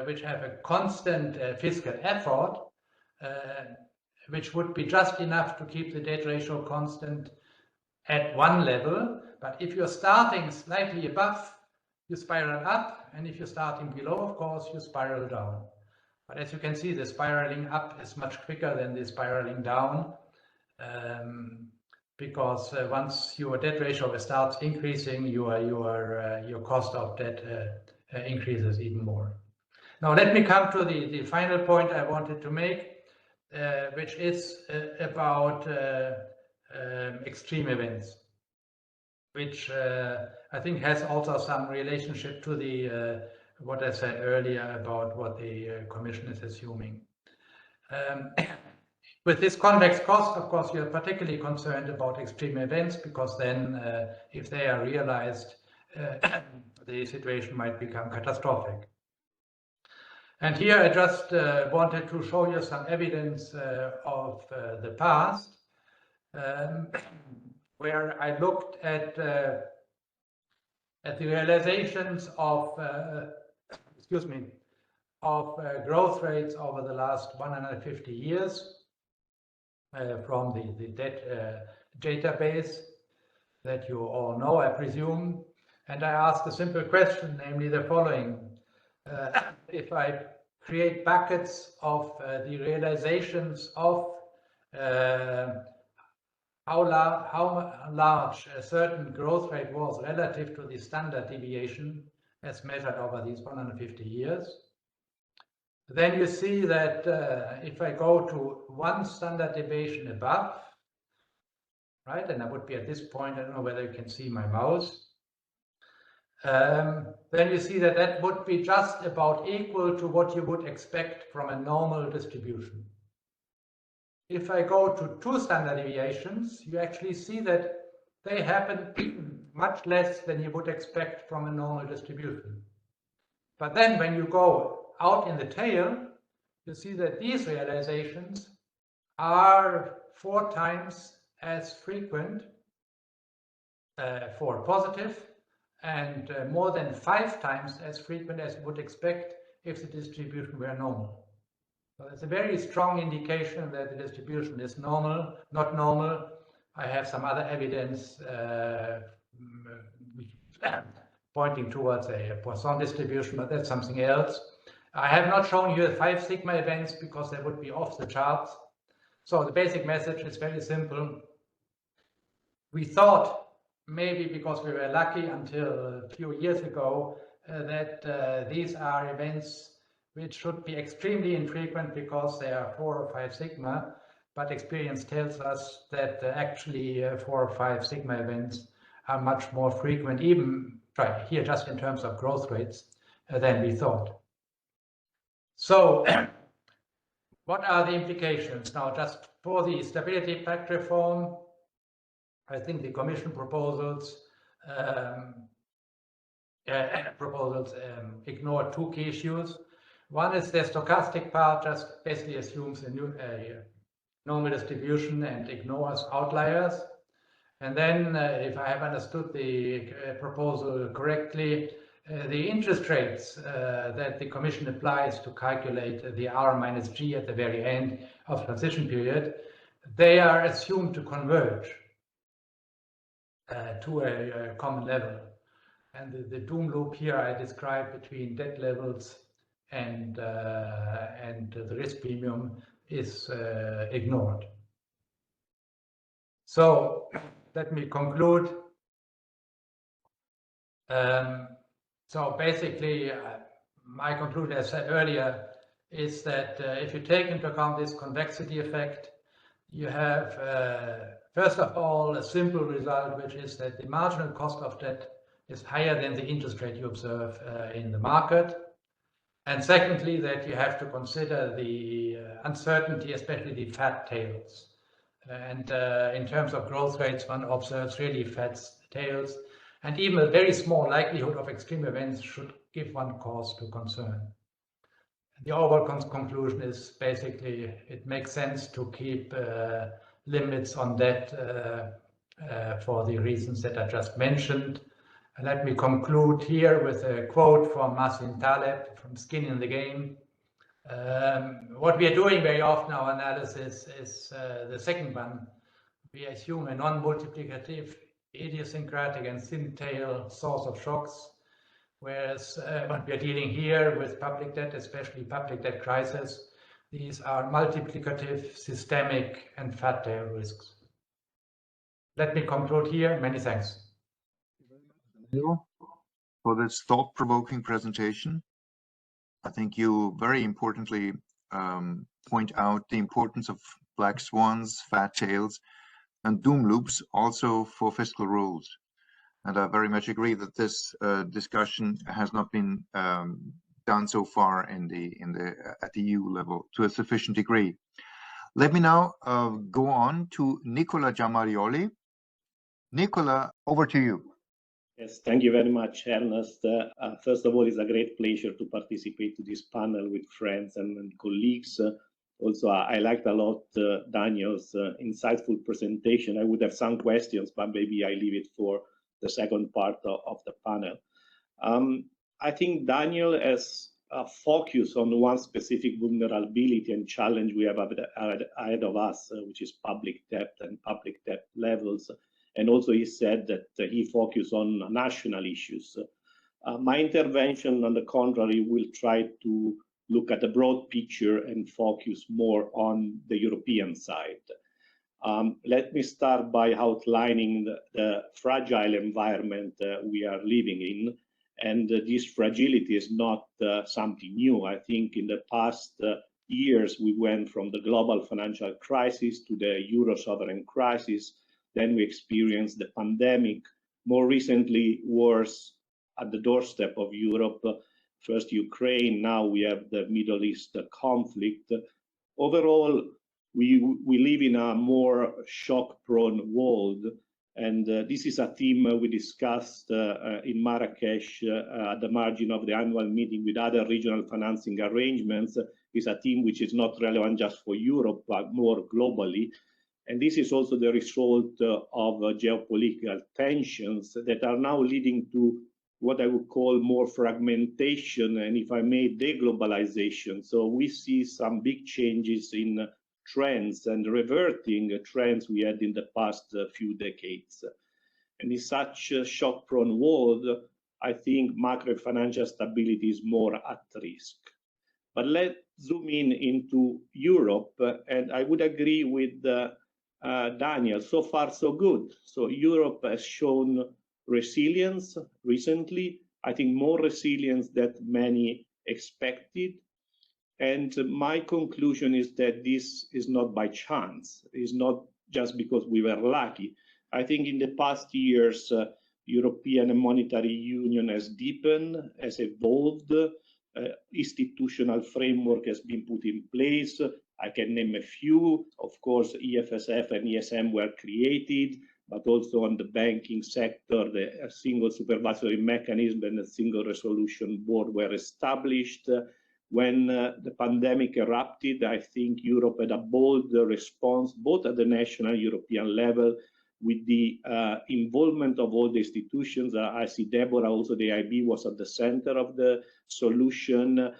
which have a constant fiscal effort, which would be just enough to keep the debt ratio constant at one level. But if you're starting slightly above, you spiral up, and if you're starting below, of course, you spiral down. But as you can see, the spiraling up is much quicker than the spiraling down, because once your debt ratio starts increasing, your cost of debt increases even more. Now let me come to the final point I wanted to make, which is about extreme events, which I think has also some relationship to the what I said earlier about what the Commission is assuming. With this convex cost, of course, you're particularly concerned about extreme events, because then if they are realized, the situation might become catastrophic. And here I just wanted to show you some evidence of the past, where I looked at the realizations of excuse me, of growth rates over the last 150 years from the debt database that you all know, I presume. And I ask a simple question, namely the following. If I create buckets of the realizations of how large a certain growth rate was relative to the standard deviation as measured over these 150 years, then you see that if I go to one standard deviation above, right, and I would be at this point, I don't know whether you can see my mouse, then you see that that would be just about equal to what you would expect from a normal distribution. If I go to 2 standard deviations, you actually see that they happen much less than you would expect from a normal distribution. But then when you go out in the tail, you see that these realizations are 4 times as frequent for positive and more than 5 times as frequent as you would expect if the distribution were normal. So it's a very strong indication that the distribution is normal, not normal. I have some other evidence pointing towards a Poisson distribution, but that's something else. I have not shown you the 5 sigma events because they would be off the charts. So the basic message is very simple. We thought, maybe because we were lucky until a few years ago, that these are events which should be extremely infrequent because they are 4 or 5 sigma, but experience tells us that actually 4 or 5 sigma events are much more frequent, even right here just in terms of growth rates, than we thought. So what are the implications? Now, just for the Stability Pact reform, I think the Commission proposals ignore 2 key issues. One is the stochastic part, just basically assumes a normal distribution and ignores outliers. And then, if I have understood the proposal correctly, the interest rates that the Commission applies to calculate the R minus G at the very end of transition period, they are assumed to converge to a common level. And the doom loop here I described between debt levels and the risk premium is ignored. So let me conclude. So basically, my conclusion, as I said earlier, is that if you take into account this convexity effect, you have, first of all, a simple result, which is that the marginal cost of debt is higher than the interest rate you observe in the market. And secondly, that you have to consider the uncertainty, especially the fat tails. And in terms of growth rates, one observes really fat tails. And even a very small likelihood of extreme events should give one cause to concern. The overall conclusion is basically it makes sense to keep limits on debt for the reasons that I just mentioned. And let me conclude here with a quote from Nassim Taleb from Skin in the Game. What we are doing very often in our analysis is the second one. We assume a non-multiplicative, idiosyncratic and thin tail source of shocks, whereas what we are dealing here with public debt, especially public debt crisis, these are multiplicative, systemic and fat tail risks. Let me conclude here. Many thanks. Thank you for this thought-provoking presentation. I think you very importantly point out the importance of black swans, fat tails, and doom loops also for fiscal rules. And I very much agree that this discussion has not been done so far at the EU level to a sufficient degree. Let me now go on to Nicola Giammarioli. Nicola, over to you. Yes, thank you very much, Ernest. First of all, it's a great pleasure to participate to this panel with friends and colleagues. Also, I liked a lot Daniel's insightful presentation. I would have some questions, but maybe I leave it for the second part of the panel. I think Daniel has focus on one specific vulnerability and challenge we have ahead of us, which is public debt and public debt levels. And also he said that he focused on national issues. My intervention, on the contrary, will try to look at the broad picture and focus more on the European side. Let me start by outlining the fragile environment we are living in. And this fragility is not something new. I think in the past years, we went from the global financial crisis to the Euro sovereign crisis. Then we experienced the pandemic. More recently, wars at the doorstep of Europe. First Ukraine, now we have the Middle East conflict. Overall, we live in a more shock-prone world. And this is a theme we discussed in Marrakesh at the margin of the annual meeting with other regional financing arrangements. It's a theme which is not relevant just for Europe, but more globally. And this is also the result of geopolitical tensions that are now leading to what I would call more fragmentation and, if I may, deglobalization. So we see some big changes in trends and reverting trends we had in the past few decades. And in such a shock-prone world, I think macro financial stability is more at risk. But let's zoom in into Europe, and I would agree with Daniel, so far so good. So Europe has shown resilience recently, I think more resilience than many expected. And my conclusion is that this is not by chance. It's not just because we were lucky. I think in the past years, European Monetary Union has deepened, has evolved, institutional framework has been put in place. I can name a few. Of course, EFSF and ESM were created, but also on the banking sector, the single supervisory mechanism and the single resolution board were established. When the pandemic erupted, I think Europe had a bold response, both at the national and European level, with the involvement of all the institutions. I see Debora, also the IB was at the center of the solution.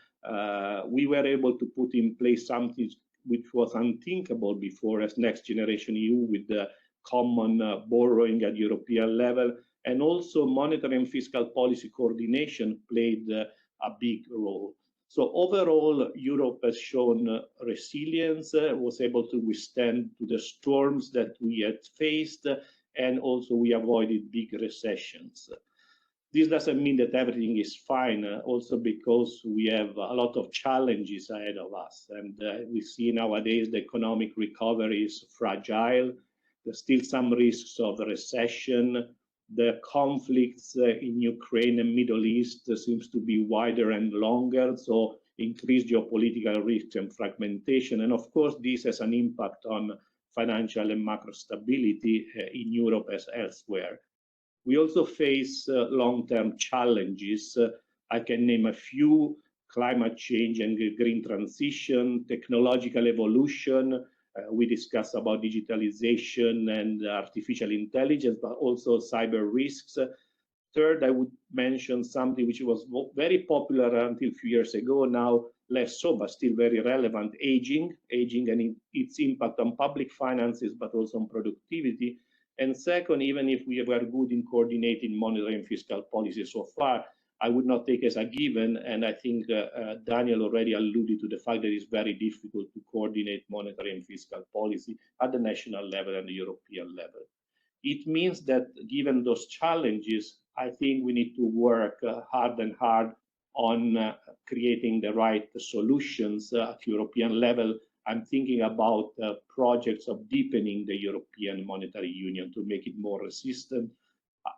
We were able to put in place something which was unthinkable before as Next Generation EU, with the common borrowing at European level, and also monetary and fiscal policy coordination played a big role. So overall, Europe has shown resilience, was able to withstand the storms that we had faced, and also we avoided big recessions. This doesn't mean that everything is fine, also because we have a lot of challenges ahead of us. And we see nowadays the economic recovery is fragile. There's still some risks of recession. The conflicts in Ukraine and Middle East seems to be wider and longer, so increased geopolitical risks and fragmentation. And of course, this has an impact on financial and macro stability in Europe as elsewhere. We also face long-term challenges. I can name a few: climate change and green transition, technological evolution. We discussed about digitalization and artificial intelligence, but also cyber risks. Third, I would mention something which was very popular until a few years ago, now less so, but still very relevant: aging and its impact on public finances, but also on productivity. And second, even if we were good in coordinating monetary and fiscal policy so far, I would not take as a given, and I think Daniel already alluded to the fact that it's very difficult to coordinate monetary and fiscal policy at the national level and the European level. It means that given those challenges, I think we need to work hard and hard on creating the right solutions at European level. I'm thinking about projects of deepening the European Monetary Union to make it more resistant.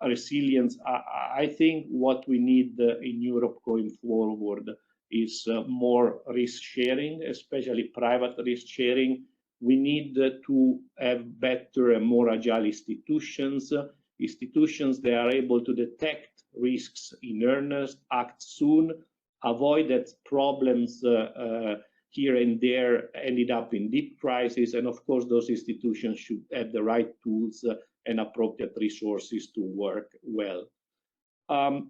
Resilience. I think what we need in Europe going forward is more risk sharing, especially private risk sharing. We need to have better and more agile institutions that are able to detect risks in earnest, act soon, avoid that problems here and there ended up in deep crisis. And of course, those institutions should have the right tools and appropriate resources to work well.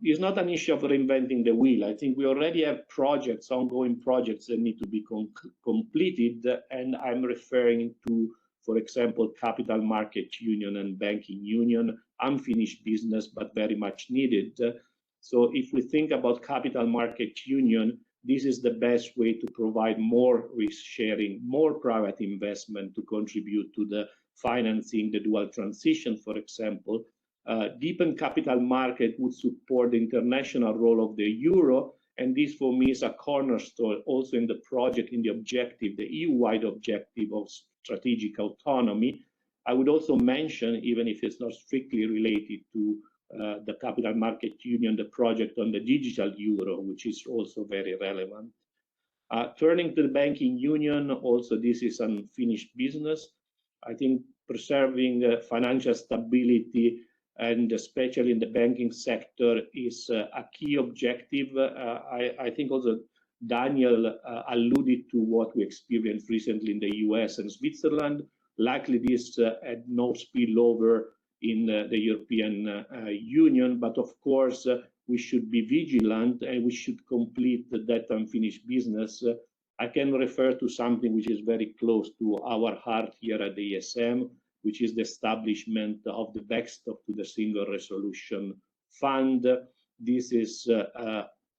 it's not an issue of reinventing the wheel. I think we already have projects, ongoing projects that need to be completed, and I'm referring to, for example, capital market union and banking union, unfinished business, but very much needed. So if we think about capital market union, this is the best way to provide more risk sharing, more private investment to contribute to the financing, the dual transition, for example. Deepened capital market would support the international role of the euro, and this for me is a cornerstone also in the project, in the objective, the EU-wide objective of strategic autonomy. I would also mention, even if it's not strictly related to the capital market union, the project on the digital euro, which is also very relevant. Turning to the banking union, also this is unfinished business. I think preserving financial stability, and especially in the banking sector, is a key objective. I think also Daniel alluded to what we experienced recently in the US and Switzerland. Likely this had no spillover in the European Union, but of course we should be vigilant and we should complete that unfinished business. I can refer to something which is very close to our heart here at the ESM, which is the establishment of the backstop to the Single Resolution Fund. This is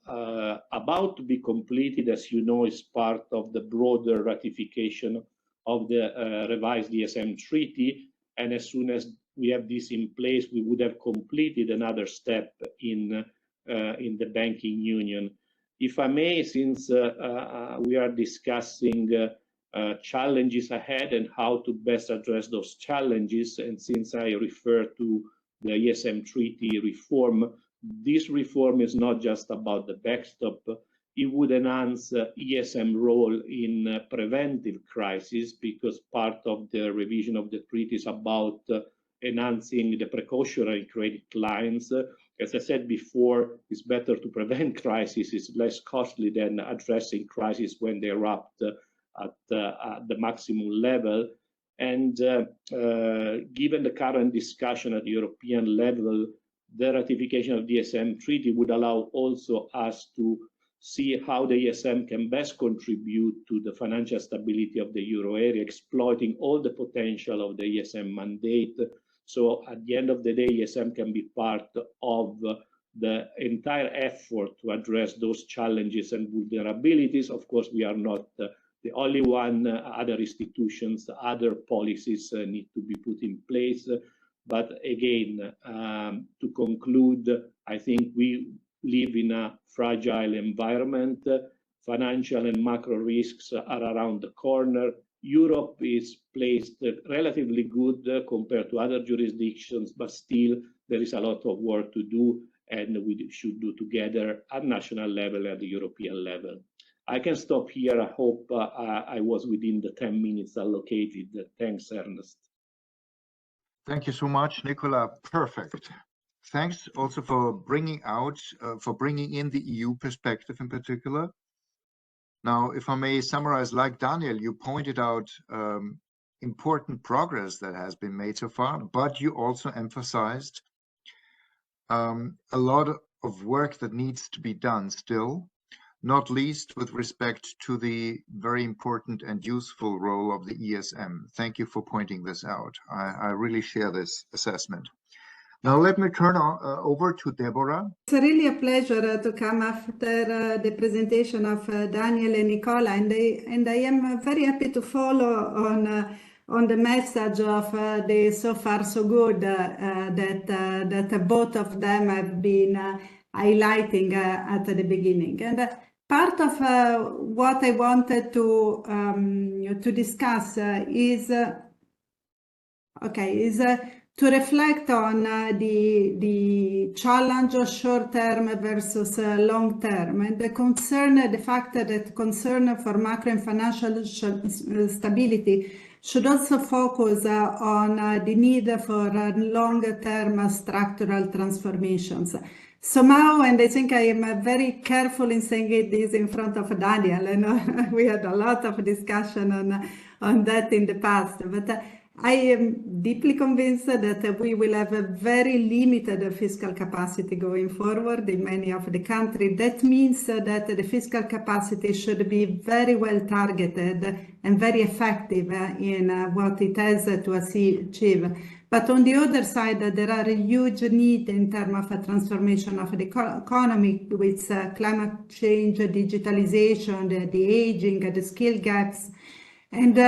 about to be completed, as you know, as part of the broader ratification of the revised ESM treaty. And as soon as we have this in place, we would have completed another step in the banking union. If I may, since we are discussing challenges ahead and how to best address those challenges, and since I refer to the ESM treaty reform, this reform is not just about the backstop. It would enhance ESM role in preventive crisis, because part of the revision of the treaty is about enhancing the precautionary credit lines. As I said before, it's better to prevent crisis. It's less costly than addressing crisis when they erupt at the maximum level. And given the current discussion at the European level, the ratification of the ESM treaty would allow also us to see how the ESM can best contribute to the financial stability of the euro area, exploiting all the potential of the ESM mandate. So at the end of the day, ESM can be part of the entire effort to address those challenges and vulnerabilities. Of course, we are not the only one. Other institutions, other policies need to be put in place. But again, to conclude, I think we live in a fragile environment. Financial and macro risks are around the corner. Europe is placed relatively good compared to other jurisdictions, but still there is a lot of work to do, and we should do together at national level and the European level. I can stop here. I hope I was within the 10 minutes allocated. Thanks, Ernest. Thank you so much, Nicola. Perfect. Thanks also for bringing in the EU perspective in particular. Now, if I may summarize, like Daniel, you pointed out important progress that has been made so far, but you also emphasized a lot of work that needs to be done still, not least with respect to the very important and useful role of the ESM. Thank you for pointing this out. I really share this assessment. Now let me turn over to Debora. It's really a pleasure to come after the presentation of Daniel and Nicola, and I am very happy to follow on the message of the so far so good that both of them have been highlighting at the beginning. And part of what I wanted to discuss is to reflect on the challenge of short-term versus long-term, and the fact that concern for macro and financial stability should also focus on the need for longer-term structural transformations. Somehow, and I think I am very careful in saying this in front of Daniel, and we had a lot of discussion on that in the past, but I am deeply convinced that we will have a very limited fiscal capacity going forward in many of the countries. That means that the fiscal capacity should be very well targeted and very effective in what it has to achieve. But on the other side, there are a huge need in terms of a transformation of the economy with climate change, digitalization, the aging, the skill gaps, and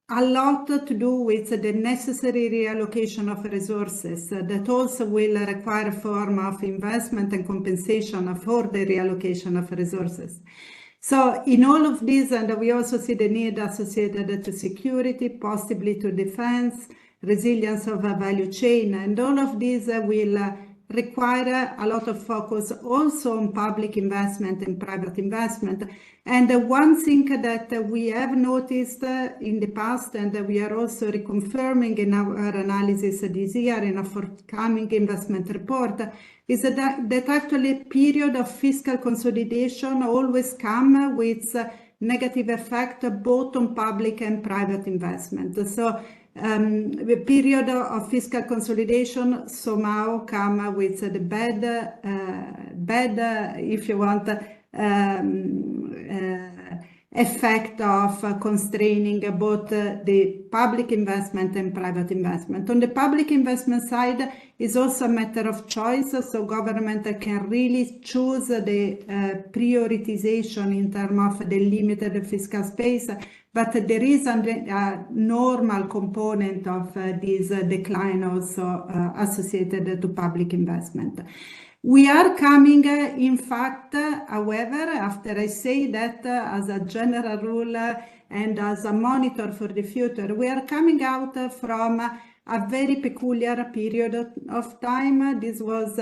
a lot to do with the necessary reallocation of resources that also will require a form of investment and compensation for the reallocation of resources. So in all of this, and we also see the need associated to security, possibly to defense, resilience of a value chain, and all of these will require a lot of focus also on public investment and private investment. And one thing that we have noticed in the past, and we are also reconfirming in our analysis this year in a forthcoming investment report, is that actually a period of fiscal consolidation always comes with negative effect both on public and private investment. So the period of fiscal consolidation somehow come with the bad, if you want, effect of constraining both the public investment and private investment. On the public investment side is also a matter of choice, so government can really choose the prioritization in terms of the limited fiscal space, but there is a normal component of this decline also associated to public investment. We are coming, in fact, however, after I say that as a general rule and as a monitor for the future, we are coming out from a very peculiar period of time. This was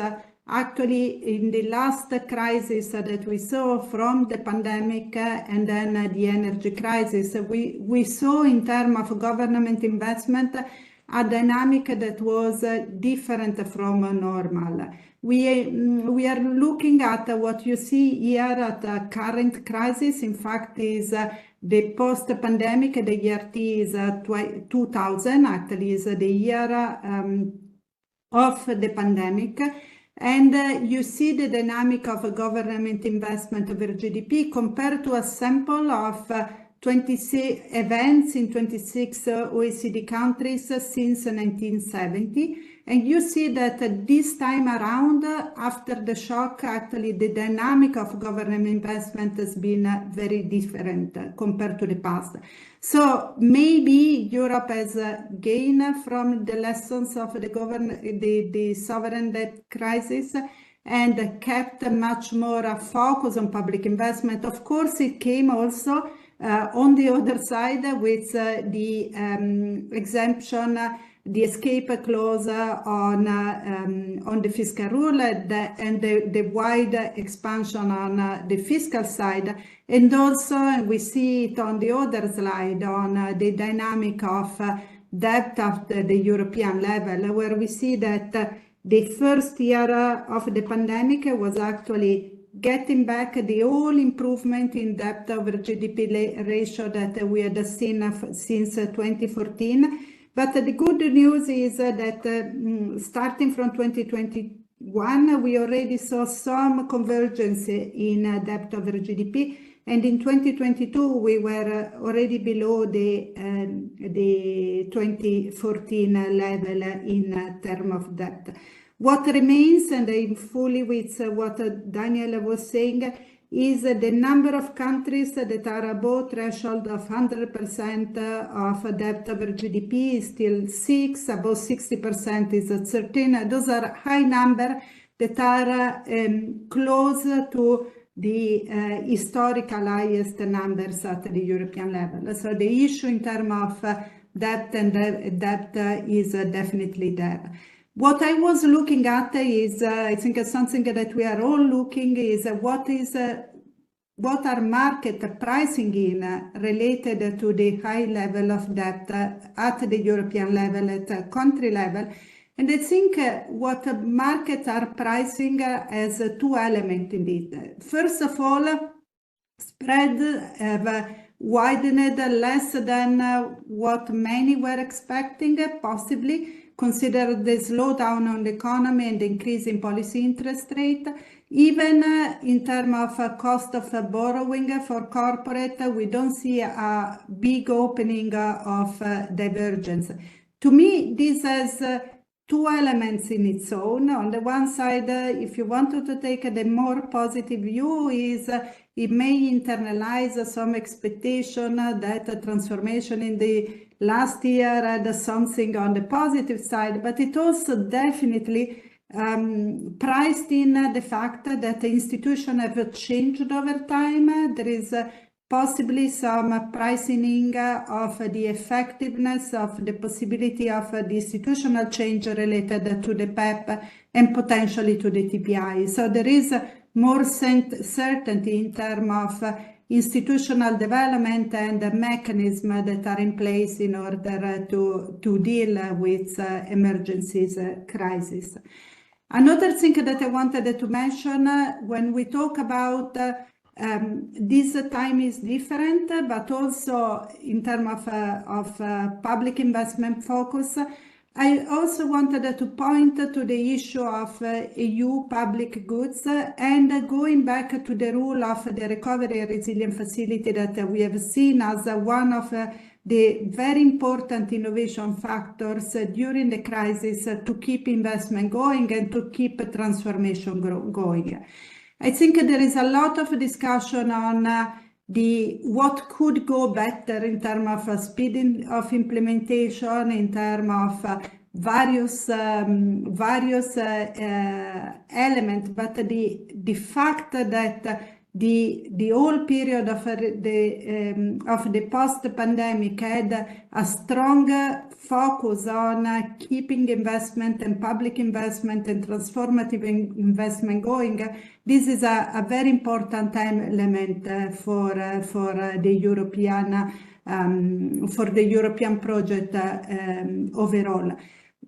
actually in the last crisis that we saw from the pandemic and then the energy crisis. We saw in terms of government investment a dynamic that was different from normal. We are looking at what you see here at the current crisis. In fact, is the post-pandemic, the year T is 2000, actually is the year of the pandemic. And you see the dynamic of government investment over GDP compared to a sample of 26 events in 26 OECD countries since 1970. And you see that this time around, after the shock, actually the dynamic of government investment has been very different compared to the past. So maybe Europe has gained from the lessons of the sovereign debt crisis and kept much more focus on public investment. Of course, it came also on the other side with the exemption, the escape clause on the fiscal rule and the wide expansion on the fiscal side. And also we see it on the other slide on the dynamic of debt at the European level, where we see that the first year of the pandemic was actually getting back the whole improvement in debt over GDP ratio that we had seen since 2014. But the good news is that starting from 2021, we already saw some convergence in debt over GDP. And in 2022, we were already below the 2014 level in terms of debt. What remains, and I'm fully with what Daniel was saying, is the number of countries that are above threshold of 100% of debt over GDP is still 6, above 60% is 13. Those are high numbers that are close to the historical highest numbers at the European level. So the issue in terms of debt and debt is definitely there. What I was looking at is, I think it's something that we are all looking is what are market pricing in related to the high level of debt at the European level, at a country level. And I think what markets are pricing as two elements indeed. First of all, spread have widened less than what many were expecting, possibly, consider the slowdown on the economy and the increase in policy interest rate. Even in terms of cost of borrowing for corporate, we don't see a big opening of divergence. To me, this has two elements in its own. On the one side, if you wanted to take the more positive view, is it may internalize some expectation that a transformation in the last year had something on the positive side, but it also definitely priced in the fact that the institutions have changed over time. There is possibly some pricing of the effectiveness of the possibility of the institutional change related to the PEP and potentially to the TPI. So there is more certainty in terms of institutional development and the mechanisms that are in place in order to deal with emergencies, crises. Another thing that I wanted to mention, when we talk about this time is different, but also in terms of public investment focus, I also wanted to point to the issue of EU public goods and going back to the role of the Recovery and Resilience Facility that we have seen as one of the very important innovation factors during the crisis to keep investment going and to keep transformation going. I think there is a lot of discussion on what could go better in terms of speed of implementation, in terms of various elements, but the fact that the whole period of the post-pandemic had a strong focus on keeping investment and public investment and transformative investment going. This is a very important element for the European project overall.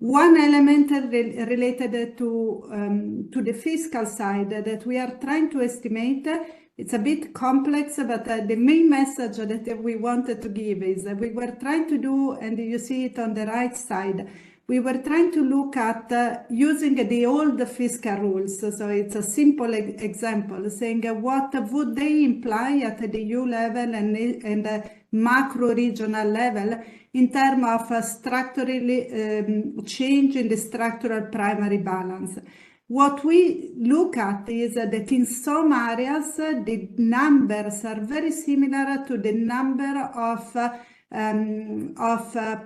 One element related to the fiscal side that we are trying to estimate, it's a bit complex, but the main message that we wanted to give is that we were trying to do, and you see it on the right side, we were trying to look at using the old fiscal rules. So it's a simple example, saying what would they imply at the EU level and macro regional level in terms of structurally change in the structural primary balance. What we look at is that in some areas, the numbers are very similar to the number of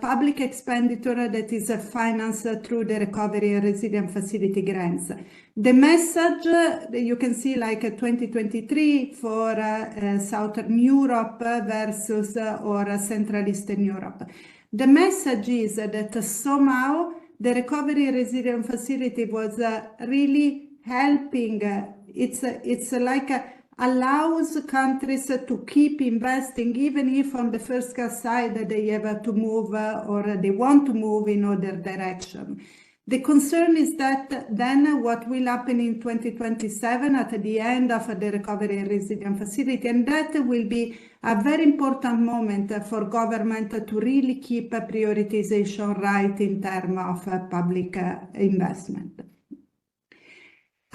public expenditure that is financed through the Recovery and Resilience Facility grants. The message you can see like 2023 for Southern Europe versus or Central Eastern Europe. The message is that somehow the Recovery and Resilience Facility was really helping. It's like allows countries to keep investing, even if on the fiscal side they have to move or they want to move in other direction. The concern is that then what will happen in 2027 at the end of the Recovery and Resilience Facility, and that will be a very important moment for government to really keep a prioritization right in terms of public investment.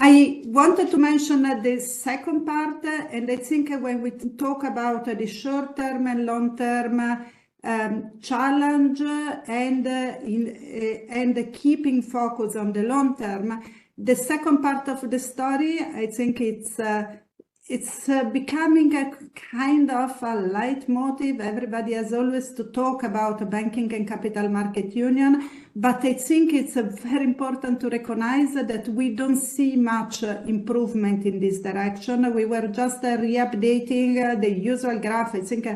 I wanted to mention the second part, and I think when we talk about the short-term and long-term challenge and keeping focus on the long-term, the second part of the story, I think it's becoming a kind of a leitmotiv. Everybody has always to talk about banking and capital market union, but I think it's very important to recognize that we don't see much improvement in this direction. We were just re-updating the usual graph. I think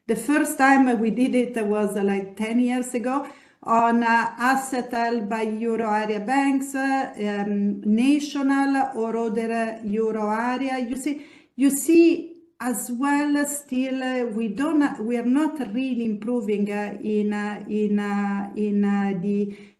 the first time we did it was like 10 years ago on asset held by euro area banks, national or other euro area. You see as well, still we are not really improving in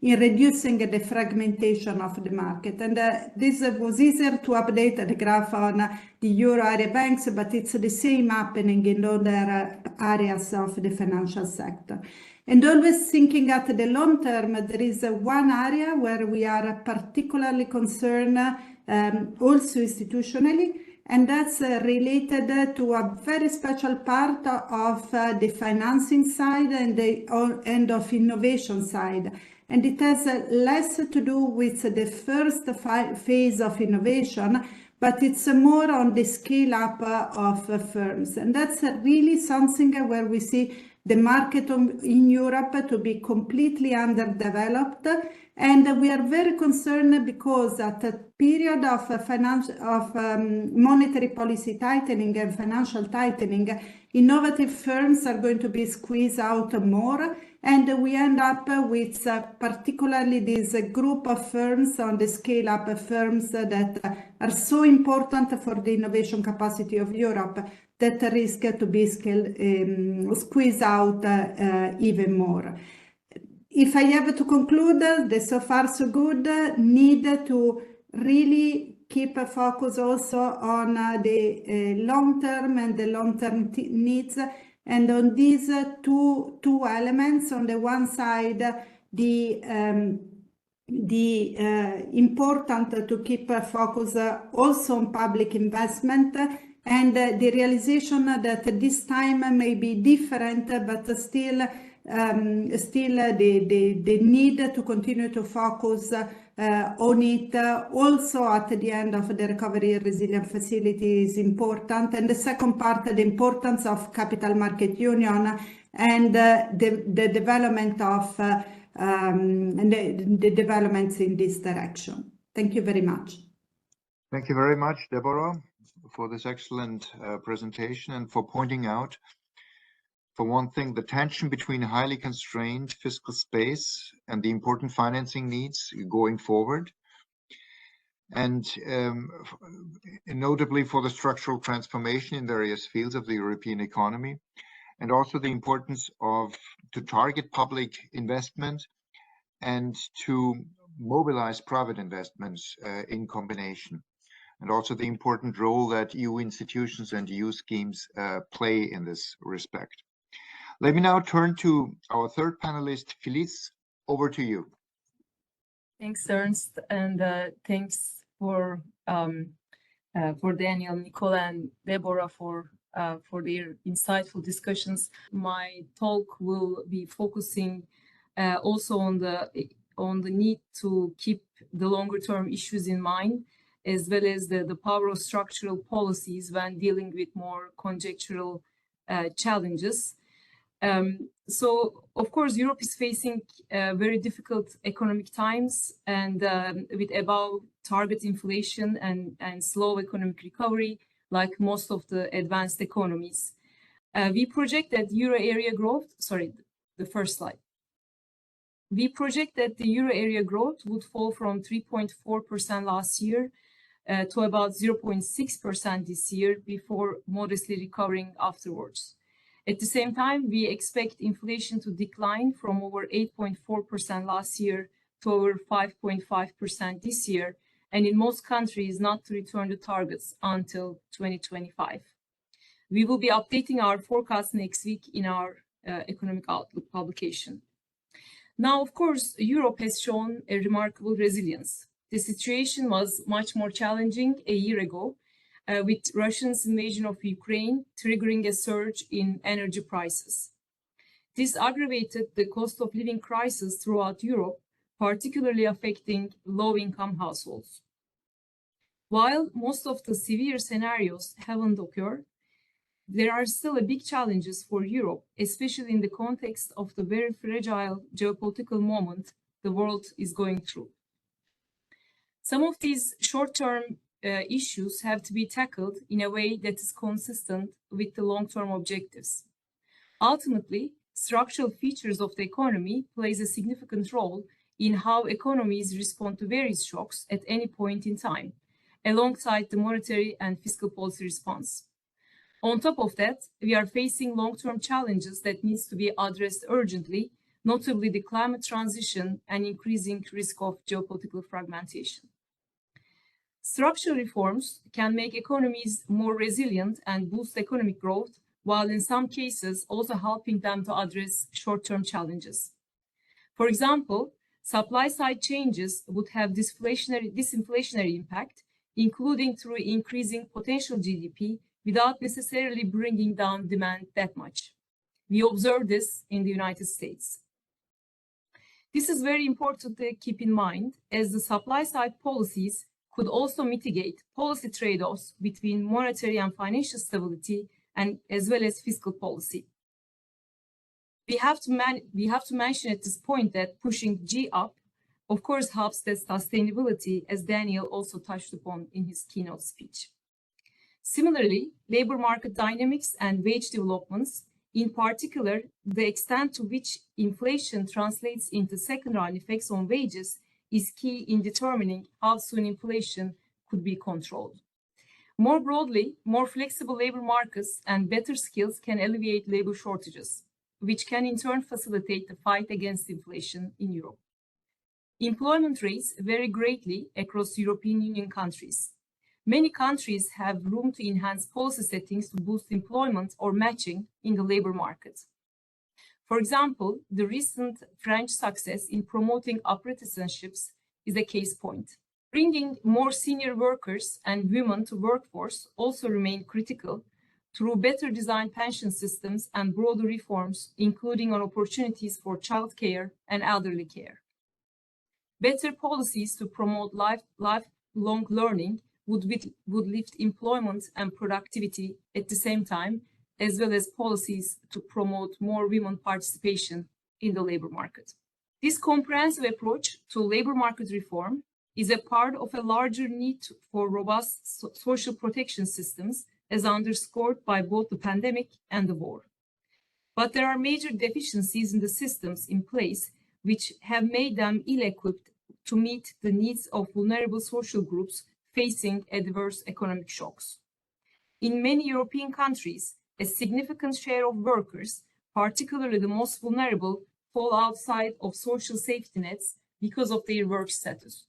reducing the fragmentation of the market. And this was easier to update the graph on the euro area banks, but it's the same happening in other areas of the financial sector. And always thinking at the long term, there is one area where we are particularly concerned, also institutionally, and that's related to a very special part of the financing side and the end of innovation side. And it has less to do with the first phase of innovation, but it's more on the scale up of firms. And that's really something where we see the market in Europe to be completely underdeveloped. And we are very concerned because at a period of monetary policy tightening and financial tightening, innovative firms are going to be squeezed out more. And we end up with particularly this group of firms on the scale-up firms that are so important for the innovation capacity of Europe that risk to be squeezed out even more. If I have to conclude, the so far so good need to really keep a focus also on the long-term and the long-term needs. And on these two elements, on the one side, the important to keep a focus also on public investment, and the realization that this time may be different, but still the need to continue to focus on it also at the end of the recovery and resilience facility is important. And the second part, the importance of capital market union and the development of the developments in this direction. Thank you very much. Thank you very much, Debora, for this excellent presentation and for pointing out, for one thing, the tension between highly constrained fiscal space and the important financing needs going forward, and notably for the structural transformation in various fields of the European economy, and also the importance to target public investment and to mobilize private investments in combination, and also the important role that EU institutions and EU schemes play in this respect. Let me now turn to our third panelist, Filiz. Over to you. Thanks, Ernst, and thanks for Daniel, Nicola, and Debora for their insightful discussions. My talk will be focusing also on the need to keep the longer-term issues in mind, as well as the power of structural policies when dealing with more conjectural challenges. So, of course, Europe is facing very difficult economic times, and with above target inflation and slow economic recovery, like most of the advanced economies. We project that euro area growth, the first slide. We project that the euro area growth would fall from 3.4% last year to about 0.6% this year, before modestly recovering afterwards. At the same time, we expect inflation to decline from over 8.4% last year to over 5.5% this year, and in most countries not to return to targets until 2025. We will be updating our forecast next week in our economic outlook publication. Now, of course, Europe has shown a remarkable resilience. The situation was much more challenging a year ago, with Russia's invasion of Ukraine triggering a surge in energy prices. This aggravated the cost of living crisis throughout Europe, particularly affecting low-income households. While most of the severe scenarios haven't occurred, there are still big challenges for Europe, especially in the context of the very fragile geopolitical moment the world is going through. Some of these short-term issues have to be tackled in a way that is consistent with the long-term objectives. Ultimately, structural features of the economy plays a significant role in how economies respond to various shocks at any point in time, alongside the monetary and fiscal policy response. On top of that, we are facing long-term challenges that needs to be addressed urgently, notably the climate transition and increasing risk of geopolitical fragmentation. Structural reforms can make economies more resilient and boost economic growth, while in some cases also helping them to address short-term challenges. For example, supply-side changes would have disinflationary impact, including through increasing potential GDP without necessarily bringing down demand that much. We observe this in the United States. This is very important to keep in mind, as the supply-side policies could also mitigate policy trade-offs between monetary and financial stability, and as well as fiscal policy. We have to mention at this point that pushing G up, of course, helps the sustainability, as Daniel also touched upon in his keynote speech. Similarly, labor market dynamics and wage developments, in particular, the extent to which inflation translates into second-round effects on wages, is key in determining how soon inflation could be controlled. More broadly, more flexible labor markets and better skills can alleviate labor shortages, which can in turn facilitate the fight against inflation in Europe. Employment rates vary greatly across European Union countries. Many countries have room to enhance policy settings to boost employment or matching in the labor market. For example, the recent French success in promoting apprenticeships is a case point. Bringing more senior workers and women to workforce also remain critical through better designed pension systems and broader reforms, including on opportunities for childcare and elderly care. Better policies to promote lifelong learning would lift employment and productivity at the same time, as well as policies to promote more women participation in the labor market. This comprehensive approach to labor market reform is a part of a larger need for robust social protection systems, as underscored by both the pandemic and the war. But there are major deficiencies in the systems in place, which have made them ill-equipped to meet the needs of vulnerable social groups facing adverse economic shocks. In many European countries, a significant share of workers, particularly the most vulnerable, fall outside of social safety nets because of their work status.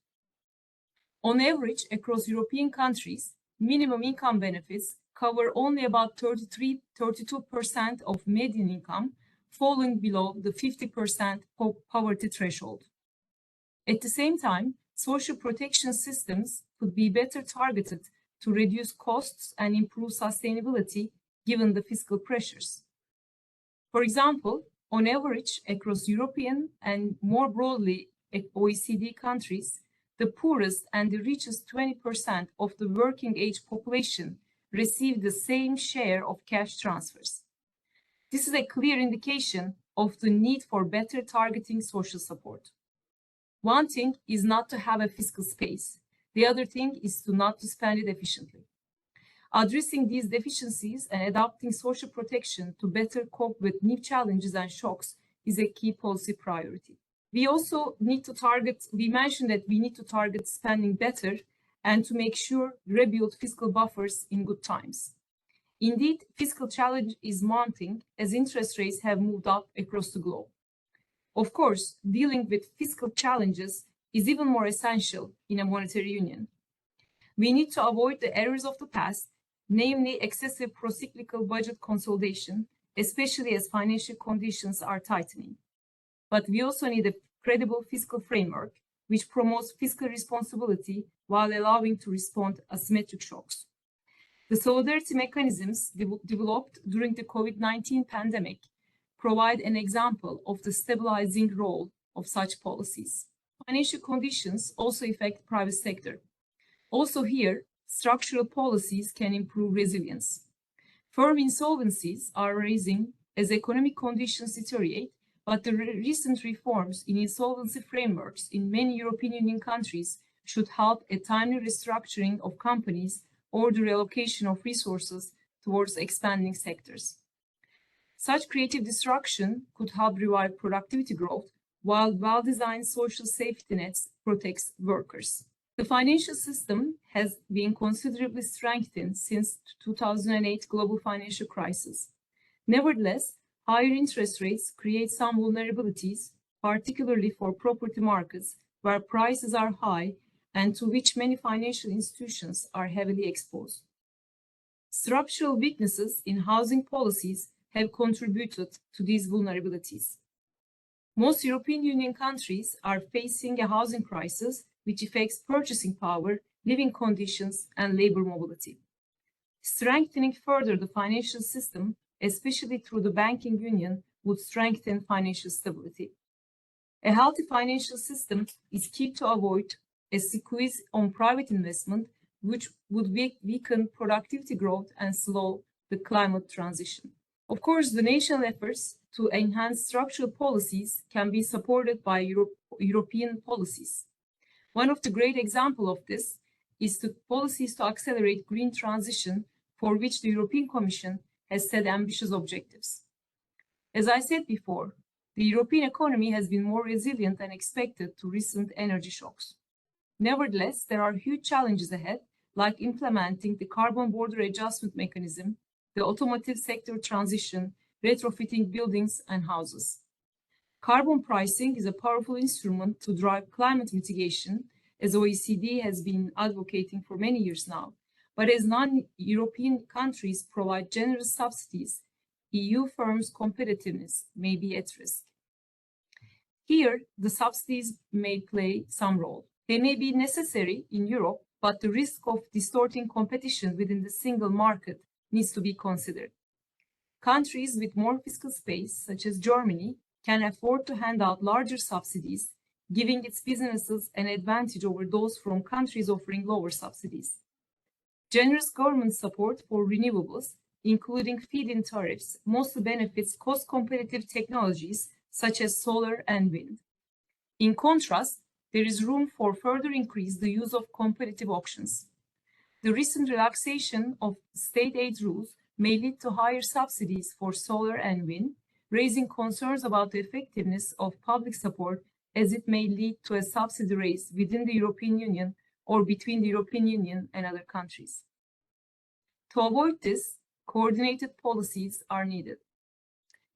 On average, across European countries, minimum income benefits cover only about 32% of median income, falling below the 50% poverty threshold. At the same time, social protection systems could be better targeted to reduce costs and improve sustainability given the fiscal pressures. For example, on average, across European and more broadly OECD countries, the poorest and the richest 20% of the working age population receive the same share of cash transfers. This is a clear indication of the need for better targeting social support. One thing is not to have a fiscal space. The other thing is not to spend it efficiently. Addressing these deficiencies and adopting social protection to better cope with new challenges and shocks is a key policy priority. We also need to we mentioned that we need to target spending better and to make sure rebuild fiscal buffers in good times. Indeed, fiscal challenge is mounting as interest rates have moved up across the globe. Of course, dealing with fiscal challenges is even more essential in a monetary union. We need to avoid the errors of the past, namely excessive procyclical budget consolidation, especially as financial conditions are tightening. But we also need a credible fiscal framework which promotes fiscal responsibility while allowing to respond to asymmetric shocks. The solidarity mechanisms developed during the COVID-19 pandemic provide an example of the stabilizing role of such policies. Financial conditions also affect the private sector. Also here, structural policies can improve resilience. Firm insolvencies are rising as economic conditions deteriorate, but the recent reforms in insolvency frameworks in many European Union countries should help a timely restructuring of companies or the reallocation of resources towards expanding sectors. Such creative disruption could help revive productivity growth, while well-designed social safety nets protects workers. The financial system has been considerably strengthened since 2008 global financial crisis. Nevertheless, higher interest rates create some vulnerabilities, particularly for property markets, where prices are high and to which many financial institutions are heavily exposed. Structural weaknesses in housing policies have contributed to these vulnerabilities. Most European Union countries are facing a housing crisis which affects purchasing power, living conditions, and labor mobility. Strengthening further the financial system, especially through the banking union, would strengthen financial stability. A healthy financial system is key to avoid a squeeze on private investment, which would weaken productivity growth and slow the climate transition. Of course, the national efforts to enhance structural policies can be supported by European policies. One of the great examples of this is the policies to accelerate green transition, for which the European Commission has set ambitious objectives. As I said before, the European economy has been more resilient than expected to recent energy shocks. Nevertheless, there are huge challenges ahead, like implementing the carbon border adjustment mechanism, the automotive sector transition, retrofitting buildings and houses. Carbon pricing is a powerful instrument to drive climate mitigation, as OECD has been advocating for many years now. But as non-European countries provide generous subsidies, EU firms' competitiveness may be at risk. Here, the subsidies may play some role. They may be necessary in Europe, but the risk of distorting competition within the single market needs to be considered. Countries with more fiscal space, such as Germany, can afford to hand out larger subsidies, giving its businesses an advantage over those from countries offering lower subsidies. Generous government support for renewables, including feed-in tariffs, mostly benefits cost-competitive technologies such as solar and wind. In contrast, there is room for further increase the use of competitive auctions. The recent relaxation of state aid rules may lead to higher subsidies for solar and wind, raising concerns about the effectiveness of public support, as it may lead to a subsidy race within the European Union or between the European Union and other countries. To avoid this, coordinated policies are needed.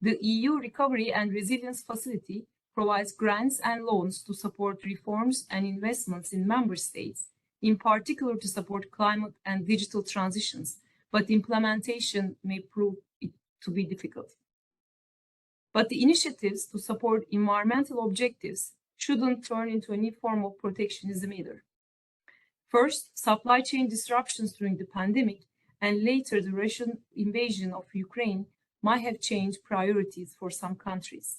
The EU Recovery and Resilience Facility provides grants and loans to support reforms and investments in member states, in particular to support climate and digital transitions, but implementation may prove it to be difficult. But the initiatives to support environmental objectives shouldn't turn into any form of protectionism either. First, supply chain disruptions during the pandemic and later the Russian invasion of Ukraine might have changed priorities for some countries.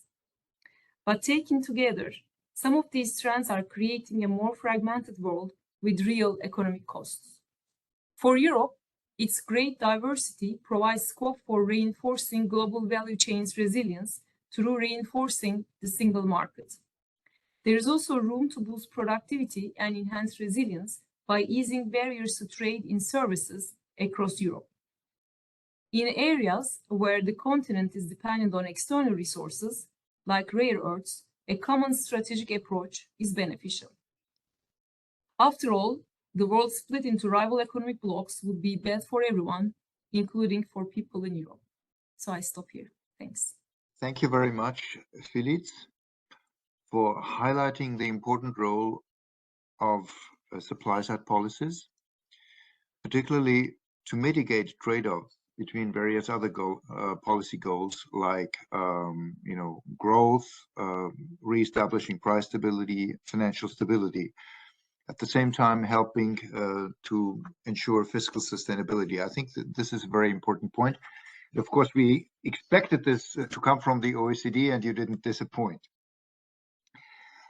But taken together, some of these trends are creating a more fragmented world with real economic costs. For Europe, its great diversity provides scope for reinforcing global value chains resilience through reinforcing the single market. There is also room to boost productivity and enhance resilience by easing barriers to trade in services across Europe. In areas where the continent is dependent on external resources, like rare earths, a common strategic approach is beneficial. After all, the world split into rival economic blocs would be bad for everyone, including for people in Europe. So I stop here. Thanks. Thank you very much, Filiz, for highlighting the important role of supply-side policies, particularly to mitigate trade-offs between various other policy goals like growth, re-establishing price stability, financial stability, at the same time helping to ensure fiscal sustainability. I think that this is a very important point. Of course, we expected this to come from the OECD, and you didn't disappoint.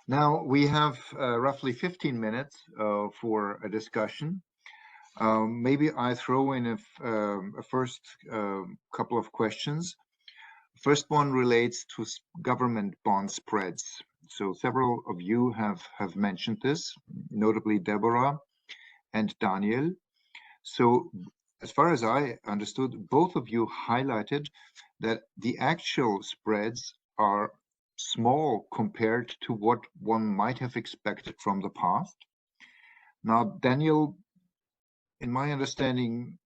Now we have roughly 15 minutes for a discussion. Maybe I throw in a first couple of questions. First one relates to government bond spreads. So several of you have mentioned this, notably Debora and Daniel. So as far as I understood, both of you highlighted that the actual spreads are small compared to what one might have expected from the past. Now, Daniel, in my understanding,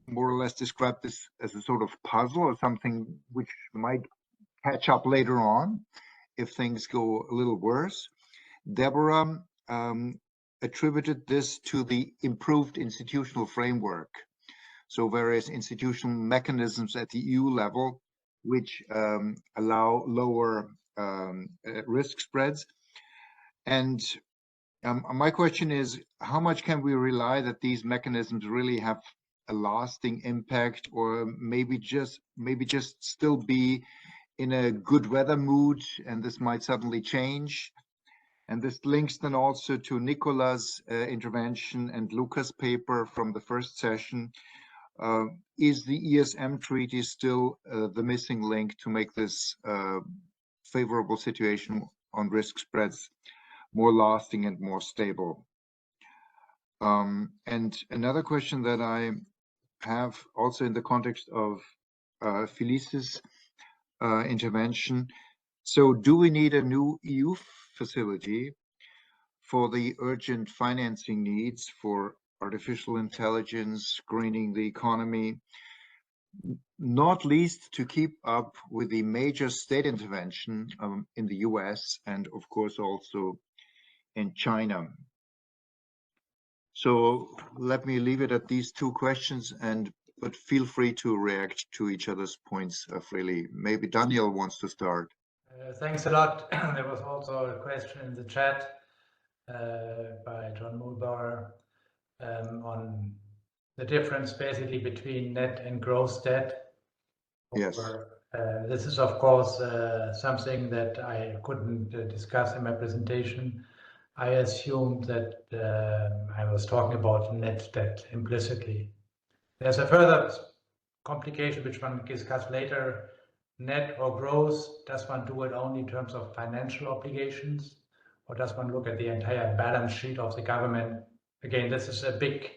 more or less described this as a sort of puzzle or something which might catch up later on if things go a little worse. Debora attributed this to the improved institutional framework. So various institutional mechanisms at the EU level, which allow lower risk spreads. And my question is, how much can we rely that these mechanisms really have a lasting impact, or maybe just still be in a good weather mood and this might suddenly change? And this links then also to Nicola's intervention and Luca's paper from the first session. Is the ESM treaty still the missing link to make this favorable situation on risk spreads more lasting and more stable? And another question that I have also in the context of Filiz's intervention. So do we need a new EU facility for the urgent financing needs for artificial intelligence, screening the economy, not least to keep up with the major state intervention in the US and of course also in China? So let me leave it at these two questions, but feel free to react to each other's points freely. Maybe Daniel wants to start. Thanks a lot. There was also a question in the chat by John Mulbauer on the difference basically between net and gross debt. Yes. This is of course something that I couldn't discuss in my presentation. I assumed that I was talking about net debt implicitly. There's a further complication which one can discuss later. Net or gross, does one do it only in terms of financial obligations, or does one look at the entire balance sheet of the government? Again, this is a big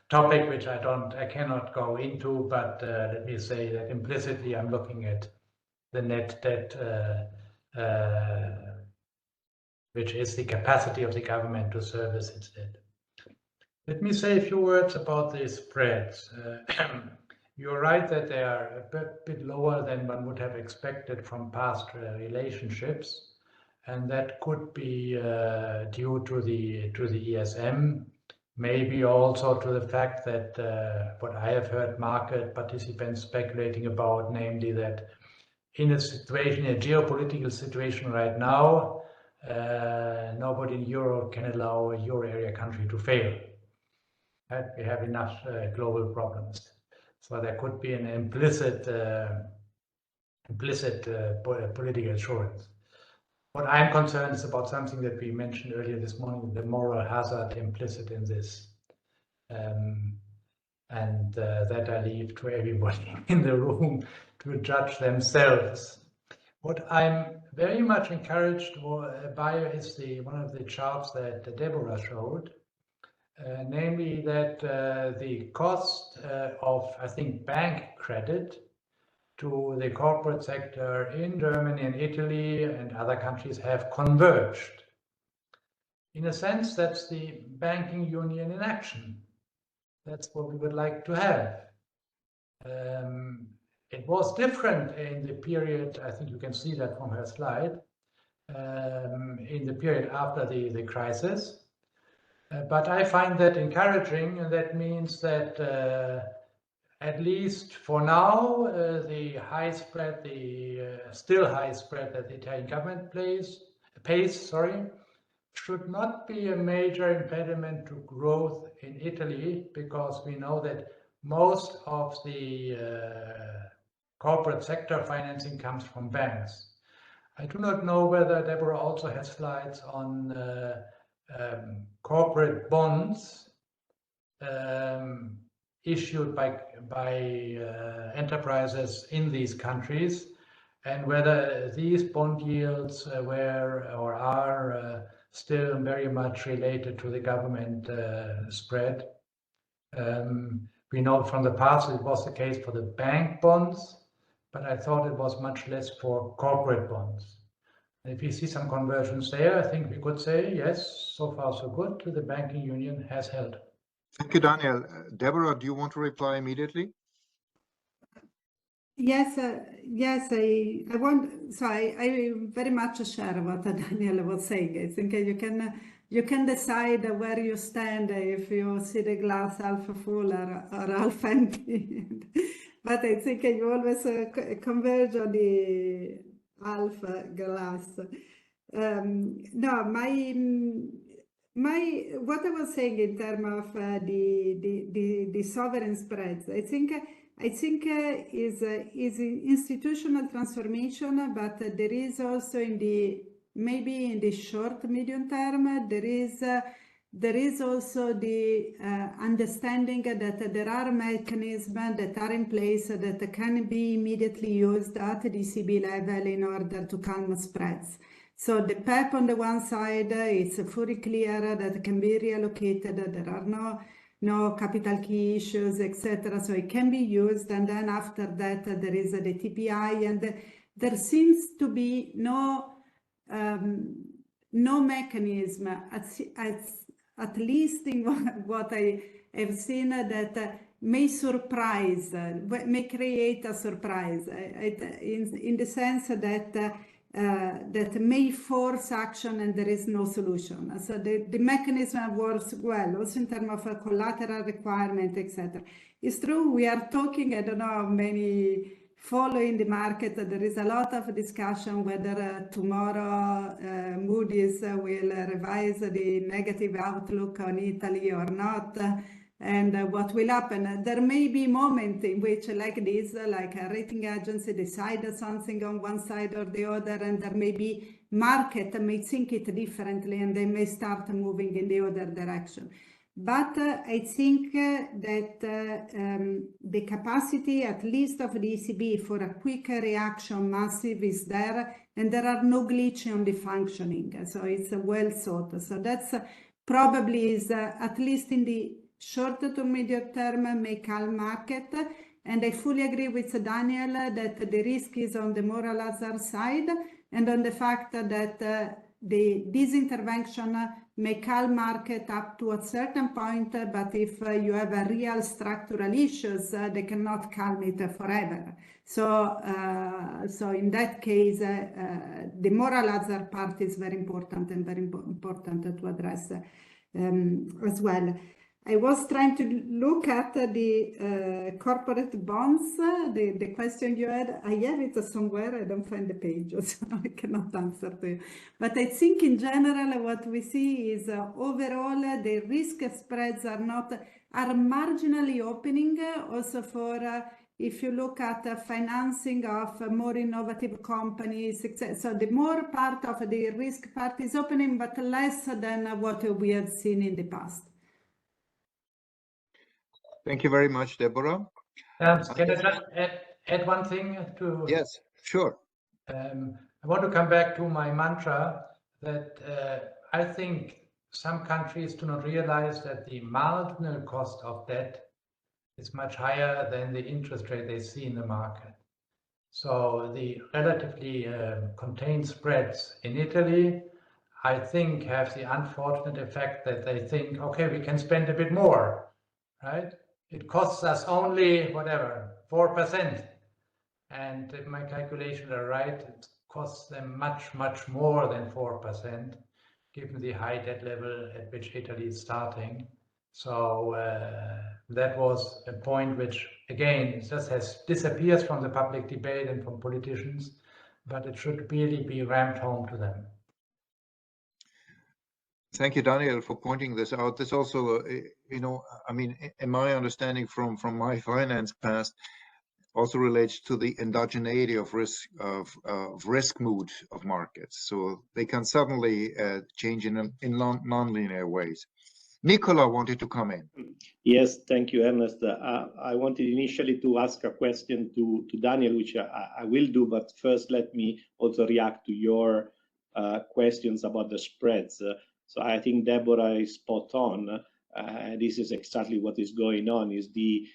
topic which I cannot go into, but let me say that implicitly I'm looking at the net debt, which is the capacity of the government to service its debt. Let me say a few words about the spreads. You're right that they are a bit lower than one would have expected from past relationships, and that could be due to the ESM, maybe also to the fact that what I have heard market participants speculating about, namely that in a geopolitical situation right now, nobody in Europe can allow a euro area country to fail. We have enough global problems. So there could be an implicit political assurance. What I'm concerned is about something that we mentioned earlier this morning, the moral hazard implicit in this. And that I leave to everybody in the room to judge themselves. What I'm very much encouraged by is one of the charts that Debora showed, namely that the cost of, I think, bank credit to the corporate sector in Germany and Italy and other countries have converged. In a sense, that's the banking union in action. That's what we would like to have. It was different in the period, I think you can see that from her slide, in the period after the crisis. But I find that encouraging, and that means that at least for now, the high spread, the still high spread that the Italian government pays, should not be a major impediment to growth in Italy, because we know that most of the corporate sector financing comes from banks. I do not know whether Debora also has slides on corporate bonds issued by enterprises in these countries, and whether these bond yields were or are still very much related to the government spread. We know from the past it was the case for the bank bonds, but I thought it was much less for corporate bonds. If we see some conversions there, I think we could say, yes, so far so good. The banking union has held. Thank you, Daniel. Debora, do you want to reply immediately? Yes, yes, I want. So I very much share what Daniel was saying. I think you can decide where you stand if you see the glass half full or half empty. But I think you always converge on the half glass. No, my what I was saying in terms of the sovereign spreads, I think is institutional transformation, but there is also maybe in the short medium term there is also the understanding that there are mechanisms that are in place that can be immediately used at the ECB level in order to calm spreads. So the PEP on the one side, it's fully clear that it can be reallocated. There are no capital key issues, etc. So it can be used. And then after that, there is the TPI, and there seems to be no mechanism, at least in what I have seen, that may surprise, may create a surprise, in the sense that that may force action and there is no solution. So the mechanism works well, also in terms of a collateral requirement, etc. It's true, we are talking, I don't know how many following the market, there is a lot of discussion whether tomorrow Moody's will revise the negative outlook on Italy or not. And what will happen? There may be moments in which, like this, like a rating agency decides something on one side or the other, and there may be market may think it differently, and they may start moving in the other direction. But I think that the capacity, at least of the ECB, for a quick reaction, massive, is there, and there are no glitches on the functioning. So it's well thought. So that's probably is at least in the short to medium term may calm market, and I fully agree with Daniel that the risk is on the moral hazard side and on the fact that this intervention may calm market up to a certain point, but if you have a real structural issues, they cannot calm it forever. So in that case, the moral hazard part is very important and very important to address as well. I was trying to look at the corporate bonds, the question you had. I have it somewhere, I don't find the page, so I cannot answer to you. But I think in general what we see is overall the risk spreads are marginally opening, also for if you look at financing of more innovative companies, so the more part of the risk part is opening, but less than what we have seen in the past. Thank you very much, Debora. Can I just add one thing to? Yes, sure. I want to come back to my mantra that I think some countries do not realize that the marginal cost of debt is much higher than the interest rate they see in the market. So the relatively contained spreads in Italy, I think, have the unfortunate effect that they think, okay, we can spend a bit more, right? It costs us only, whatever, 4%. And if my calculations are right, it costs them much, much more than 4%, given the high debt level at which Italy is starting. So that was a point which, again, just disappears from the public debate and from politicians, but it should really be rammed home to them. Thank you, Daniel, for pointing this out. This also, I mean, in my understanding from my finance past, also relates to the endogeneity of risk mood of markets. So they can suddenly change in non-linear ways. Nicola wanted to come in. Yes, thank you, Ernest. I wanted initially to ask a question to Daniel, which I will do, but first let me also react to your questions about the spreads. So I think Debora is spot on. This is exactly what is going on, is the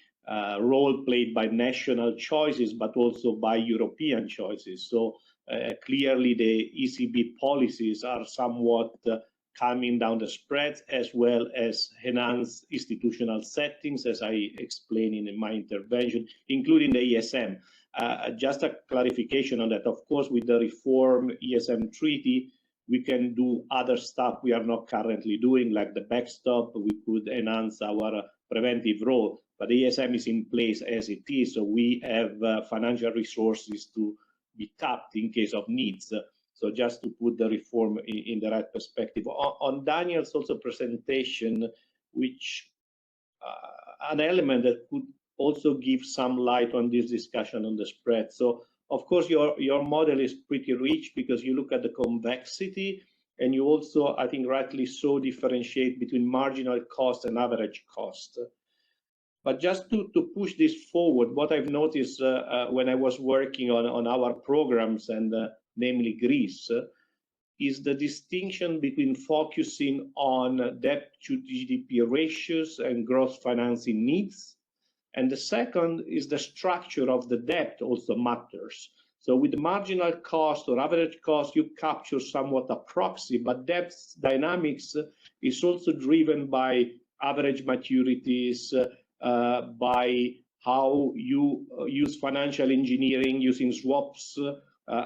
role played by national choices, but also by European choices. So clearly the ECB policies are somewhat calming down the spreads, as well as enhanced institutional settings, as I explained in my intervention, including the ESM. Just a clarification on that. Of course, with the reform ESM treaty, we can do other stuff we are not currently doing, like the backstop. We could enhance our preventive role, but the ESM is in place as it is, so we have financial resources to be tapped in case of needs. So just to put the reform in the right perspective. On Daniel's also presentation, which an element that could also give some light on this discussion on the spread. So of course your model is pretty rich because you look at the convexity, and you also, I think rightly so, differentiate between marginal cost and average cost. But just to push this forward, what I've noticed when I was working on our programs, and namely Greece, is the distinction between focusing on debt to GDP ratios and gross financing needs. And the second is the structure of the debt also matters. So with the marginal cost or average cost, you capture somewhat a proxy, but debt dynamics is also driven by average maturities, by how you use financial engineering using swaps.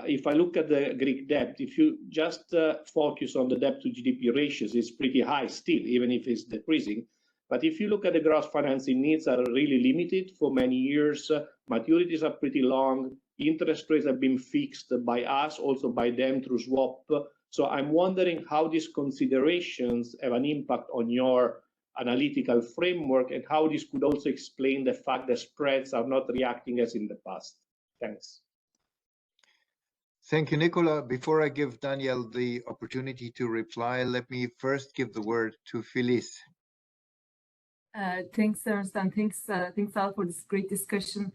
If I look at the Greek debt, if you just focus on the debt to GDP ratios, it's pretty high still, even if it's decreasing. But if you look at the gross financing needs, are really limited for many years. Maturities are pretty long. Interest rates have been fixed by us, also by them through swap. So I'm wondering how these considerations have an impact on your analytical framework, and how this could also explain the fact that spreads are not reacting as in the past. Thanks. Thank you, Nicola. Before I give Daniel the opportunity to reply, let me first give the word to Filiz. Thanks, Ernst, and thanks Al for this great discussion.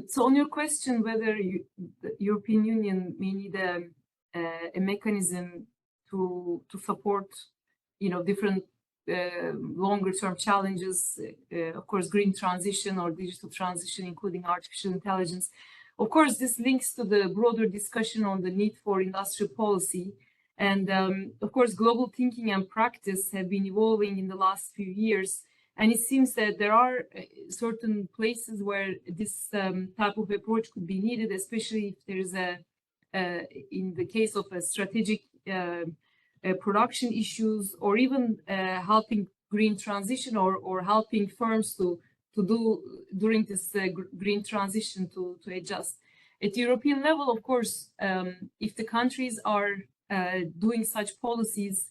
So on your question whether the European Union may need a mechanism to support, different longer-term challenges, of course, green transition or digital transition, including artificial intelligence. Of course, this links to the broader discussion on the need for industrial policy. And of course, global thinking and practice have been evolving in the last few years. And it seems that there are certain places where this type of approach could be needed, especially if there's in the case of a strategic production issues, or even helping green transition, or helping firms to do during this green transition to adjust. At the European level, of course, if the countries are doing such policies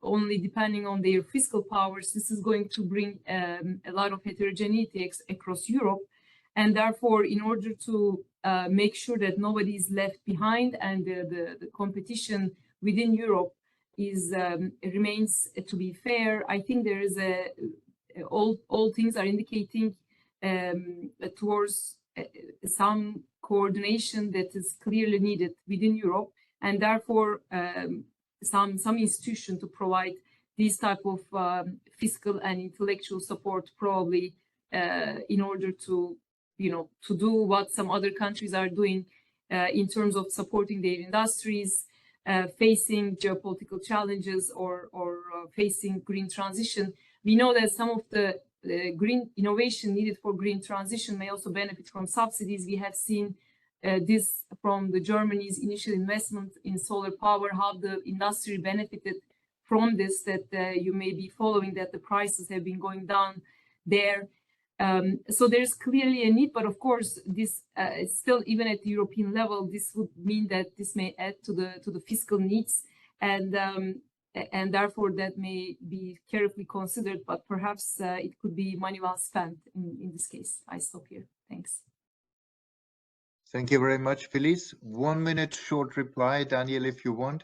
only depending on their fiscal powers, this is going to bring a lot of heterogeneity across Europe. And therefore, in order to make sure that nobody is left behind and the competition within Europe remains to be fair, I think there is all things are indicating towards some coordination that is clearly needed within Europe, and therefore some institution to provide these type of fiscal and intellectual support, probably in order to to do what some other countries are doing in terms of supporting their industries, facing geopolitical challenges, or facing green transition. We know that some of the green innovation needed for green transition may also benefit from subsidies. We have seen this from Germany's initial investment in solar power, how the industry benefited from this, that you may be following, that the prices have been going down there. So there's clearly a need, but of course, this still, even at the European level, this would mean that this may add to the fiscal needs, and therefore that may be carefully considered. But perhaps it could be money well spent in this case. I stop here. Thanks. Thank you very much, Filiz. 1 minute short reply, Daniel, if you want.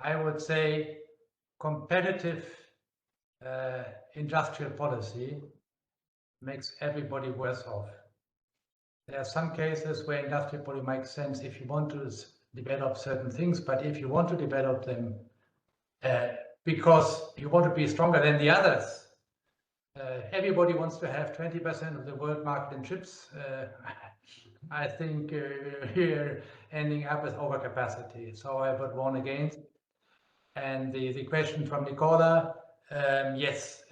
I would say competitive industrial policy makes everybody worse off. There are some cases where industrial policy makes sense if you want to develop certain things, but if you want to develop them because you want to be stronger than the others, Everybody wants to have 20% of the world market in chips. I think we're ending up with overcapacity. So I would warn against. And the question from Nicola, yes,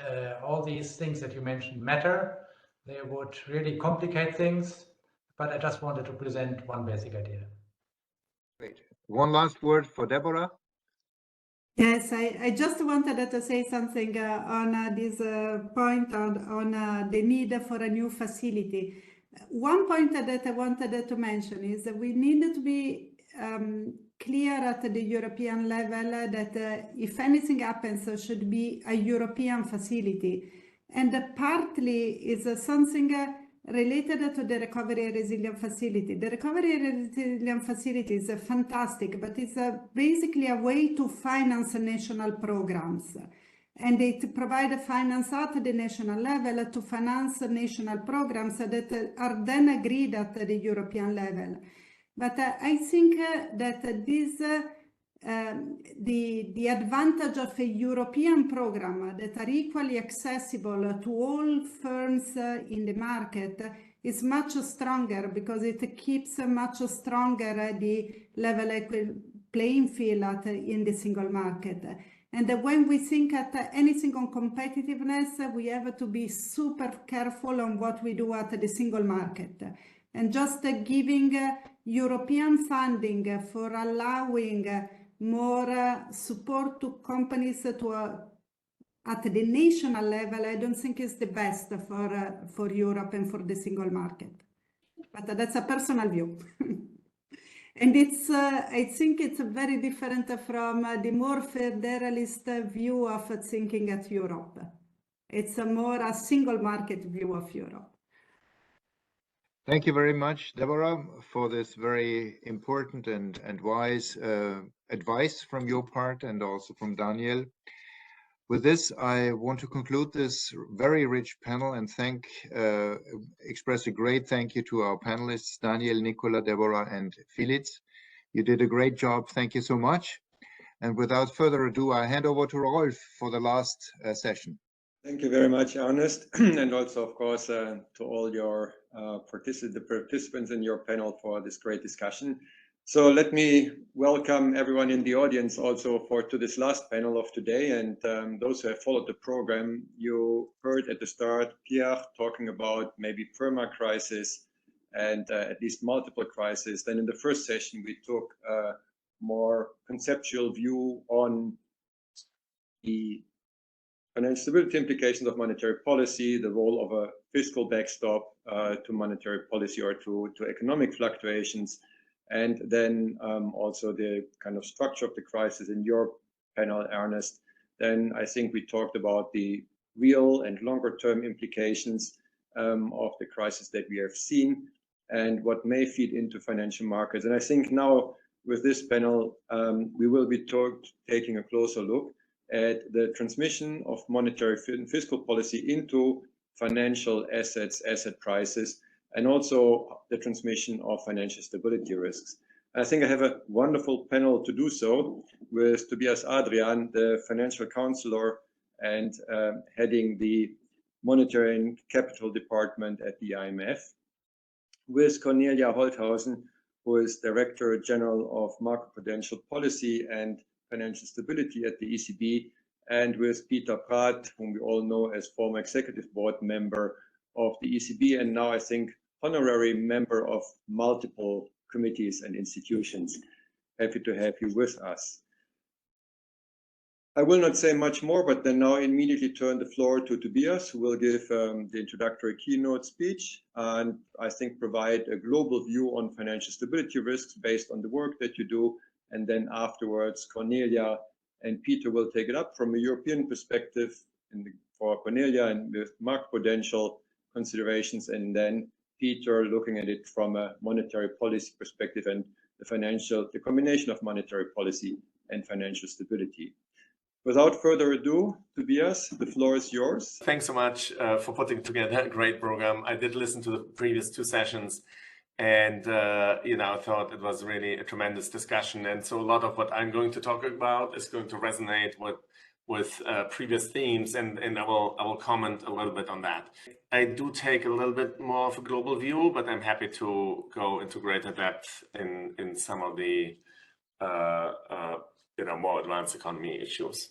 all these things that you mentioned matter. They would really complicate things, but I just wanted to present one basic idea. Great. One last word for Debora. Yes, I just wanted to say something on this point on the need for a new facility. One point that I wanted to mention is that we need to be clear at the European level that if anything happens, it should be a European facility. And partly is something related to the Recovery and Resilience Facility. The Recovery and Resilience Facility is fantastic, but it's basically a way to finance national programs. And it provides finance at the national level to finance national programs that are then agreed at the European level. But I think that this the advantage of a European program that are equally accessible to all firms in the market is much stronger because it keeps much stronger the level playing field in the single market. And when we think at anything on competitiveness, we have to be super careful on what we do at the single market. And just giving European funding for allowing more support to companies at the national level, I don't think is the best for Europe and for the single market. But that's a personal view. And it's, I think it's very different from the more federalist view of thinking at Europe. It's a single market view of Europe. Thank you very much, Debora, for this very important and wise advice from your part and also from Daniel. With this, I want to conclude this very rich panel and express a great thank you to our panelists, Daniel, Nicola, Debora, and Filiz. You did a great job. Thank you so much. And without further ado, I hand over to Rolf for the last session. Thank you very much, Ernest, and also, of course, to all your participants in your panel for this great discussion. So let me welcome everyone in the audience also to this last panel of today. And those who have followed the program, you heard at the start Pierre talking about maybe perma crisis and at least multiple crises. Then in the first session, we took a more conceptual view on the financial stability implications of monetary policy, the role of a fiscal backstop to monetary policy or to economic fluctuations, and then also the kind of structure of the crisis in your panel, Ernest. Then I think we talked about the real and longer term implications of the crisis that we have seen and what may feed into financial markets. And I think now with this panel, we will be taking a closer look at the transmission of monetary and fiscal policy into financial assets, asset prices, and also the transmission of financial stability risks. I think I have a wonderful panel to do so with Tobias Adrian, the financial counselor and heading the Monetary and Capital Department at the IMF, with Cornelia Holthausen, who is Director General of Macroprudential Policy and Financial Stability at the ECB, and with Peter Pratt, whom we all know as former executive board member of the ECB, and now I think honorary member of multiple committees and institutions. Happy to have you with us. I will not say much more, but then now immediately turn the floor to Tobias, who will give the introductory keynote speech and I think provide a global view on financial stability risks based on the work that you do. And then afterwards, Cornelia and Peter will take it up from a European perspective for Cornelia and with macroprudential considerations, and then Peter looking at it from a monetary policy perspective and the combination of monetary policy and financial stability. Without further ado, Tobias, the floor is yours. Thanks so much for putting together a great program. I did listen to the previous two sessions and I thought it was really a tremendous discussion. And so a lot of what I'm going to talk about is going to resonate with previous themes, and I will comment a little bit on that. I do take a little bit more of a global view, but I'm happy to go into greater depth in some of the more advanced economy issues.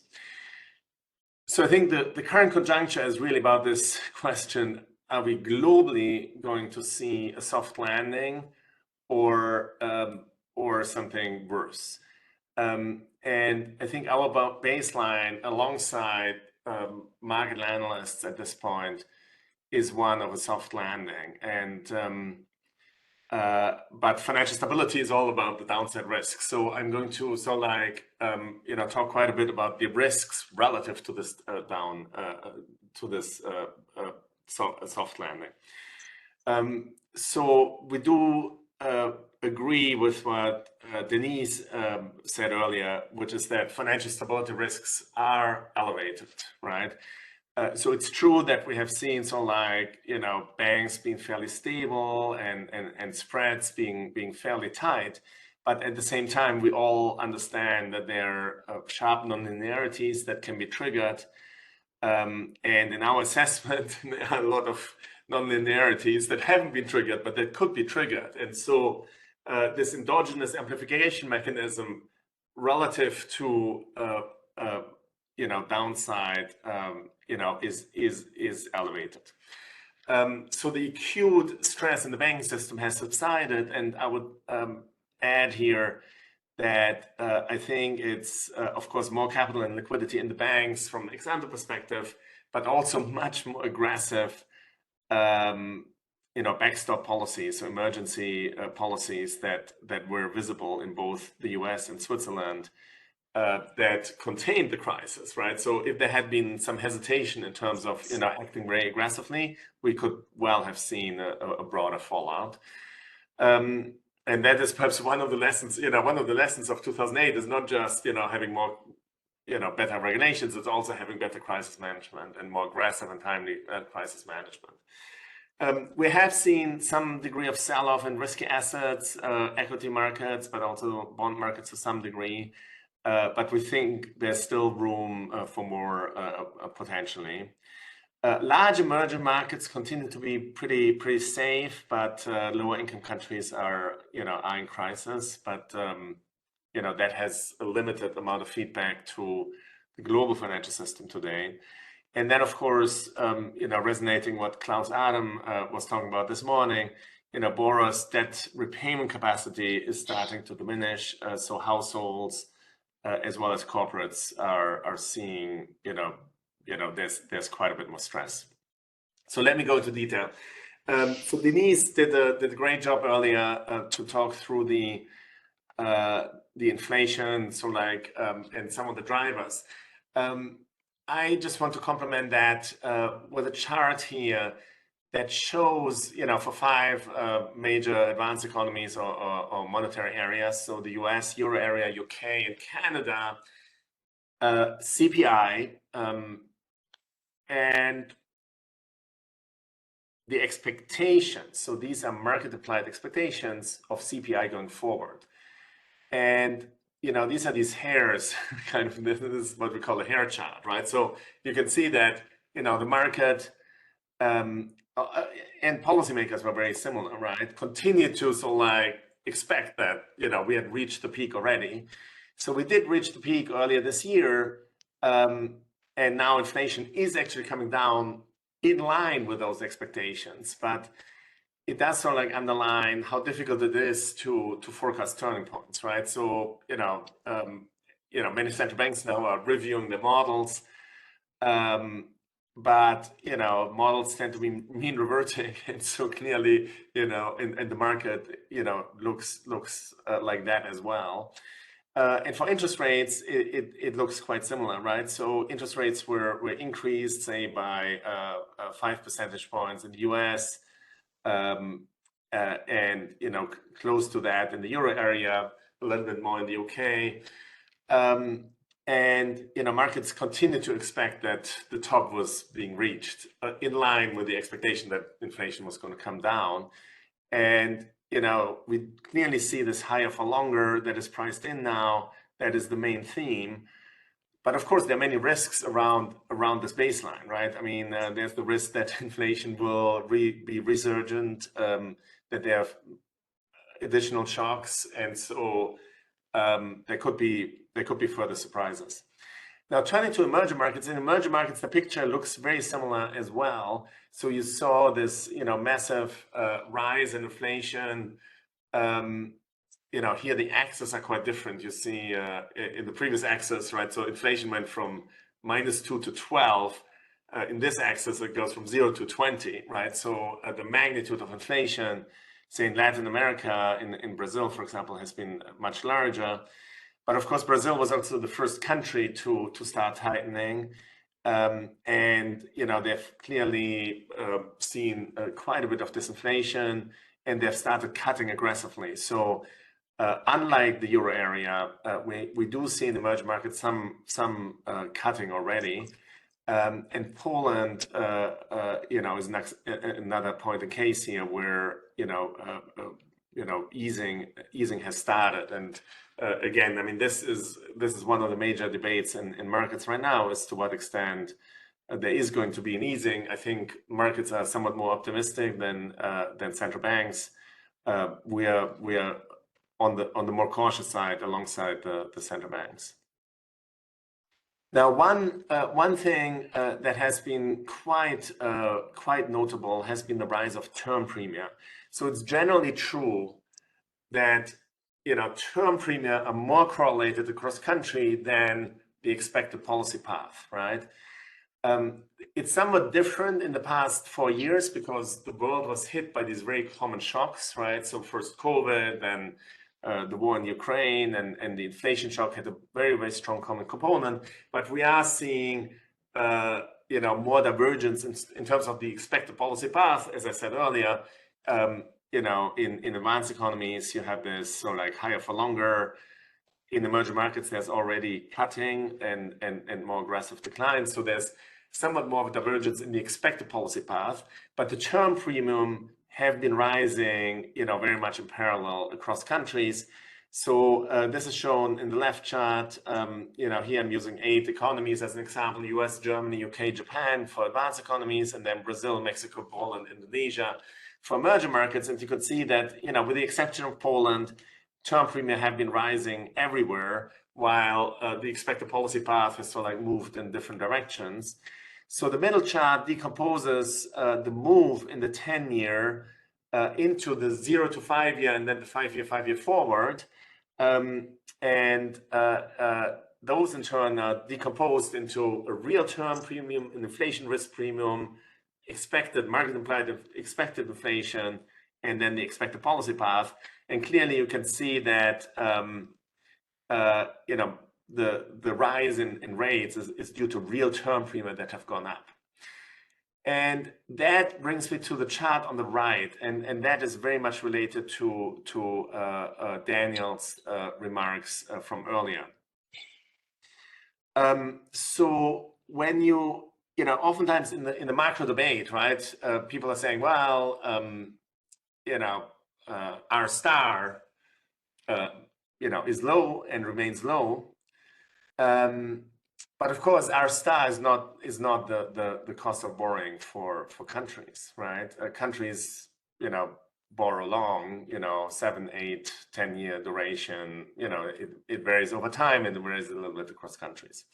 So I think the current conjuncture is really about this question: are we globally going to see a soft landing, or something worse? And I think our baseline, alongside market analysts at this point, is one of a soft landing. And but financial stability is all about the downside risk. So I'm going to talk quite a bit about the risks relative to this soft landing. So we do agree with what Deniz said earlier, which is that financial stability risks are elevated, right? So it's true that we have seen banks being fairly stable and spreads being fairly tight, but at the same time we all understand that there are sharp nonlinearities that can be triggered, and in our assessment there are a lot of nonlinearities that haven't been triggered but that could be triggered. And so this endogenous amplification mechanism relative to downside is elevated. So the acute stress in the banking system has subsided, and I would add here that I think it's of course more capital and liquidity in the banks from an example perspective, but also much more aggressive backstop policies, so emergency policies that were visible in both the US and Switzerland that contained the crisis, right? So if there had been some hesitation in terms of acting very aggressively, we could well have seen a broader fallout. And that is perhaps one of the lessons. One of the lessons of 2008 is not just having more better regulations; it's also having better crisis management and more aggressive and timely crisis management. We have seen some degree of sell-off in risky assets, equity markets, but also bond markets to some degree. But we think there's still room for more potentially. Large emerging markets continue to be pretty safe, but lower income countries are in crisis. But that has a limited amount of feedback to the global financial system today. And then, of course, resonating what Klaus Adam was talking about this morning, Bora's debt repayment capacity is starting to diminish. So households as well as corporates are seeing, there's quite a bit more stress. So let me go into detail. So Deniz did a great job earlier to talk through the inflation, and some of the drivers. I just want to complement that with a chart here that shows, for 5 major advanced economies or monetary areas, so the US, Euro area, UK, and Canada, CPI, and the expectations. So these are market applied expectations of CPI going forward. And these are these hairs, this is what we call a hair chart, right? So you can see that, the market and policymakers were very similar, right? Continue to expect that, we had reached the peak already. So we did reach the peak earlier this year, and now inflation is actually coming down in line with those expectations. But it does underline how difficult it is to forecast turning points, right? So, many central banks now are reviewing their models, but, models tend to be mean reverting. And so clearly, in the market, looks like that as well. And for interest rates, it looks quite similar, right? So interest rates were increased, say, by 5 percentage points in the US, and close to that in the Euro area, a little bit more in the UK. And markets continue to expect that the top was being reached, in line with the expectation that inflation was going to come down. And we clearly see this higher for longer that is priced in now. That is the main theme. But of course, there are many risks around this baseline, right? I mean, there's the risk that inflation will be resurgent, that there are additional shocks, and so there could be further surprises. Now, turning to emerging markets, in emerging markets, the picture looks very similar as well. So you saw this, massive rise in inflation. Here the axes are quite different. You see in the previous axis, right? So inflation went from -2 to 12. In this axis, it goes from 0 to 20, right? So the magnitude of inflation, say in Latin America, in Brazil, for example, has been much larger. But of course, Brazil was also the first country to start tightening. And, they've clearly seen quite a bit of disinflation, and they've started cutting aggressively. So unlike the euro area, we do see in emerging markets some cutting already. And Poland, is another point of case here where, easing has started. And again, I mean, this is one of the major debates in markets right now, as to what extent there is going to be an easing. I think markets are somewhat more optimistic than central banks. We are on the more cautious side alongside the central banks. Now, one thing that has been quite notable has been the rise of term premia. So it's generally true that term premia are more correlated across country than the expected policy path, right? It's somewhat different in the past 4 years because the world was hit by these very common shocks, right? So first COVID, then the war in Ukraine, and the inflation shock had a very, very strong common component. But we are seeing, more divergence in terms of the expected policy path. As I said earlier, in advanced economies, you have this sort of like higher for longer. In emerging markets, there's already cutting and more aggressive decline. So there's somewhat more of a divergence in the expected policy path, but the term premium have been rising, very much in parallel across countries. So this is shown in the left chart. Here I'm using 8 economies as an example: US, Germany, UK, Japan for advanced economies, and then Brazil, Mexico, Poland, Indonesia for emerging markets. And you could see that, with the exception of Poland, term premium have been rising everywhere, while the expected policy path has sort of like moved in different directions. So the middle chart decomposes the move in the 10-year into the 0 to 5 year, and then the 5 year forward. Those in turn are decomposed into a real term premium, an inflation risk premium, expected market implied expected inflation, and then the expected policy path. And clearly you can see that the rise in rates is due to real term premium that have gone up. And that brings me to the chart on the right, and that is very much related to Daniel's remarks from earlier. So when oftentimes in the macro debate, right, people are saying, well, our star, is low and remains low. But of course, our star is not the cost of borrowing for countries, right? Countries, borrow long, 7, 8, 10-year duration. It varies over time, and it varies a little bit across countries.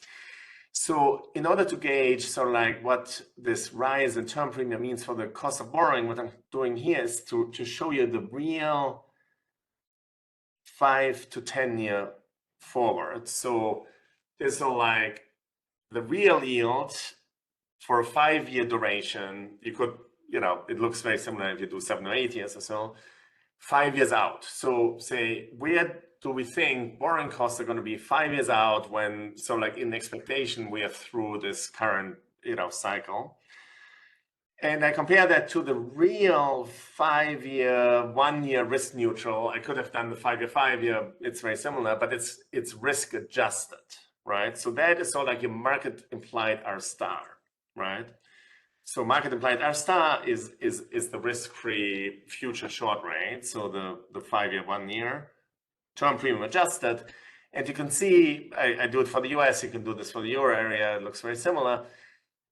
So in order to gauge sort of like what this rise in term premium means for the cost of borrowing, what I'm doing here is to show you the real 5 to 10-year forward. So there's like the real yield for a 5-year duration. You could, it looks very similar if you do 7 or 8 years or so, 5 years out. So say, where do we think borrowing costs are going to be 5 years out, when in expectation we are through this current cycle? And I compare that to the real 5-year, 1-year risk neutral. I could have done the 5-year, it's very similar, but it's risk adjusted, right? So that is sort of like your market implied R star, right? So market implied R star is the risk-free future short rate. So the 5-year, 1-year term premium adjusted. And you can see, I do it for the US, you can do this for the euro area, it looks very similar.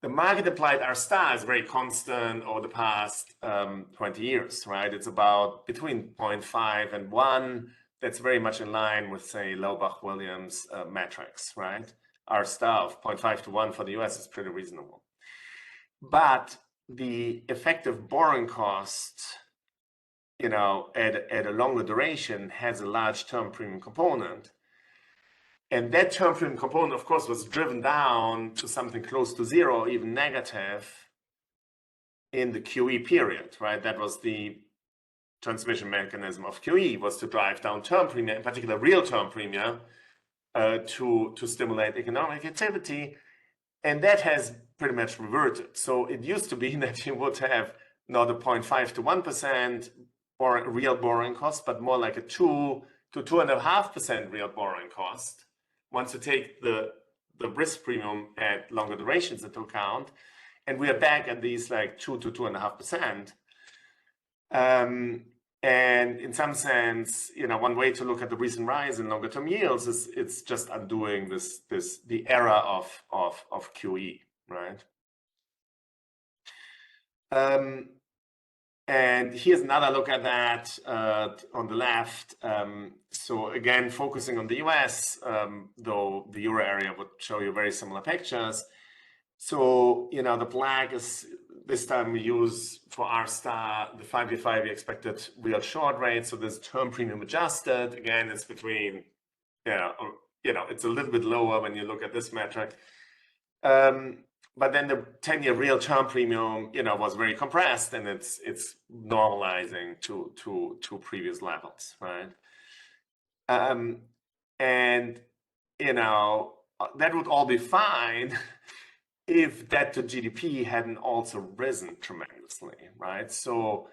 The market implied R star is very constant over the past 20 years, right? It's about between 0.5 and 1. That's very much in line with, say, Laubach-Williams metrics, right? R star of 0.5 to 1 for the US is pretty reasonable. But the effective borrowing cost, you know, at a longer duration has a large term premium component. And that term premium component, of course, was driven down to something close to 0, even negative in the QE period, right? That was the transmission mechanism of QE, was to drive down term premium, in particular real term premium, to stimulate economic activity. And that has pretty much reverted. So it used to be that you would have not a 0.5 to 1% real borrowing cost, but more like a 2 to 2.5% real borrowing cost. Once you take the risk premium at longer durations into account, and we are back at these like 2 to 2.5%. And in some sense, you know, one way to look at the recent rise in longer term yields is it's just undoing the era of QE, right? And here's another look at that on the left. So again, focusing on the US, though the euro area would show you very similar pictures. So, you know, the black is, this time we use for R star, the 5-year expected real short rate. So this term premium adjusted, again, it's between, you know, it's a little bit lower when you look at this metric. But then the 10-year real term premium, you know, was very compressed, and it's normalizing to previous levels, right? And you know, that would all be fine if debt to GDP hadn't also risen tremendously, right? So,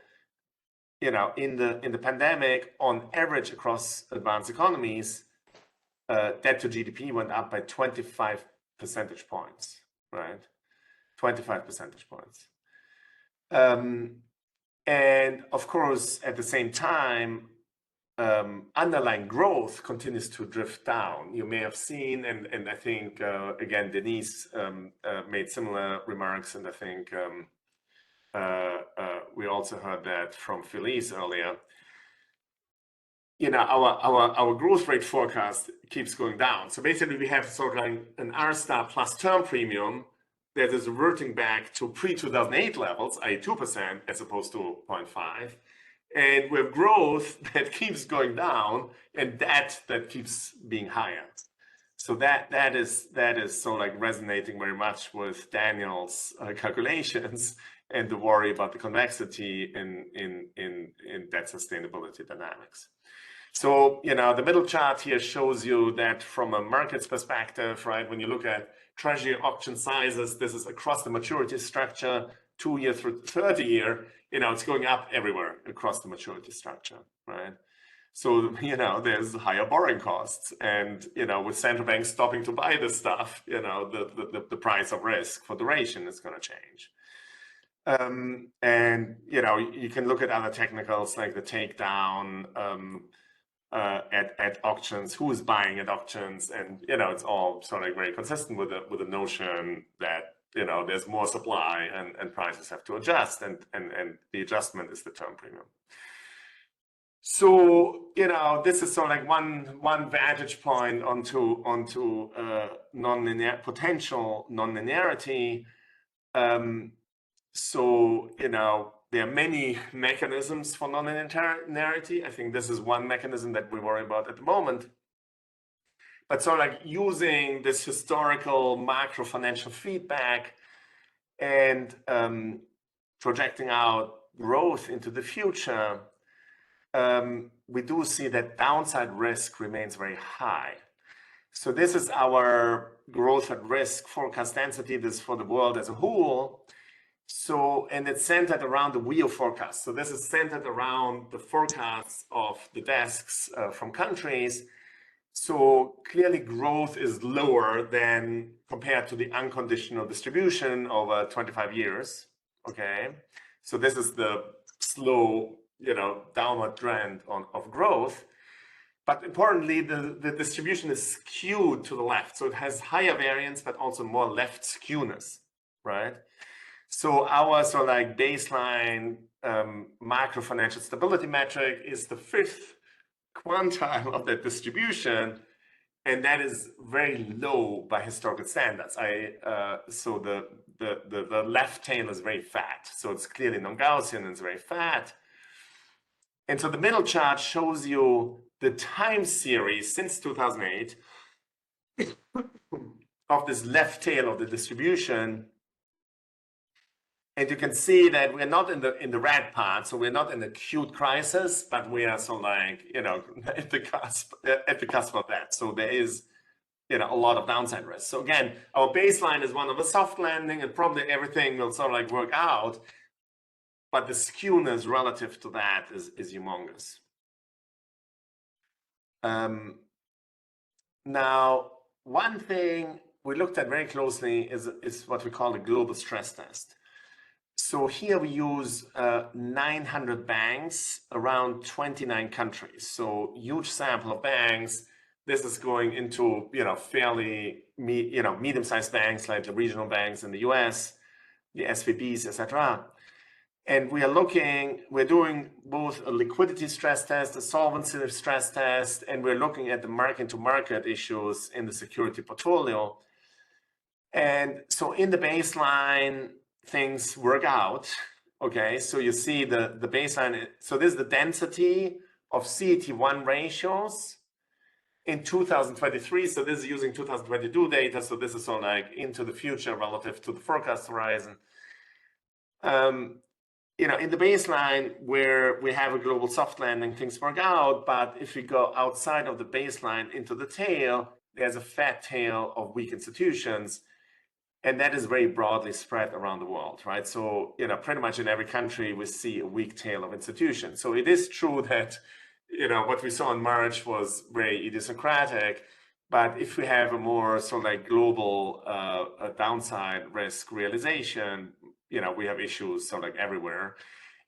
you know, in the pandemic, on average across advanced economies, debt to GDP went up by 25 percentage points, right? 25 percentage points. And of course, at the same time, underlying growth continues to drift down. You may have seen, and I think, again, Deniz made similar remarks, and I think we also heard that from Filiz earlier. You know, our growth rate forecast keeps going down. So basically, we have sort of like an R star plus term premium that is reverting back to pre-2008 levels, i.e. 2%, as opposed to 0.5. And with growth that keeps going down and debt that keeps being higher. So that is sort of like resonating very much with Daniel's calculations and the worry about the convexity in debt sustainability dynamics. So, you know, the middle chart here shows you that from a markets perspective, right, when you look at treasury auction sizes, this is across the maturity structure, 2-year through 30-year, you know, it's going up everywhere across the maturity structure, right? So, you know, there's higher borrowing costs, and, you know, with central banks stopping to buy this stuff, you know, the price of risk for duration is going to change. And, you know, you can look at other technicals like the takedown at auctions, who is buying at auctions, and, you know, it's all sort of very consistent with the notion that, you know, there's more supply and prices have to adjust, and the adjustment is the term premium. So, you know, this is sort of like one vantage point onto potential non-linearity. So, you know, there are many mechanisms for non-linearity. I think this is one mechanism that we worry about at the moment. But sort of like using this historical macro financial feedback and projecting out growth into the future, we do see that downside risk remains very high. So this is our growth at risk forecast density. This is for the world as a whole. So, and it's centered around the WEO forecast. So this is centered around the forecasts of the desks from countries. So clearly growth is lower than compared to the unconditional distribution over 25 years, okay? So this is the slow, you know, downward trend of growth. But importantly, the distribution is skewed to the left. So it has higher variance, but also more left skewness, right? So our sort of like baseline macro financial stability metric is the 5th quantile of that distribution. And that is very low by historical standards. So the left tail is very fat. So it's clearly non-Gaussian and it's very fat. And so the middle chart shows you the time series since 2008 of this left tail of the distribution. And you can see that we're not in the red part, so we're not in the acute crisis, but we are so like, you know, at the cusp of that. So there is, you know, a lot of downside risk. So again, our baseline is one of a soft landing, and probably everything will sort of like work out, but the skewness relative to that is humongous. Now, one thing we looked at very closely is what we call the global stress test. So here we use 900 banks around 29 countries. So huge sample of banks. This is going into, you know, fairly, medium-sized banks like the regional banks in the US, the SVBs, etc. And we're doing both a liquidity stress test, a solvency stress test, and we're looking at the market-to-market issues in the security portfolio. And so in the baseline, things work out. Okay, so you see the baseline. So this is the density of CET1 ratios in 2023. So this is using 2022 data. So this is all like into the future relative to the forecast horizon. You know, in the baseline where we have a global soft landing, things work out. But if we go outside of the baseline into the tail, there's a fat tail of weak institutions. And that is very broadly spread around the world, right? So, you know, pretty much in every country, we see a weak tail of institutions. So it is true that, you know, what we saw in March was very idiosyncratic. But if we have a more sort of like global downside risk realization, you know, we have issues sort of like everywhere.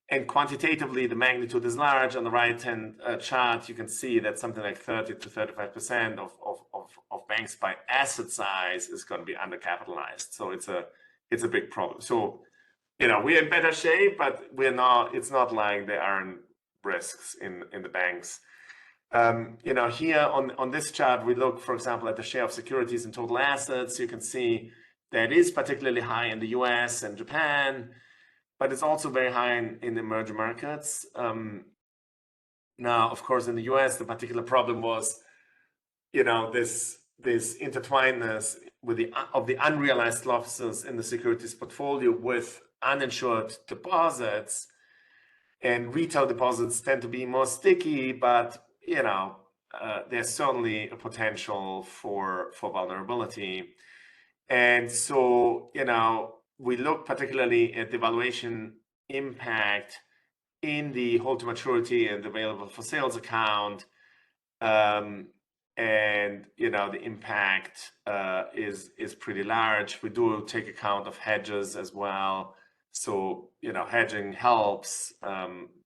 And quantitatively, the magnitude is large. On the right-hand chart, you can see that something like 30 to 35% of banks by asset size is going to be undercapitalized. So it's a big problem. So, you know, we're in better shape, but it's not like there aren't risks in the banks. You know, here on this chart, we look, for example, at the share of securities in total assets. You can see that is particularly high in the US and Japan, but it's also very high in emerging markets. Now, of course, in the US, the particular problem was, you know, this intertwinedness of the unrealized losses in the securities portfolio with uninsured deposits. And retail deposits tend to be more sticky, but, you know, there's certainly a potential for vulnerability. And so, you know, we look particularly at the valuation impact in the hold to maturity and available for sales account. And, you know, the impact is pretty large. We do take account of hedges as well. So, you know, hedging helps,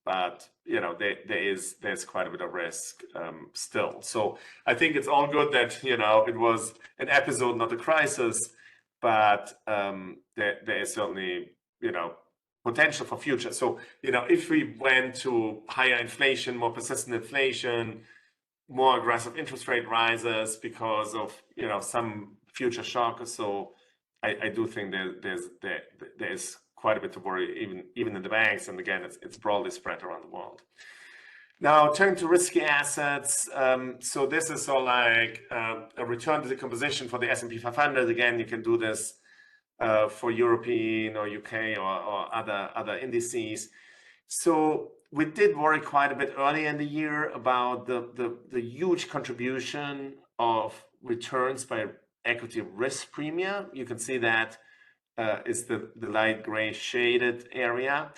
but, you know, there's quite a bit of risk still. So I think it's all good that, you know, it was an episode, not a crisis, but there is certainly, you know, potential for future. So, you know, if we went to higher inflation, more persistent inflation, more aggressive interest rate rises because of, you know, some future shock or so, I do think there's quite a bit to worry even in the banks. And again, it's broadly spread around the world. Now, turning to risky assets. So this is all like a return to the composition for the S&P 500. Again, you can do this for European or UK or other indices. So we did worry quite a bit early in the year about the huge contribution of returns by equity risk premia. You can see that is the light gray shaded area.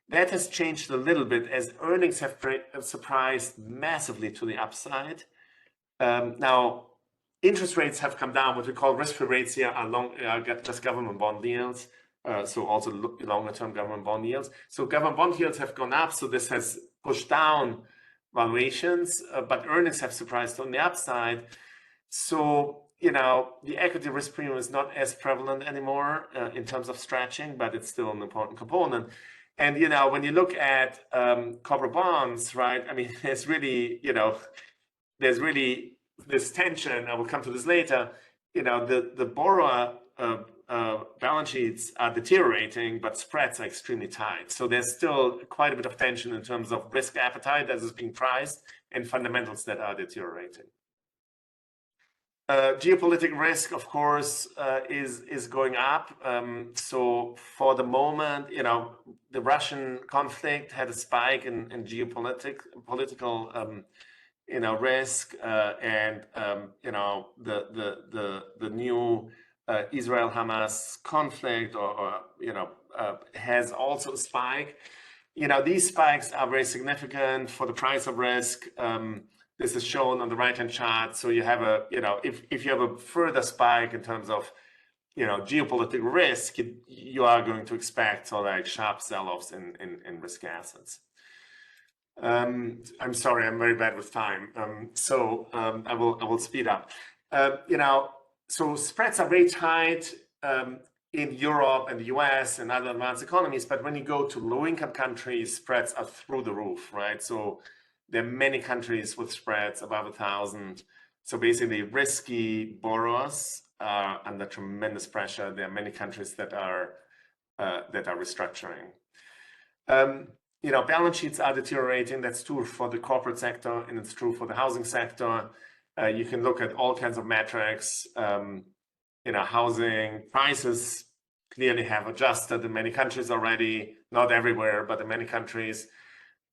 That has changed a little bit as earnings have surprised massively to the upside. Now, interest rates have come down. What we call risk-free rates here are just government bond yields. So also longer-term government bond yields. So government bond yields have gone up. So this has pushed down valuations, but earnings have surprised on the upside. So, you know, the equity risk premium is not as prevalent anymore in terms of stretching, but it's still an important component. And, you know, when you look at corporate bonds, right, I mean, there's really, you know, there's really this tension. I will come to this later. You know, the borrower balance sheets are deteriorating, but spreads are extremely tight. So there's still quite a bit of tension in terms of risk appetite that is being priced and fundamentals that are deteriorating. Geopolitical risk, of course, is going up. So for the moment, you know, the Russian conflict had a spike in geopolitical, you know, risk, and you know, the new Israel-Hamas conflict, or you know, has also a spike. You know, these spikes are very significant for the price of risk. This is shown on the right-hand chart. So you have a, you know, if you have a further spike in terms of, you know, geopolitical risk, you are going to expect sort of like sharp sell-offs in risk assets. I'm sorry, I'm very bad with time. I will speed up. You know, so spreads are very tight in Europe and the US and other advanced economies, but when you go to low-income countries, spreads are through the roof, right? So there are many countries with spreads above 1,000. So basically, risky borrowers are under tremendous pressure. There are many countries that are restructuring. You know, balance sheets are deteriorating. That's true for the corporate sector, and it's true for the housing sector. You can look at all kinds of metrics. You know, housing prices clearly have adjusted in many countries already. Not everywhere, but in many countries.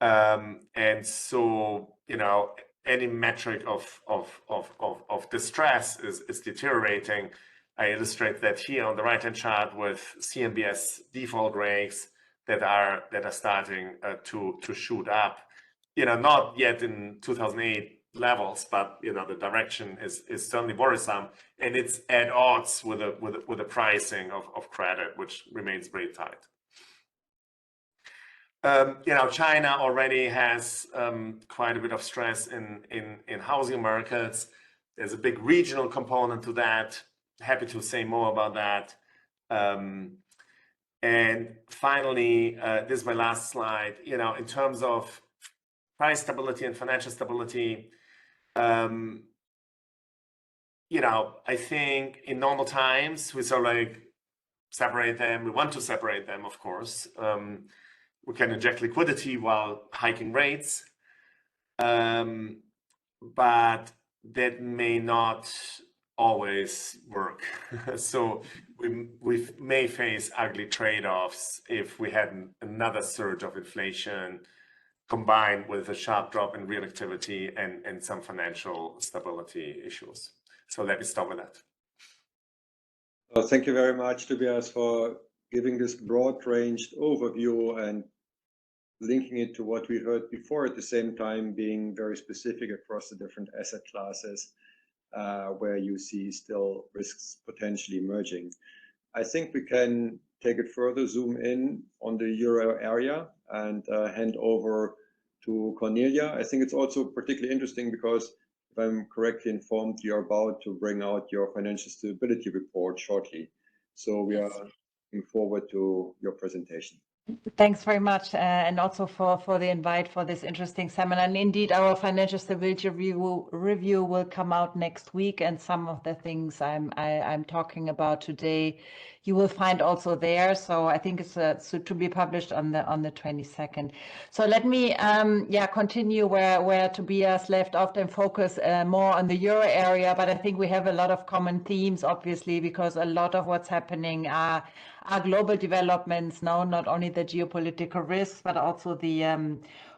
And so, you know, any metric of distress is deteriorating. I illustrate that here on the right-hand chart with CMBS default rates that are starting to shoot up. You know, not yet in 2008 levels, but you know, the direction is certainly worrisome, and it's at odds with the pricing of credit, which remains very tight. You know, China already has quite a bit of stress in housing markets. There's a big regional component to that. Happy to say more about that. And finally, this is my last slide. You know, in terms of price stability and financial stability, you know, I think in normal times we sort of like separate them. We want to separate them, of course. We can inject liquidity while hiking rates, but that may not always work. So we may face ugly trade-offs if we had another surge of inflation combined with a sharp drop in real activity and some financial stability issues. So let me stop with that. Well, thank you very much, Tobias, for giving this broad-ranged overview and linking it to what we heard before, at the same time being very specific across the different asset classes where you see still risks potentially emerging. I think we can take it further, zoom in on the euro area, and hand over to Cornelia. I think it's also particularly interesting because, if I'm correctly informed, you're about to bring out your financial stability report shortly. So we are looking forward to your presentation. Thanks very much, and also for the invite for this interesting seminar. And indeed, our financial stability review will come out next week, and some of the things I'm talking about today, you will find also there. So I think it's to be published on the 22nd. So let me continue where Tobias left off and focus more on the euro area. But I think we have a lot of common themes, obviously, because a lot of what's happening are global developments now, not only the geopolitical risks, but also the,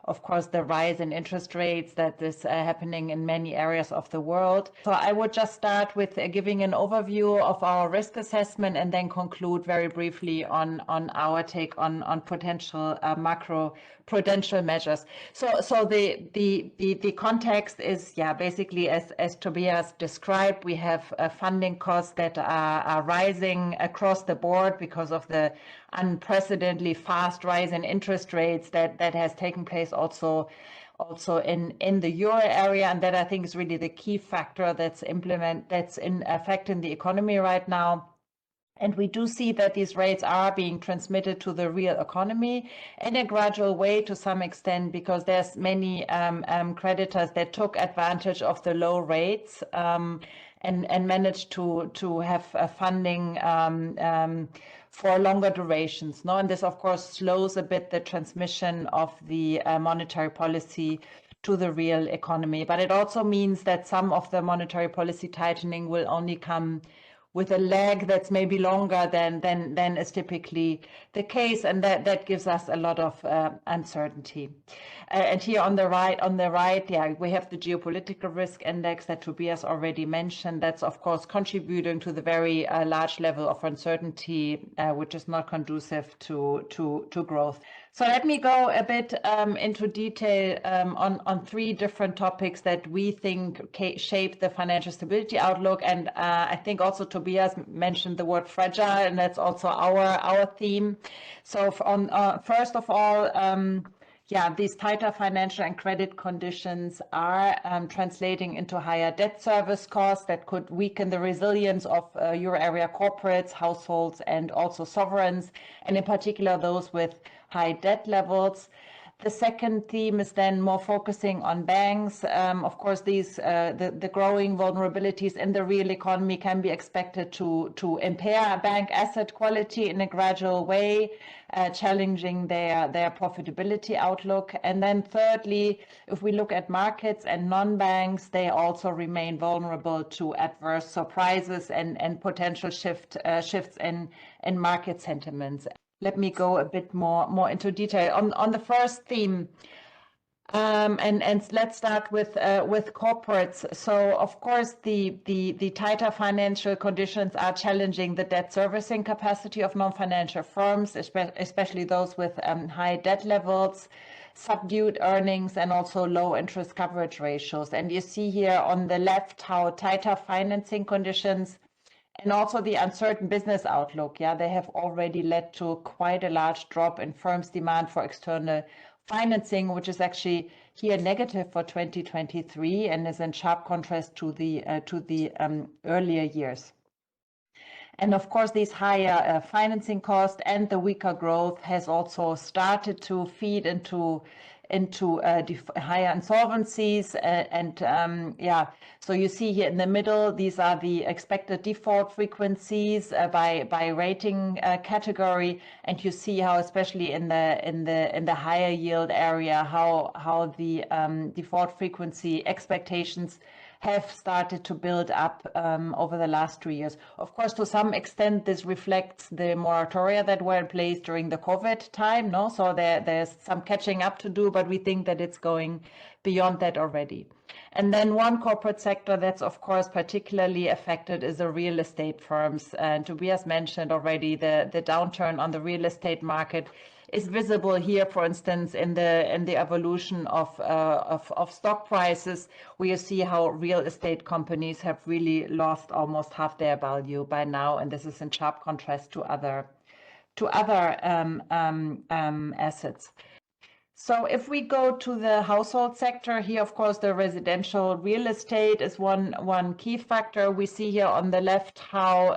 of course, the rise in interest rates that is happening in many areas of the world. So I would just start with giving an overview of our risk assessment and then conclude very briefly on our take on potential macro-prudential measures. So the context is, basically as Tobias described, we have funding costs that are rising across the board because of the unprecedentedly fast rise in interest rates that has taken place also also in the euro area, and that I think is really the key factor that's in effect in the economy right now. And we do see that these rates are being transmitted to the real economy in a gradual way to some extent, because there's many creditors that took advantage of the low rates and managed to have funding for longer durations. No? And this, of course, slows a bit the transmission of the monetary policy to the real economy. But it also means that some of the monetary policy tightening will only come with a lag that's maybe longer than is typically the case, and that gives us a lot of uncertainty. And here on the right, yeah, we have the geopolitical risk index that Tobias already mentioned. That's of course contributing to the very large level of uncertainty, which is not conducive to growth. So let me go a bit into detail on three different topics that we think shape the financial stability outlook. And I think also Tobias mentioned the word fragile, and that's also our theme. So first of all, yeah, these tighter financial and credit conditions are translating into higher debt service costs that could weaken the resilience of euro area corporates, households, and also sovereigns, and in particular those with high debt levels. The second theme is then more focusing on banks. Of course, these the growing vulnerabilities in the real economy can be expected to impair bank asset quality in a gradual way, challenging their profitability outlook. And then thirdly, if we look at markets and non-banks, they also remain vulnerable to adverse surprises and potential shifts in market sentiments. Let me go a bit more into detail on the first theme, and let's start with corporates. So of course the tighter financial conditions are challenging the debt servicing capacity of non-financial firms, especially those with high debt levels, subdued earnings, and also low interest coverage ratios. And you see here on the left how tighter financing conditions and also the uncertain business outlook, yeah, they have already led to quite a large drop in firms' demand for external financing, which is actually here negative for 2023 and is in sharp contrast to the earlier years. And of course, these higher financing costs and the weaker growth has also started to feed into higher insolvencies, yeah, so you see here in the middle, these are the expected default frequencies by rating category, and you see how, especially in the higher yield area, how the default frequency expectations have started to build up over the last 2 years. Of course, to some extent, this reflects the moratoria that were in place during the COVID time, no? So there's some catching up to do, but we think that it's going beyond that already. And then one corporate sector that's, of course, particularly affected is the real estate firms. And Tobias mentioned already the downturn on the real estate market is visible here, for instance, in the evolution of stock prices, where you see how real estate companies have really lost almost half their value by now, and this is in sharp contrast to other assets. So if we go to the household sector here, of course, the residential real estate is one key factor. We see here on the left how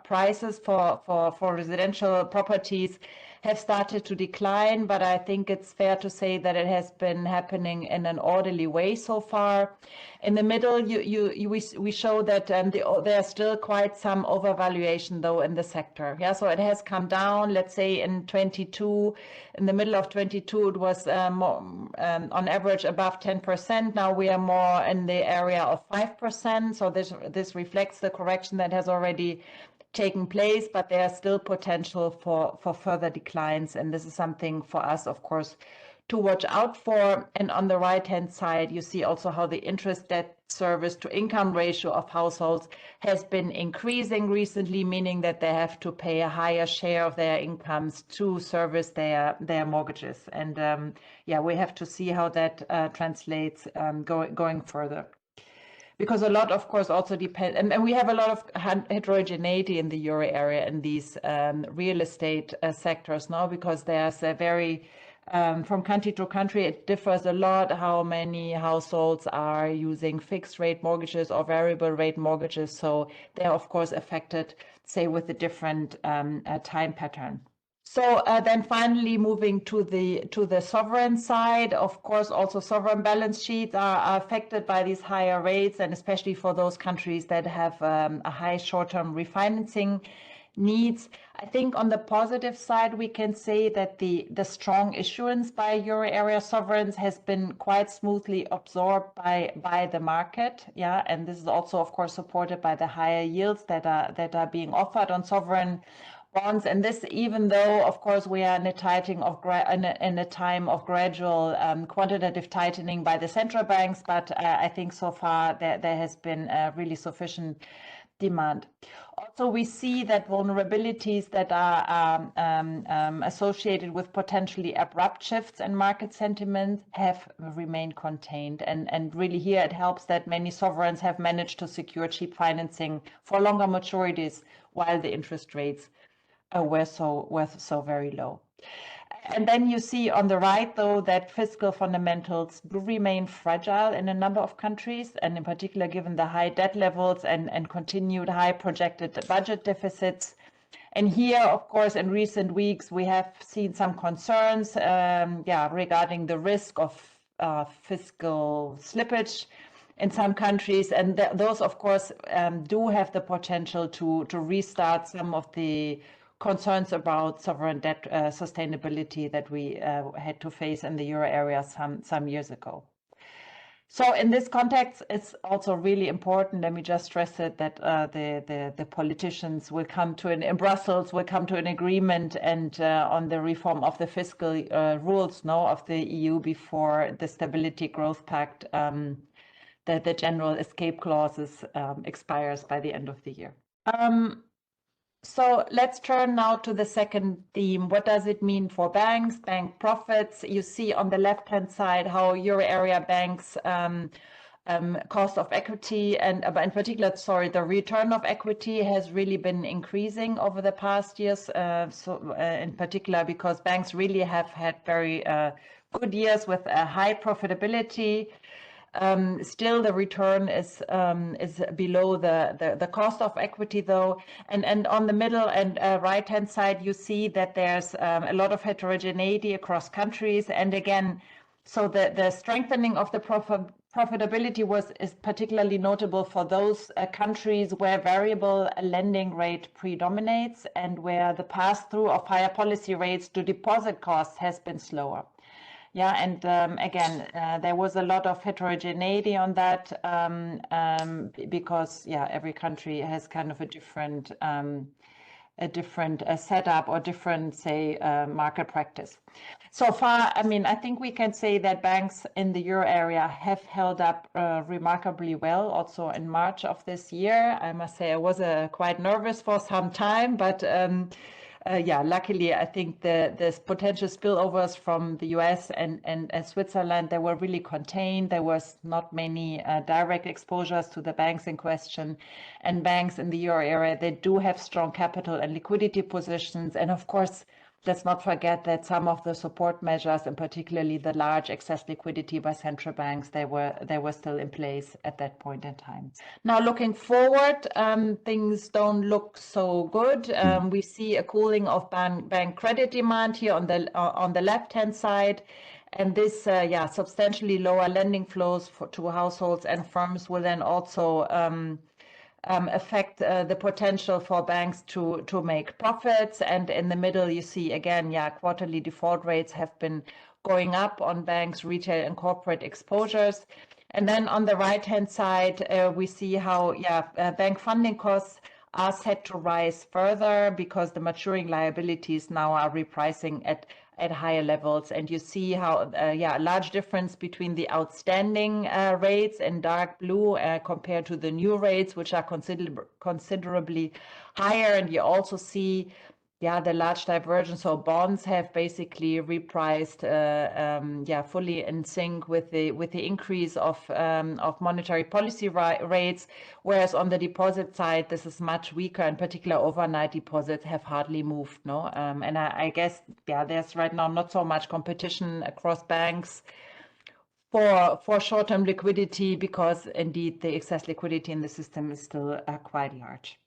prices for residential properties have started to decline, but I think it's fair to say that it has been happening in an orderly way so far. In the middle, we show that there's still quite some overvaluation though in the sector. Yeah, so it has come down. Let's say in the middle of 22, it was on average above 10%. Now we are more in the area of 5%. So this reflects the correction that has already taken place, but there's still potential for further declines, and this is something for us, of course, to watch out for. And on the right-hand side, you see also how the interest debt service to income ratio of households has been increasing recently, meaning that they have to pay a higher share of their incomes to service their mortgages. And yeah, we have to see how that translates going further. Because a lot, of course, also depends, and we have a lot of heterogeneity in the euro area in these real estate sectors now, because there's a very From country to country, it differs a lot how many households are using fixed rate mortgages or variable rate mortgages. So they're, of course, affected, say, with a different time pattern. So then finally moving to the sovereign side, of course, also sovereign balance sheets are affected by these higher rates, and especially for those countries that have a high short-term refinancing needs. I think on the positive side, we can say that the strong issuance by euro area sovereigns has been quite smoothly absorbed by the market. Yeah, and this is also, of course, supported by the higher yields that are being offered on sovereign bonds. And this, even though, of course, we are in a time of gradual quantitative tightening by the central banks, but I think so far there has been really sufficient demand. Also, we see that vulnerabilities that are associated with potentially abrupt shifts in market sentiment have remained contained. And really here it helps that many sovereigns have managed to secure cheap financing for longer maturities while the interest rates were so very low. And then you see on the right, though, that fiscal fundamentals do remain fragile in a number of countries, and in particular, given the high debt levels and continued high projected budget deficits. And here, of course, in recent weeks, we have seen some concerns regarding the risk of fiscal slippage in some countries. And those, of course, do have the potential to restart some of the concerns about sovereign debt sustainability that we had to face in the euro area some years ago. So in this context, it's also really important, let me just stress it, that the politicians will come to in Brussels will come to an agreement and on the reform of the fiscal rules of the EU before the Stability Growth Pact, the general escape clauses expires by the end of the year. So let's turn now to the second theme. What does it mean for banks, bank profits? You see on the left-hand side how euro area banks cost of equity and in particular, the return of equity has really been increasing over the past years. In particular, because banks really have had very good years with a high profitability. Still, the return is below the cost of equity, though. And on the middle and right-hand side, you see that there's a lot of heterogeneity across countries. And again, so the strengthening of the profitability is particularly notable for those countries where variable lending rate predominates and where the pass-through of higher policy rates to deposit costs has been slower. Yeah, and again, there was a lot of heterogeneity on that because, every country has kind of a different setup or different, say, market practice. So far, I mean, I think we can say that banks in the euro area have held up remarkably well. Also in March of this year, I must say I was quite nervous for some time, but luckily, I think the potential spillovers from the US and Switzerland, they were really contained. There was not many direct exposures to the banks in question. And banks in the euro area, they do have strong capital and liquidity positions. And of course, let's not forget that some of the support measures, and particularly the large excess liquidity by central banks, they were still in place at that point in time. Now, looking forward, things don't look so good. We see a cooling of bank credit demand here on the left-hand side. And this, substantially lower lending flows to households and firms will then also affect the potential for banks to make profits. And in the middle, you see again, quarterly default rates have been going up on banks, retail and corporate exposures. And then on the right-hand side, we see how bank funding costs are set to rise further because the maturing liabilities now are repricing at higher levels. And you see how, a large difference between the outstanding rates in dark blue compared to the new rates, which are considerably higher. And you also see the large divergence. So bonds have basically repriced, fully in sync with the increase of monetary policy rates, whereas on the deposit side, this is much weaker. In particular, overnight deposits have hardly moved. And I guess there's right now not so much competition across banks for short-term liquidity, because indeed the excess liquidity in the system is still quite large.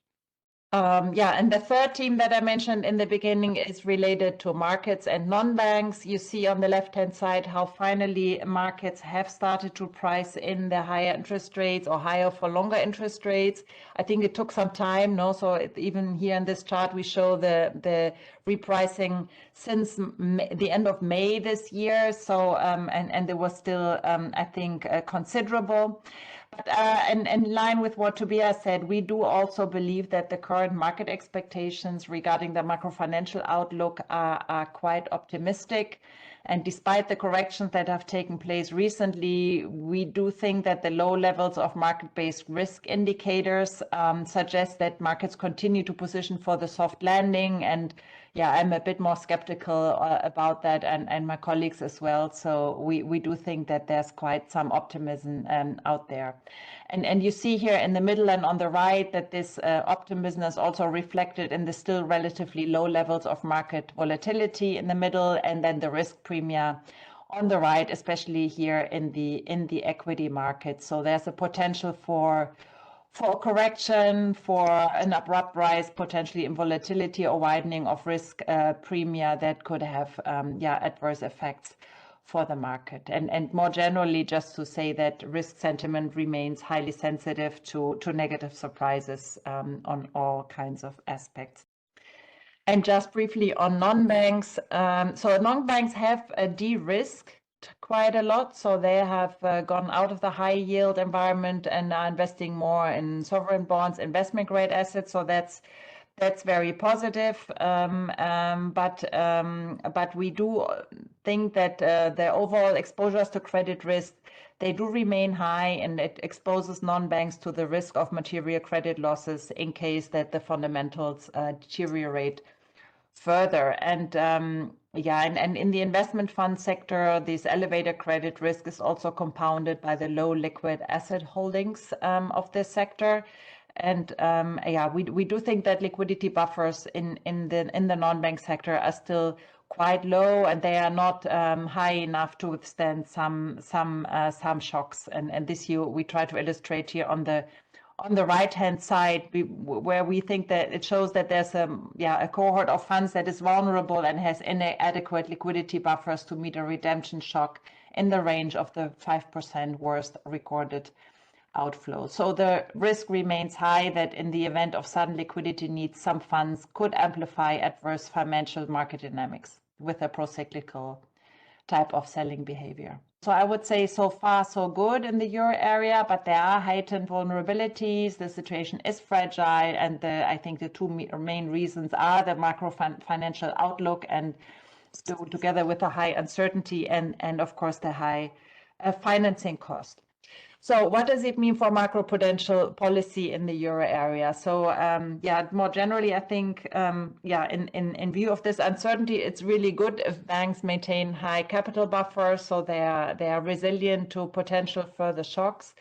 And the third theme that I mentioned in the beginning is related to markets and non-banks. You see on the left-hand side how finally markets have started to price in the higher interest rates or higher for longer interest rates. I think it took some time, so even here in this chart we show the repricing since the end of May this year. So and it was still I think considerable. But in line with what Tobias said, we do also believe that the current market expectations regarding the macro-financial outlook are quite optimistic. And despite the corrections that have taken place recently, we do think that the low levels of market-based risk indicators suggest that markets continue to position for the soft landing. And I'm a bit more skeptical about that, and my colleagues as well. So we do think that there's quite some optimism out there. And you see here in the middle and on the right that this optimism is also reflected in the still relatively low levels of market volatility in the middle, and then the risk premia on the right, especially here in the equity market. So there's a potential for correction, for an abrupt rise, potentially in volatility or widening of risk premia that could have adverse effects for the market. And more generally, just to say that risk sentiment remains highly sensitive to negative surprises on all kinds of aspects. And just briefly on non-banks, so non-banks have de-risked quite a lot. So they have gone out of the high yield environment and are investing more in sovereign bonds, investment grade assets. So that's very positive. But we do think that the overall exposures to credit risk, they do remain high, and it exposes non-banks to the risk of material credit losses in case that the fundamentals deteriorate further. And and in the investment fund sector, this elevated credit risk is also compounded by the low liquid asset holdings of this sector. And we do think that liquidity buffers in the non-bank sector are still quite low, and they are not high enough to withstand some shocks. And this we try to illustrate here on the right-hand side, where we think that it shows that there's a cohort of funds that is vulnerable and has inadequate liquidity buffers to meet a redemption shock in the range of the 5% worst recorded outflow. So the risk remains high that in the event of sudden liquidity needs, some funds could amplify adverse financial market dynamics with a pro-cyclical type of selling behavior. So I would say so far so good in the euro area, but there are heightened vulnerabilities. The situation is fragile, and I think the two main reasons are the macro financial outlook, and still together with the high uncertainty and of course the high financing cost. So what does it mean for macroprudential policy in the euro area? So more generally, I think in view of this uncertainty, it's really good if banks maintain high capital buffers, so they are resilient to potential further shocks.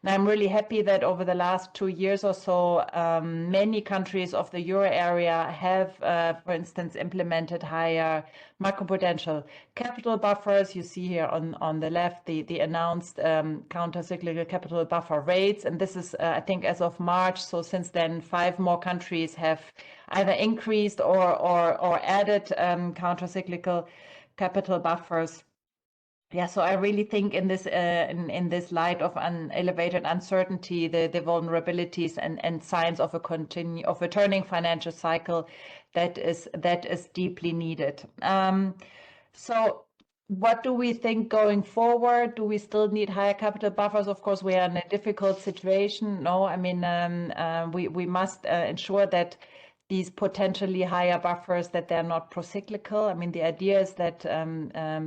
And I'm really happy that over the last 2 years or so, many countries of the euro area have, for instance, implemented higher macroprudential capital buffers. You see here on the left the announced countercyclical capital buffer rates, and this is I think as of March. So since then, 5 more countries have either increased or added countercyclical capital buffers. So I really think in this light of an elevated uncertainty, the vulnerabilities and signs of a turning financial cycle, that is deeply needed. So what do we think going forward? Do we still need higher capital buffers? Of course, we are in a difficult situation. No, I mean we must ensure that these potentially higher buffers, that they're not pro-cyclical. I mean, the idea is that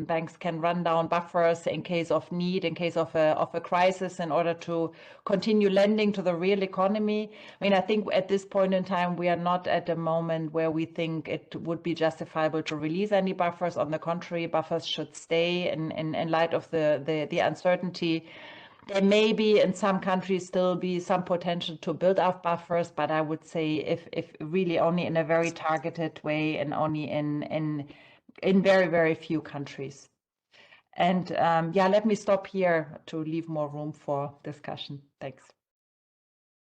banks can run down buffers in case of need, in case of a crisis, in order to continue lending to the real economy. I mean, I think at this point in time, we are not at a moment where we think it would be justifiable to release any buffers. On the contrary, buffers should stay in light of the uncertainty. There may be in some countries still be some potential to build up buffers, but I would say if really only in a very targeted way and only in very, very few countries. And yeah, let me stop here to leave more room for discussion. Thanks.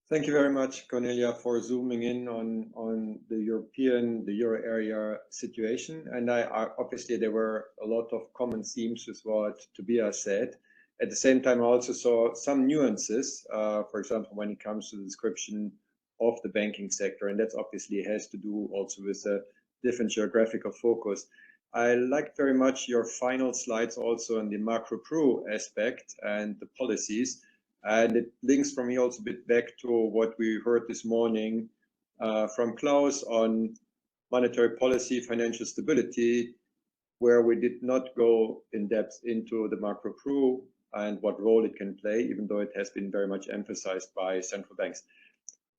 Thank you very much, Cornelia, for zooming in on the Euro area situation. And obviously there were a lot of common themes with what Tobias said. At the same time, I also saw some nuances, for example, when it comes to the description of the banking sector, and that obviously has to do also with a different geographical focus. I liked very much your final slides also on the macro-pro aspect and the policies, and it links for me also a bit back to what we heard this morning from Klaus on monetary policy, financial stability, where we did not go in depth into the macro-pro and what role it can play, even though it has been very much emphasized by central banks.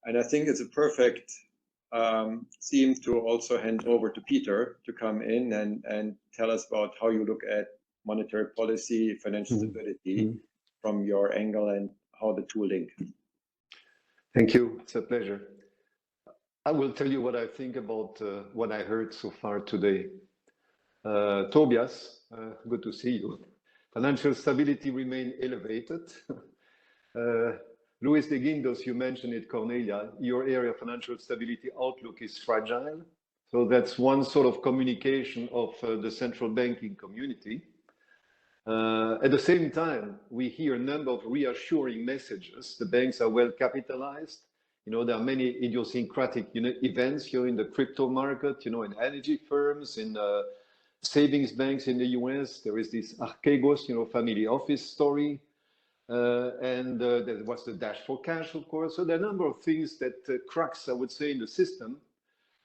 And I think it's a perfect theme to also hand over to Peter to come in and tell us about how you look at monetary policy, financial stability from your angle and how the two link. Thank you. It's a pleasure. I will tell you what I think about what I heard so far today. Tobias, good to see you. Financial stability remain elevated. Luis de Guindos, you mentioned it, Cornelia, your area of financial stability outlook is fragile. So that's one sort of communication of the central banking community. At the same time, we hear a number of reassuring messages. The banks are well capitalized. You know, there are many idiosyncratic events here in the crypto market, you know, in energy firms, in savings banks in the US. There is this Archegos, you know, family office story. And there was the dash for cash, of course. So there are a number of things that cracks, I would say, in the system.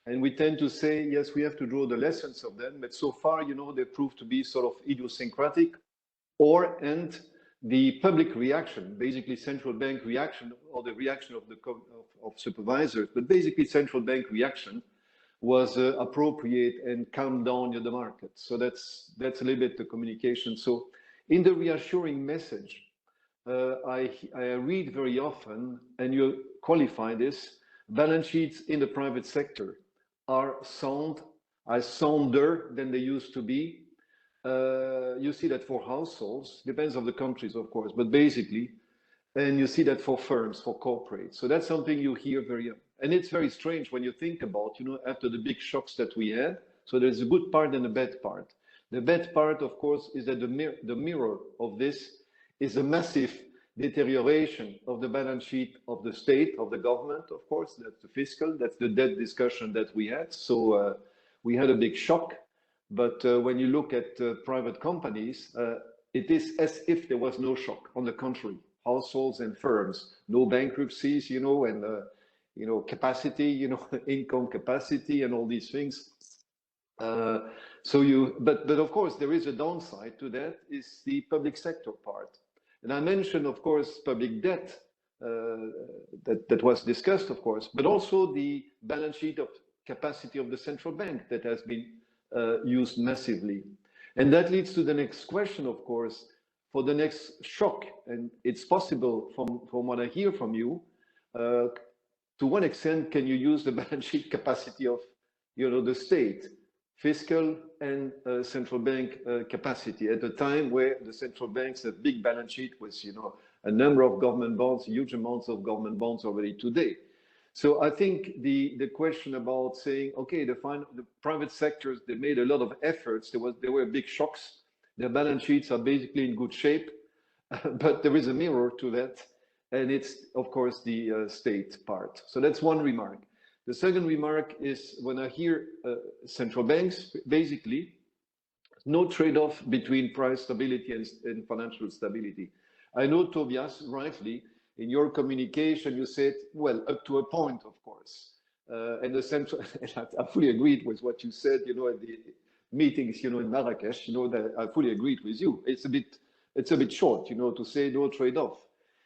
And we tend to say, yes, we have to draw the lessons of them. But so far, you know, they prove to be sort of idiosyncratic and the public reaction, basically central bank reaction or the reaction of the of supervisors, but basically central bank reaction was appropriate and calmed down the market. So that's a little bit the communication. So in the reassuring message, I read very often, and you qualify this, balance sheets in the private sector are sounder than they used to be. You see that for households, depends on the countries, of course, but basically, and you see that for firms, for corporates. So that's something you hear very often. And it's very strange when you think about, you know, after the big shocks that we had. So there's a good part and a bad part. The bad part, of course, is that the mirror of this is a massive deterioration of the balance sheet of the state, of the government, of course. That's the fiscal, that's the debt discussion that we had. So we had a big shock. But when you look at private companies, it is as if there was no shock. On the contrary, households and firms, no bankruptcies, you know, and you know, capacity, you know, income capacity and all these things. But of course, there is a downside to that, is the public sector part. And I mentioned, of course, public debt that was discussed, of course, but also the balance sheet of capacity of the central bank that has been used massively. And that leads to the next question, of course, for the next shock. And it's possible from what I hear from you, to what extent can you use the balance sheet capacity of, you know, the state, fiscal and central bank capacity at a time where the central banks have big balance sheet with, you know, a number of government bonds, huge amounts of government bonds already today. So I think the question about saying, okay, the private sectors, they made a lot of efforts. There were big shocks. Their balance sheets are basically in good shape, but there is a mirror to that. And it's, of course, the state part. So that's one remark. The second remark is when I hear central banks, basically, no trade-off between price stability and financial stability. I know, Tobias, rightly, in your communication, you said, well, up to a point, of course. And the central, and I fully agreed with what you said, you know, at the meetings, you know, in Marrakesh, you know, that I fully agreed with you. It's a bit short, you know, to say no trade-off.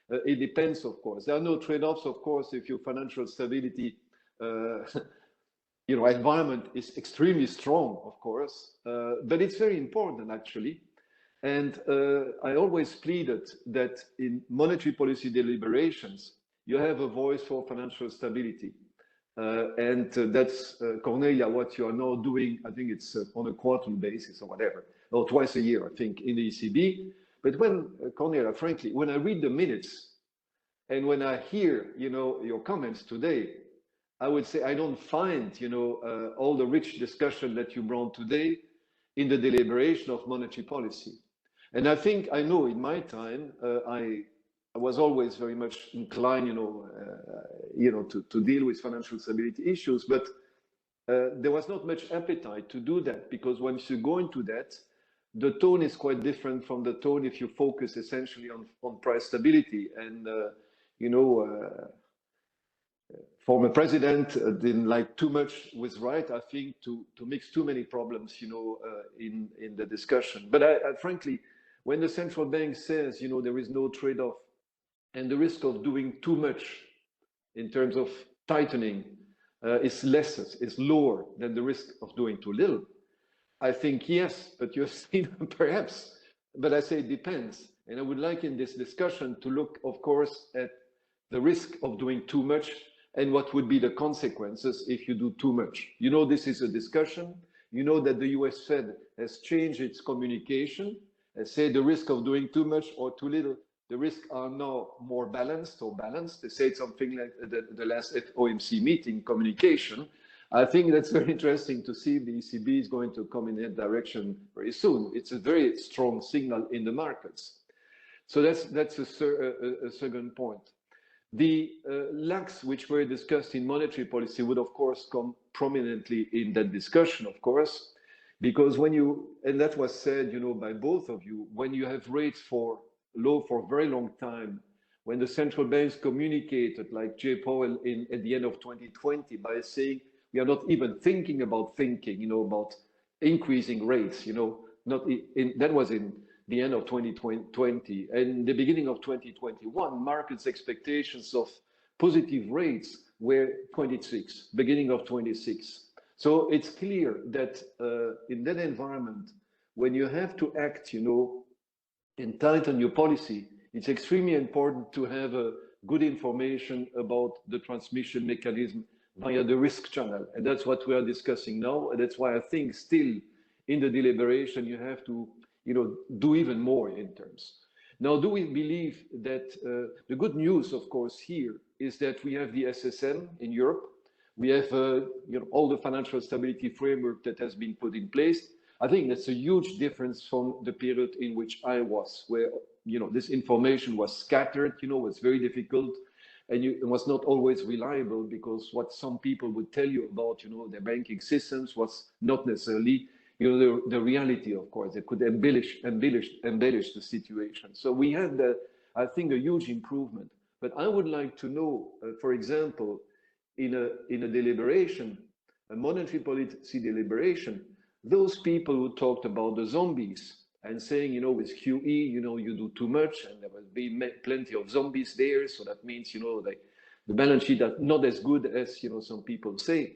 It depends, of course. There are no trade-offs, of course, if your financial stability, you know, environment is extremely strong, of course, but it's very important, actually. And I always pleaded that in monetary policy deliberations, you have a voice for financial stability. And that's, Cornelia, what you are now doing, I think it's on a quarterly basis or whatever, or twice a year, I think, in the ECB. But when, Cornelia, frankly, when I read the minutes and when I hear, you know, your comments today, I would say I don't find, you know, all the rich discussion that you brought today in the deliberation of monetary policy. And I think, I know in my time, I was always very much inclined, you know, to deal with financial stability issues, but there was not much appetite to do that, because once you go into that, the tone is quite different from the tone if you focus essentially on price stability. And, you know, former president didn't like too much, was right, I think, to mix too many problems, you know, in the discussion. But I frankly, when the central bank says, you know, there is no trade-off and the risk of doing too much in terms of tightening is lower than the risk of doing too little, I think yes, but you've seen perhaps, but I say it depends. And I would like in this discussion to look, of course, at the risk of doing too much and what would be the consequences if you do too much. You know, this is a discussion. You know that the US Fed has changed its communication and say the risk of doing too much or too little, the risks are now more balanced or balanced. They said something like the last FOMC meeting communication. I think that's very interesting to see if the ECB is going to come in that direction very soon. It's a very strong signal in the markets. So that's a second point. The lacks which were discussed in monetary policy would, of course, come prominently in that discussion, of course, because when you, and that was said, you know, by both of you, when you have rates for low for a very long time, when the central banks communicated, like Jay Powell at the end of 2020, by saying we are not even thinking about increasing rates, you know, that was in the end of 2020 and the beginning of 2021, markets' expectations of positive rates were 26, beginning of 26. So it's clear that in that environment, when you have to act, you know, and tighten your policy, it's extremely important to have good information about the transmission mechanism via the risk channel. And that's what we are discussing now. And that's why I think still in the deliberation, you have to, you know, do even more in terms. Now, do we believe that the good news, of course, here is that we have the SSM in Europe. We have you know, all the financial stability framework that has been put in place. I think that's a huge difference from the period in which I was, where, you know, this information was scattered, you know, was very difficult, and it was not always reliable, because what some people would tell you about, you know, their banking systems was not necessarily, you know, the reality, of course. They could embellish the situation. So we had, I think, a huge improvement. But I would like to know, for example, in a deliberation, a monetary policy deliberation, those people who talked about the zombies and saying, you know, with QE, you know, you do too much and there will be plenty of zombies there. So that means, you know, the balance sheet is not as good as, you know, some people say.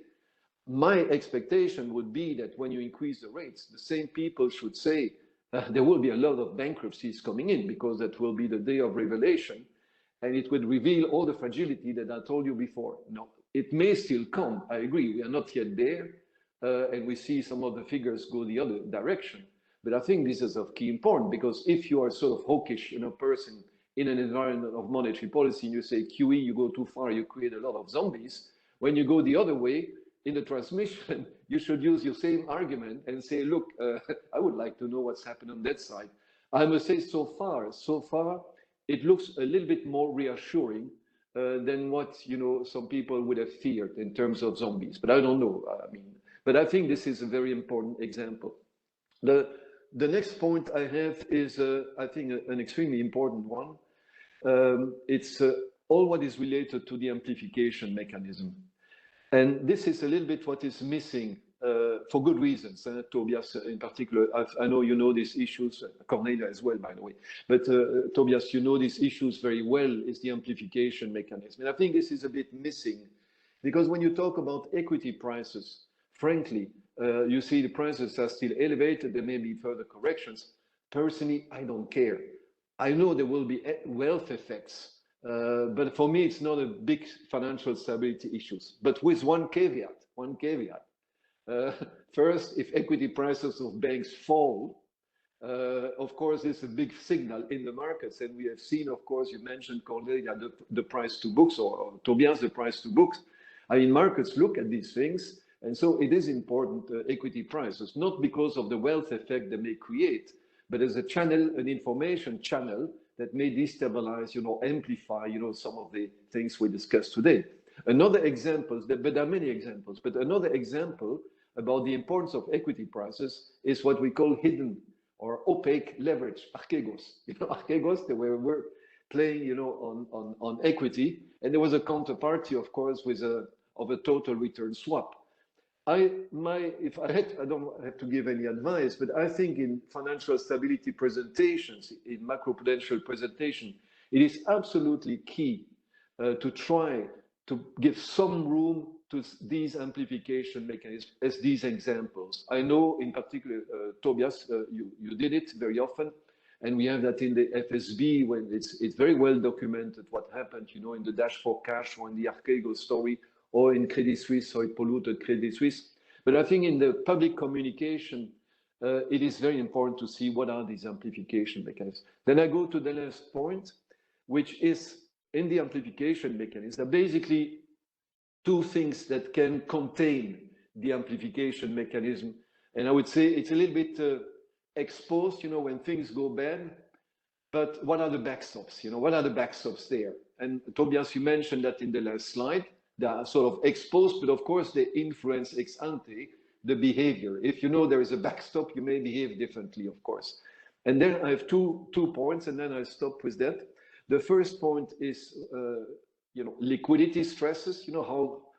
My expectation would be that when you increase the rates, the same people should say there will be a lot of bankruptcies coming in, because that will be the day of revelation. And it would reveal all the fragility that I told you before. No, it may still come. I agree. We are not yet there. And we see some of the figures go the other direction. But I think this is of key importance, because if you are sort of hawkish, you know, person in an environment of monetary policy, and you say QE, you go too far, you create a lot of zombies. When you go the other way, in the transmission, you should use your same argument and say, look, I would like to know what's happened on that side. I must say so far, it looks a little bit more reassuring than what, you know, some people would have feared in terms of zombies. But I don't know. I mean, but I think this is a very important example. The next point I have is, I think, an extremely important one. It's all what is related to the amplification mechanism. And this is a little bit what is missing for good reasons. Tobias in particular, I know you know these issues, Cornelia as well, by the way. But Tobias, you know these issues very well, is the amplification mechanism. And I think this is a bit missing, because when you talk about equity prices, frankly, you see the prices are still elevated, there may be further corrections. Personally, I don't care. I know there will be wealth effects, but for me, it's not a big financial stability issues. But with one caveat. First, if equity prices of banks fall, of course, it's a big signal in the markets. And we have seen, of course, you mentioned, Cornelia, the price to books, or Tobias, the price to books. I mean, markets look at these things. And so it is important, equity prices, not because of the wealth effect they may create, but as a channel, an information channel that may destabilize, amplify, some of the things we discussed today. Another example, but there are many examples, but another example about the importance of equity prices is what we call hidden or opaque leverage, archegos. Archegos, they were playing, on equity, and there was a counterparty, of course, with of a total return swap. I don't have to give any advice, but I think in financial stability presentations, in macroprudential presentation, it is absolutely key to try to give some room to these amplification mechanisms as these examples. I know in particular, Tobias, you did it very often, and we have that in the FSB when it's very well documented what happened, in the dash for cash or in the Archegos story, or in Credit Suisse, or it polluted Credit Suisse. But I think in the public communication, it is very important to see what are these amplification mechanisms. Then I go to the last point, which is in the amplification mechanism. There are basically two things that can contain the amplification mechanism. And I would say it's a little bit exposed, when things go bad. But what are the backstops? What are the backstops there? And Tobias, you mentioned that in the last slide. They are sort of exposed, but of course they influence ex ante the behavior. If you know there is a backstop, you may behave differently, of course. And then I have two points, and then I stop with that. The first point is, liquidity stresses.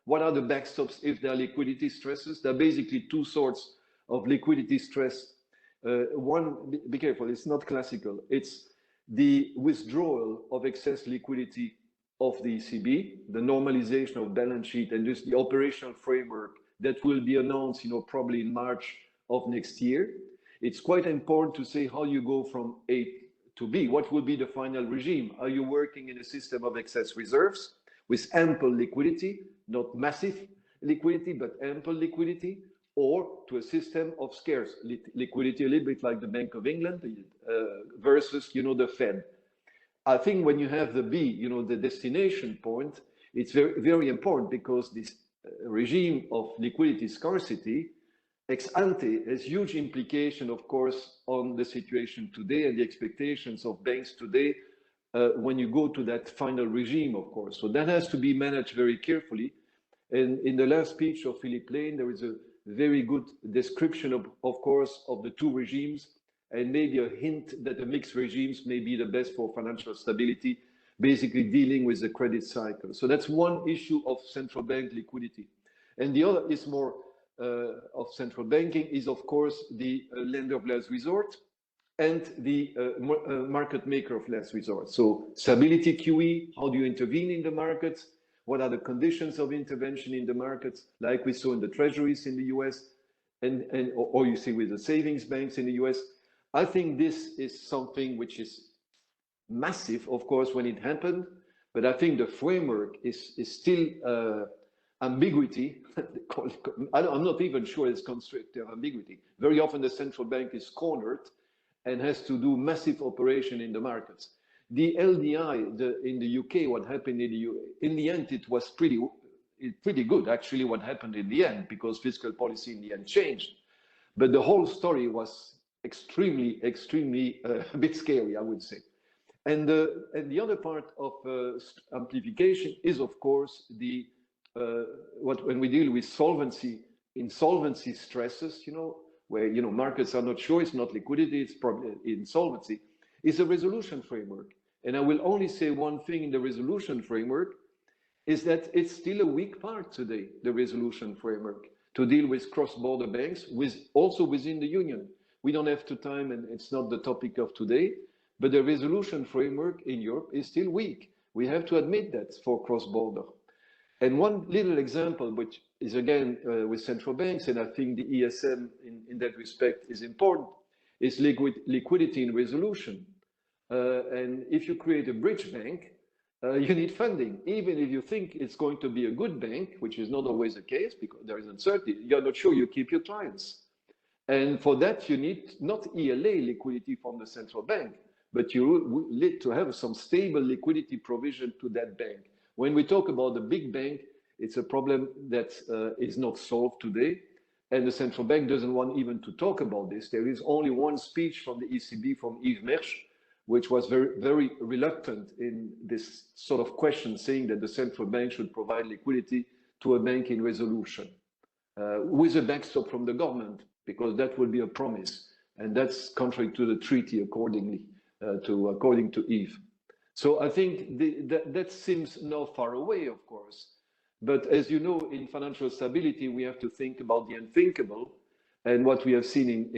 What are the backstops if there are liquidity stresses? There are basically two sorts of liquidity stress. One, be careful, it's not classical. It's the withdrawal of excess liquidity of the ECB, the normalization of balance sheet, and just the operational framework that will be announced, probably in March of next year. It's quite important to say how you go from A to B. What will be the final regime? Are you working in a system of excess reserves with ample liquidity, not massive liquidity, but ample liquidity, or to a system of scarce liquidity, a little bit like the Bank of England versus, the Fed? I think when you have the B, the destination point, it's very, very important, because this regime of liquidity scarcity ex ante has huge implication, of course, on the situation today and the expectations of banks today when you go to that final regime, of course. So that has to be managed very carefully. And in the last speech of Philippe Lane, there is a very good description, of course, of the two regimes, and maybe a hint that the mixed regimes may be the best for financial stability, basically dealing with the credit cycle. So that's one issue of central bank liquidity. And the other is more of central banking is, of course, the lender of last resort and the market maker of last resort. So stability QE, how do you intervene in the markets? What are the conditions of intervention in the markets, like we saw in the treasuries in the US, or you see with the savings banks in the US? I think this is something which is massive, of course, when it happened, but I think the framework is still ambiguity. I'm not even sure it's constructive ambiguity. Very often the central bank is cornered and has to do massive operation in the markets. The LDI in the UK, what happened in the end, it was pretty good, actually, what happened in the end, because fiscal policy in the end changed. But the whole story was extremely a bit scary, I would say. And the other part of amplification is, of course, the when we deal with insolvency stresses, where markets are not sure, it's not liquidity, it's probably insolvency, is a resolution framework. And I will only say one thing in the resolution framework. is that it's still a weak part today, the resolution framework, to deal with cross-border banks, also within the Union. We don't have time, and it's not the topic of today, but the resolution framework in Europe is still weak. We have to admit that for cross-border. And one little example, which is again with central banks, and I think the ESM in that respect is important, is liquidity in resolution. And if you create a bridge bank, you need funding. Even if you think it's going to be a good bank, which is not always the case because there is uncertainty, you're not sure you keep your clients. And for that, you need not ELA liquidity from the central bank, but you need to have some stable liquidity provision to that bank. When we talk about the big bank, it's a problem that is not solved today. And the central bank doesn't want even to talk about this. There is only one speech from the ECB from Yves Mersch, which was very, very reluctant in this sort of question, saying that the central bank should provide liquidity to a bank in resolution with a backstop from the government, because that will be a promise. And that's contrary to the treaty according to Yves. So I think that seems now far away, of course. But as you know, in financial stability, we have to think about the unthinkable. And what we have seen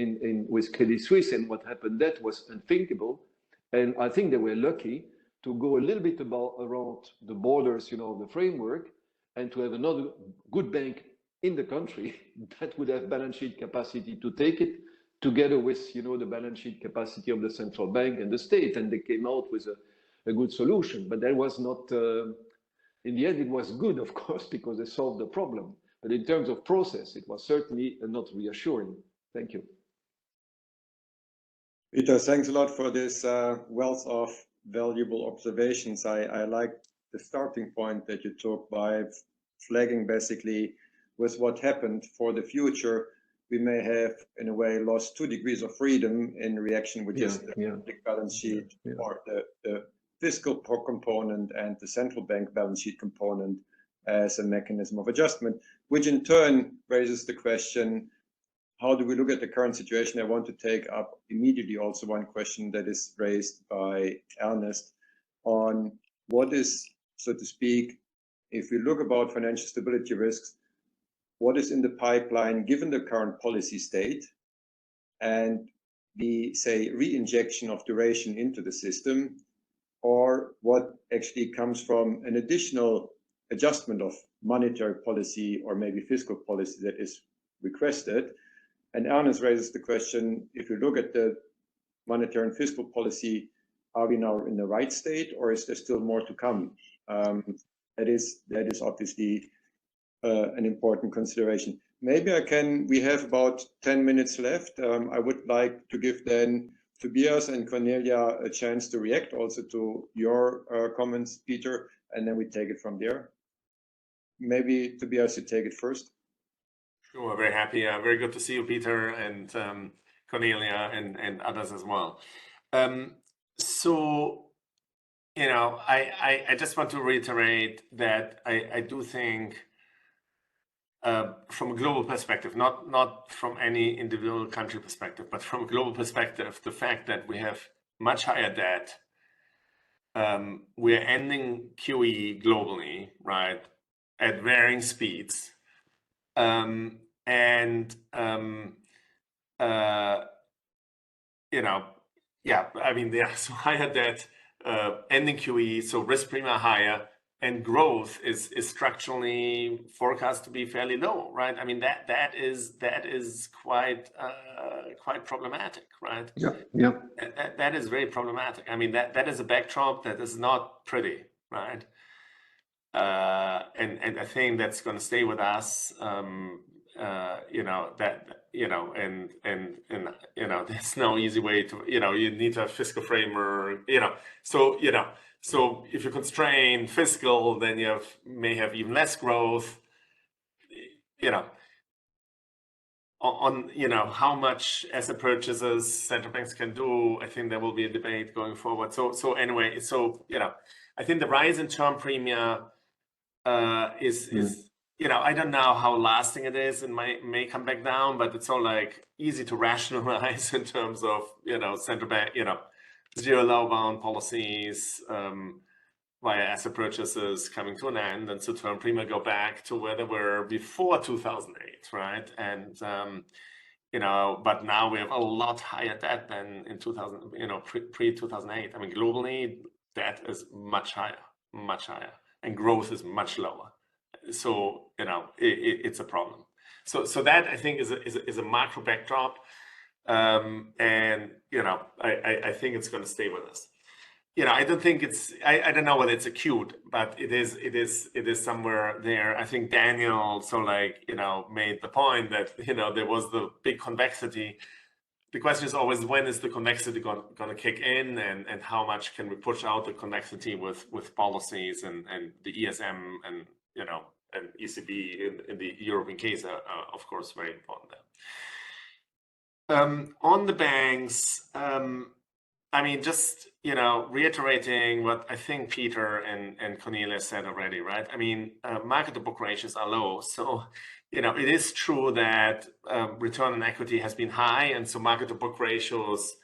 with Credit Suisse and what happened, that was unthinkable. And I think they were lucky to go a little bit around the borders, you know, of the framework, and to have another good bank in the country that would have balance sheet capacity to take it, together with, you know, the balance sheet capacity of the central bank and the state. And they came out with a good solution. But that was not, in the end, it was good, of course, because they solved the problem. But in terms of process, it was certainly not reassuring. Thank you. Peter, thanks a lot for this wealth of valuable observations. I like the starting point that you took by flagging basically with what happened for the future. We may have, in a way, lost 2 degrees of freedom in reaction, which is the balance sheet or the fiscal component and the central bank balance sheet component as a mechanism of adjustment, which in turn raises the question, how do we look at the current situation? I want to take up immediately also one question that is raised by Ernest on what is, so to speak, if we look about financial stability risks, what is in the pipeline given the current policy state and the, say, re-injection of duration into the system, or what actually comes from an additional adjustment of monetary policy or maybe fiscal policy that is requested. And Ernest raises the question, if you look at the monetary and fiscal policy, are we now in the right state, or is there still more to come? That is obviously an important consideration. Maybe we have about 10 minutes left. I would like to give then Tobias and Cornelia a chance to react also to your comments, Peter, and then we take it from there. Maybe Tobias, you take it first. Sure, very happy. Very good to see you, Peter, and Cornelia, and others as well. So, you know, I just want to reiterate that I do think from a global perspective, not from any individual country perspective, but from a global perspective, the fact that we have much higher debt, we're ending QE globally, right, at varying speeds. You know, yeah, I mean, so higher debt, ending QE, so risk premium higher, and growth is structurally forecast to be fairly low, right? I mean, that is quite problematic, right? Yeah. That is very problematic. I mean, that is a backdrop that is not pretty, right? And I think that's going to stay with us. You know, and you know, there's no easy way to, you know, you need to have fiscal framework, you know, so if you constrain fiscal, then you may have even less growth, you know, on you know, how much asset purchases central banks can do. I think there will be a debate going forward. So anyway, so, you know, I think the rise in term premia is you know, I don't know how lasting it is, and may come back down, but it's all like easy to rationalize in terms of, you know, central bank, you know, zero low bound policies, via asset purchases coming to an end, and so term premia go back to where they were before 2008, right? And you know, but now we have a lot higher debt than in 2000, you know, pre 2008. I mean, globally, debt is much higher, and growth is much lower. So you know, it's a problem. So that I think is a macro backdrop, and you know, I think it's going to stay with us. You know, I don't think it's, I don't know whether it's acute, but it is somewhere there. I think Daniel you know, made the point that, you know, there was the big convexity. The question is always, when is the convexity going to kick in, and how much can we push out the convexity with policies, and the ESM and, you know, and ECB in the European case are of course very important there. On the banks, I mean, just, you know, reiterating what I think Peter and Cornelia said already, right? I mean, market to book ratios are low. So, you know, it is true that return on equity has been high, and so market to book ratios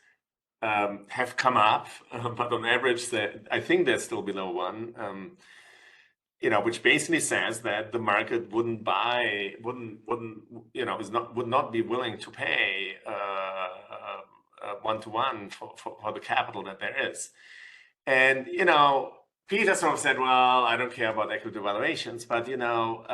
have come up, but on average, I think they're still below 1. You know, which basically says that the market wouldn't you know, would not be willing to pay 1-to-1 for the capital that there is. And, you know, Peter sort of said, well, I don't care about equity valuations, but, you know,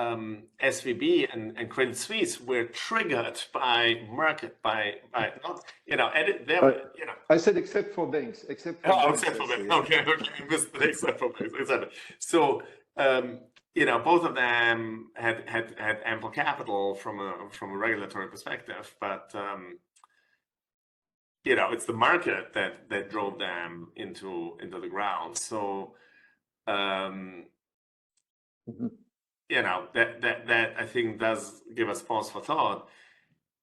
SVB and Credit Suisse were triggered by market, by not, you know, you know. I said except for banks, except for banks. Except for banks. Okay, except for banks, etc. So, you know, both of them had ample capital from a regulatory perspective, but you know, it's the market that drove them into the ground. So, you know, that I think does give us pause for thought.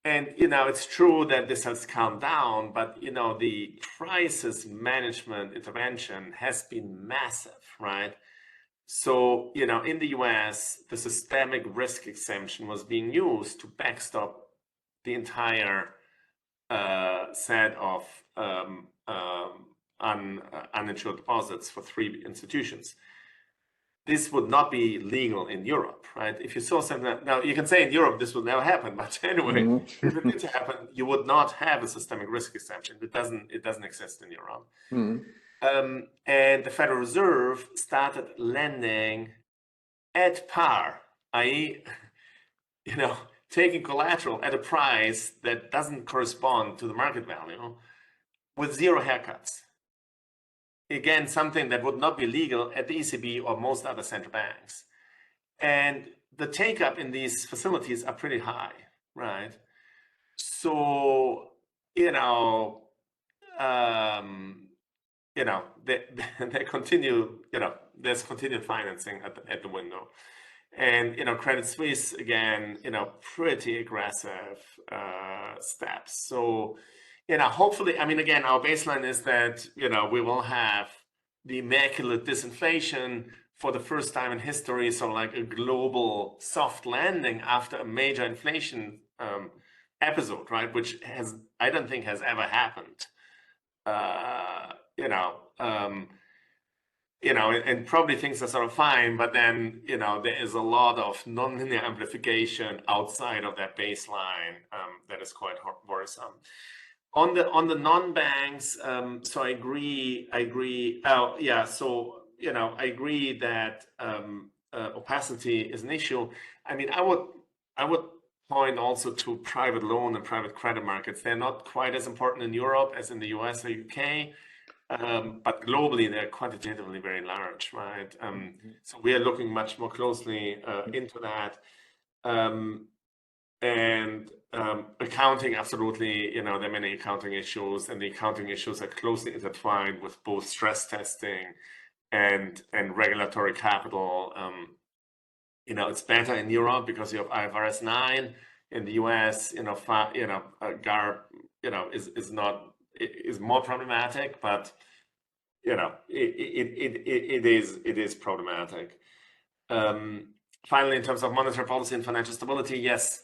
And, you know, it's true that this has calmed down, but, you know, the crisis management intervention has been massive, right? So, you know, in the US, the systemic risk exemption was being used to backstop the entire set of uninsured deposits for 3 institutions. This would not be legal in Europe, right? If you saw something, now you can say in Europe this would never happen, but anyway, if it did happen, you would not have a systemic risk exemption. It doesn't exist in Europe. And the Federal Reserve started lending at par, i.e., you know, taking collateral at a price that doesn't correspond to the market value with 0 haircuts. Again, something that would not be legal at the ECB or most other central banks. And the take-up in these facilities are pretty high, right? So, you know, they continue, you know, there's continued financing at the window. And, you know, Credit Suisse, again, you know, pretty aggressive steps. So, you know, hopefully, I mean, again, our baseline is that, you know, we will have the immaculate disinflation for the first time in history, so like a global soft landing after a major inflation episode, right? Which I don't think has ever happened. And probably things are sort of fine, but then, you know, there is a lot of nonlinear amplification outside of that baseline that is quite worrisome. On the non-banks, so I agree. Oh, yeah. So, you know, I agree that opacity is an issue. I mean, I would point also to private loan and private credit markets. They're not quite as important in Europe as in the US or UK. But globally, they're quantitatively very large, right? So we are looking much more closely into that. And accounting, absolutely, you know, there are many accounting issues, and the accounting issues are closely intertwined with both stress testing and regulatory capital. You know, it's better in Europe because you have IFRS 9. In the US, you know, GARP, you know, is more problematic, but you know, it is problematic. Finally, in terms of monetary policy and financial stability, yes,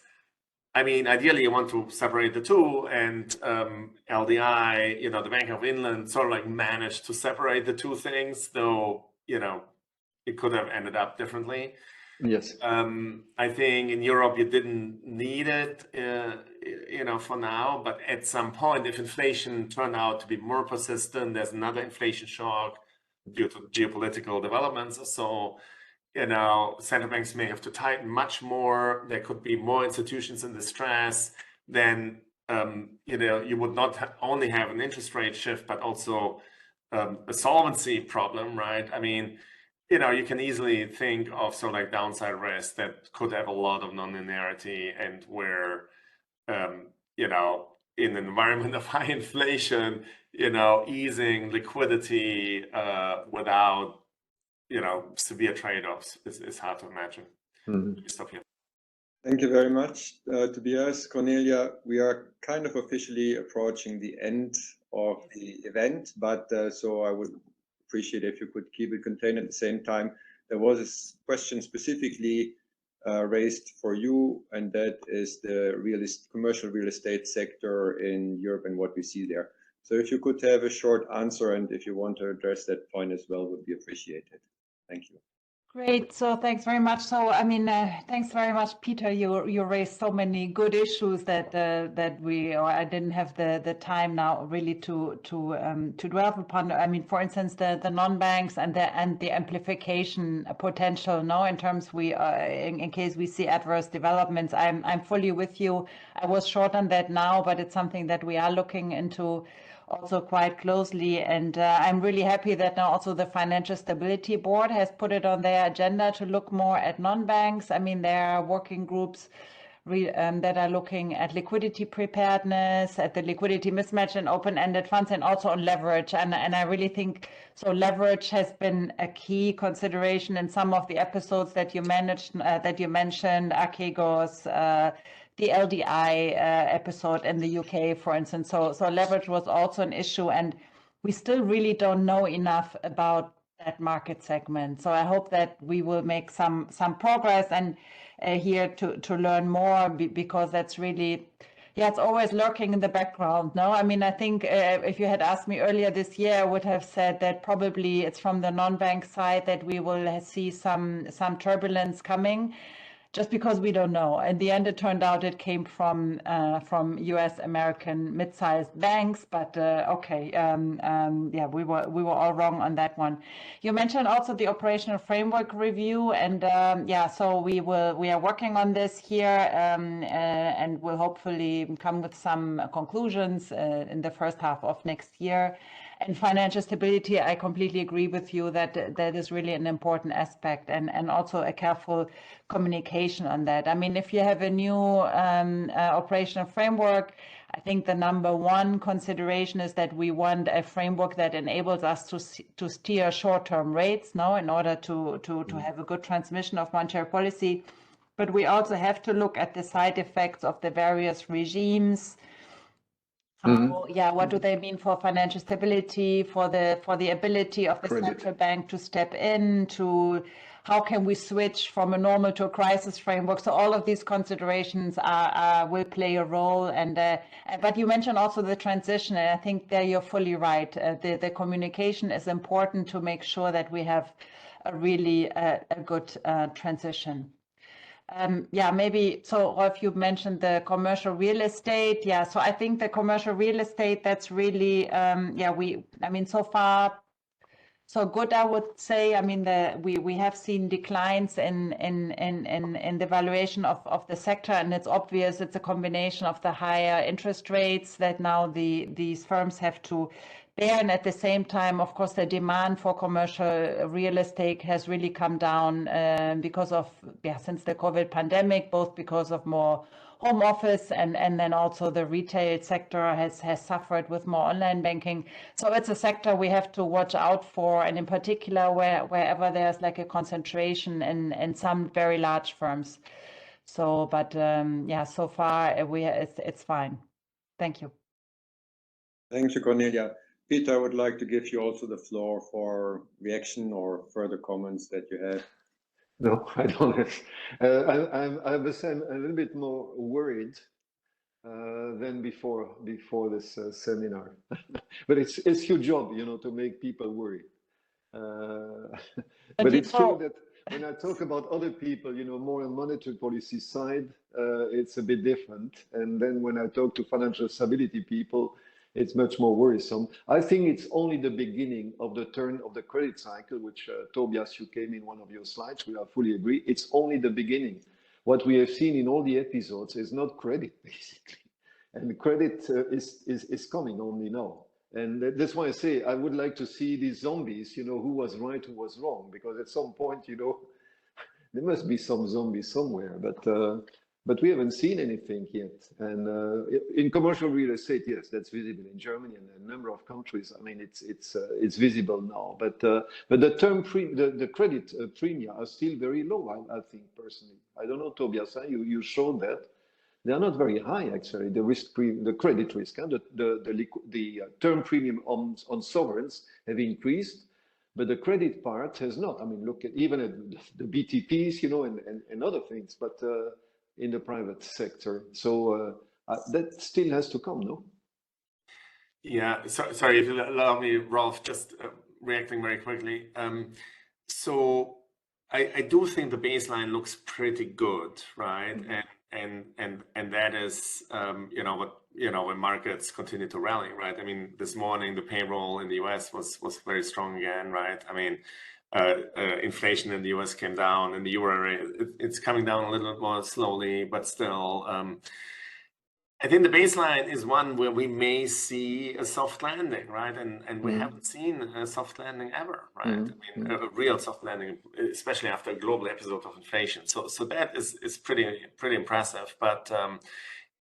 I mean, ideally you want to separate the two, and LDI, you know, the Bank of England sort of like managed to separate the two things, though, it could have ended up differently. Yes. I think in Europe you didn't need it, for now, but at some point, if inflation turned out to be more persistent, there's another inflation shock due to geopolitical developments or so, central banks may have to tighten much more. There could be more institutions in distress. Then, you would not only have an interest rate shift, but also a solvency problem, right? I mean, you can easily think of sort of like downside risks that could have a lot of non-linearity, and where, in an environment of high inflation, easing liquidity without, severe trade-offs is hard to imagine. Stop here. Thank you very much, Tobias. Cornelia, we are kind of officially approaching the end of the event, but so I would appreciate if you could keep it contained. At the same time, there was a question specifically raised for you, and that is the commercial real estate sector in Europe and what we see there. So if you could have a short answer, and if you want to address that point as well, would be appreciated. Thank you. Great. So thanks very much. So I mean, thanks very much, Peter. You raised so many good issues that I didn't have the time now really to dwell upon. I mean, for instance, the non-banks and the amplification potential. No, in terms in case we see adverse developments, I'm fully with you. I was short on that now, but it's something that we are looking into also quite closely, and I'm really happy that now also the Financial Stability Board has put it on their agenda to look more at non-banks. I mean, there are working groups that are looking at liquidity preparedness, at the liquidity mismatch in open-ended funds, and also on leverage. And I really think so. Leverage has been a key consideration in some of the episodes that you mentioned, Archegos, the LDI episode in the UK, for instance. So leverage was also an issue, and we still really don't know enough about that market segment. So I hope that we will make some progress and here to learn more, because that's really, it's always lurking in the background. No, I mean, I think if you had asked me earlier this year, I would have said that probably it's from the non-bank side that we will see some turbulence coming, just because we don't know. In the end, it turned out it came from US American mid-sized banks, but okay, we were all wrong on that one. You mentioned also the operational framework review, and so we are working on this here, and we'll hopefully come with some conclusions in the first half of next year. And financial stability, I completely agree with you that that is really an important aspect, and also a careful communication on that. I mean, if you have a new operational framework, I think the number one consideration is that we want a framework that enables us to steer short-term rates, in order to have a good transmission of monetary policy. But we also have to look at the side effects of the various regimes. What do they mean for financial stability, for the ability of the central bank to step in, to how can we switch from a normal to a crisis framework? So all of these considerations will play a role. And but you mentioned also the transition, and I think there you're fully right. The communication is important to make sure that we have a really a good transition. Maybe, so Rolf, you mentioned the commercial real estate. So I think the commercial real estate, that's really, so far, so good, I would say. I mean, we have seen declines in the valuation of the sector, and it's obvious it's a combination of the higher interest rates that now these firms have to bear, and at the same time, of course, the demand for commercial real estate has really come down because of since the COVID pandemic, both because of more home office and then also the retail sector has suffered with more online banking. So it's a sector we have to watch out for, and in particular wherever there's like a concentration in some very large firms. So, but so far it's fine. Thank you. Thank you, Cornelia. Peter, I would like to give you also the floor for reaction or further comments that you have. No, I don't have. I'm a little bit more worried than before this seminar. But it's your job, to make people worry. But it's true that when I talk about other people, you know, more on monetary policy side, it's a bit different. And then when I talk to financial stability people, it's much more worrisome. I think it's only the beginning of the turn of the credit cycle, which Tobias, you came in one of your slides. We are fully agree. It's only the beginning. What we have seen in all the episodes is not credit, basically. And credit is coming only now. And that's why I say I would like to see these zombies, you know, who was right, who was wrong, because at some point, you know, there must be some zombies somewhere, but we haven't seen anything yet. And in commercial real estate, yes, that's visible in Germany and a number of countries. I mean, it's visible now, but the credit premia are still very low. I think personally, I don't know, Tobias, you showed that. They are not very high, actually. The credit risk, the term premium on sovereigns have increased, but the credit part has not. I mean, look at even at the BTPs, you know, and other things, but in the private sector. So that still has to come, no? Yeah, sorry, if you allow me, Rolf, just reacting very quickly. So I do think the baseline looks pretty good, right? Mm-hmm. And that is, you know, when markets continue to rally, right? I mean, this morning the payroll in the US was very strong again, right? I mean, inflation in the US came down, and the euro rate it's coming down a little bit more slowly, but still, I think the baseline is one where we may see a soft landing, right? And we haven't seen a soft landing ever, right? I mean, a real soft landing, especially after a global episode of inflation. So that is pretty impressive. But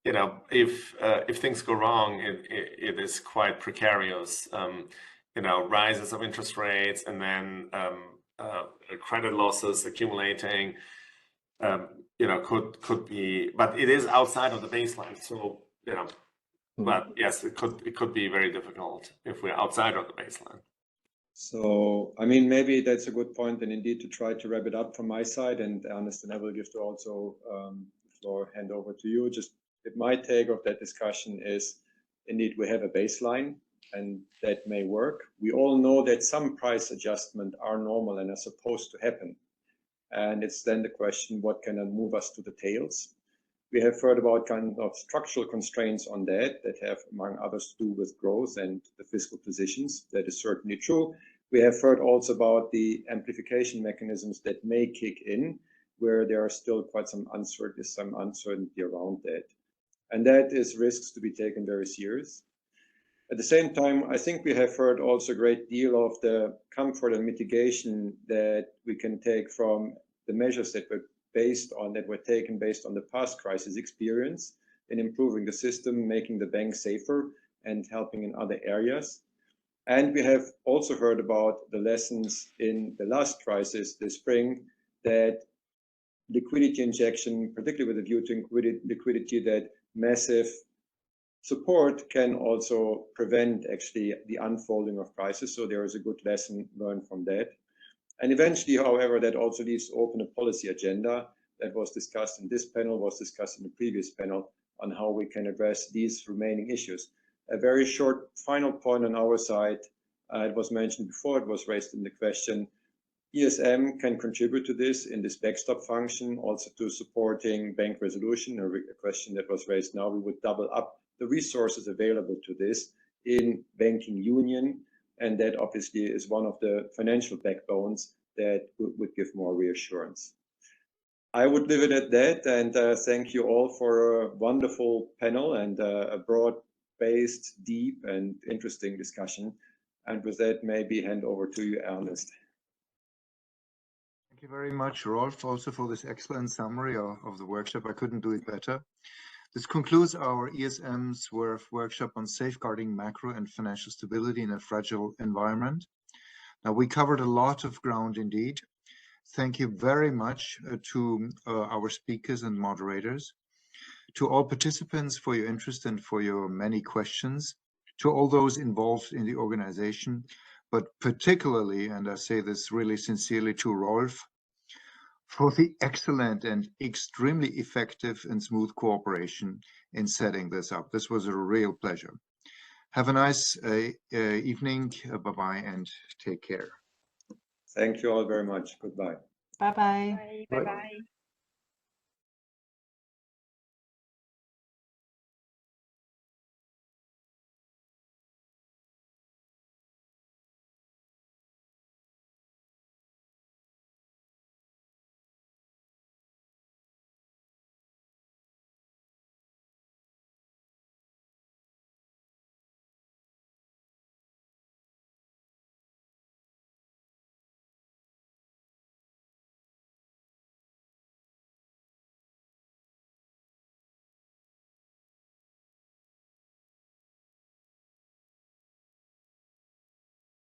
you know, if things go wrong, it is quite precarious. You know, rises of interest rates and then credit losses accumulating. You know, could be, but it is outside of the baseline. So, you know, but yes, it could be very difficult if we're outside of the baseline. So, I mean, maybe that's a good point, and indeed to try to wrap it up from my side. And Ernest, and I will give to also the floor, hand over to you. Just my take of that discussion is, indeed, we have a baseline, and that may work. We all know that some price adjustments are normal and are supposed to happen. And it's then the question, what can move us to the tails? We have heard about kind of structural constraints on that have, among others, to do with growth and the fiscal positions. That is certainly true. We have heard also about the amplification mechanisms that may kick in, where there are still quite some uncertainty around that. And that is risks to be taken very serious. At the same time, I think we have heard also a great deal of the comfort and mitigation that we can take from the measures that were taken based on the past crisis experience in improving the system, making the bank safer, and helping in other areas. And we have also heard about the lessons in the last crisis this spring, that liquidity injection, particularly with a view to liquidity, that massive support can also prevent actually the unfolding of crisis. So there is a good lesson learned from that. And eventually, however, that also leaves open a policy agenda that was discussed in this panel, was discussed in the previous panel, on how we can address these remaining issues. A very short final point on our side, it was mentioned before, it was raised in the question, ESM can contribute to this in this backstop function, also to supporting bank resolution, a question that was raised now. We would double up the resources available to this in banking union, and that obviously is one of the financial backbones that would give more reassurance. I would leave it at that, and thank you all for a wonderful panel and a broad-based, deep and interesting discussion. And with that, maybe hand over to you, Ernest. Thank you very much, Rolf, also for this excellent summary of the workshop. I couldn't do it better. This concludes our ESM SUERF workshop on safeguarding macro and financial stability in a fragile environment. Now, we covered a lot of ground indeed. Thank you very much to our speakers and moderators, to all participants for your interest and for your many questions, to all those involved in the organization, but particularly, and I say this really sincerely, to Rolf, for the excellent and extremely effective and smooth cooperation in setting this up. This was a real pleasure. Have a nice evening. Bye-bye and take care. Thank you all very much. Goodbye. Bye-bye. Bye-bye.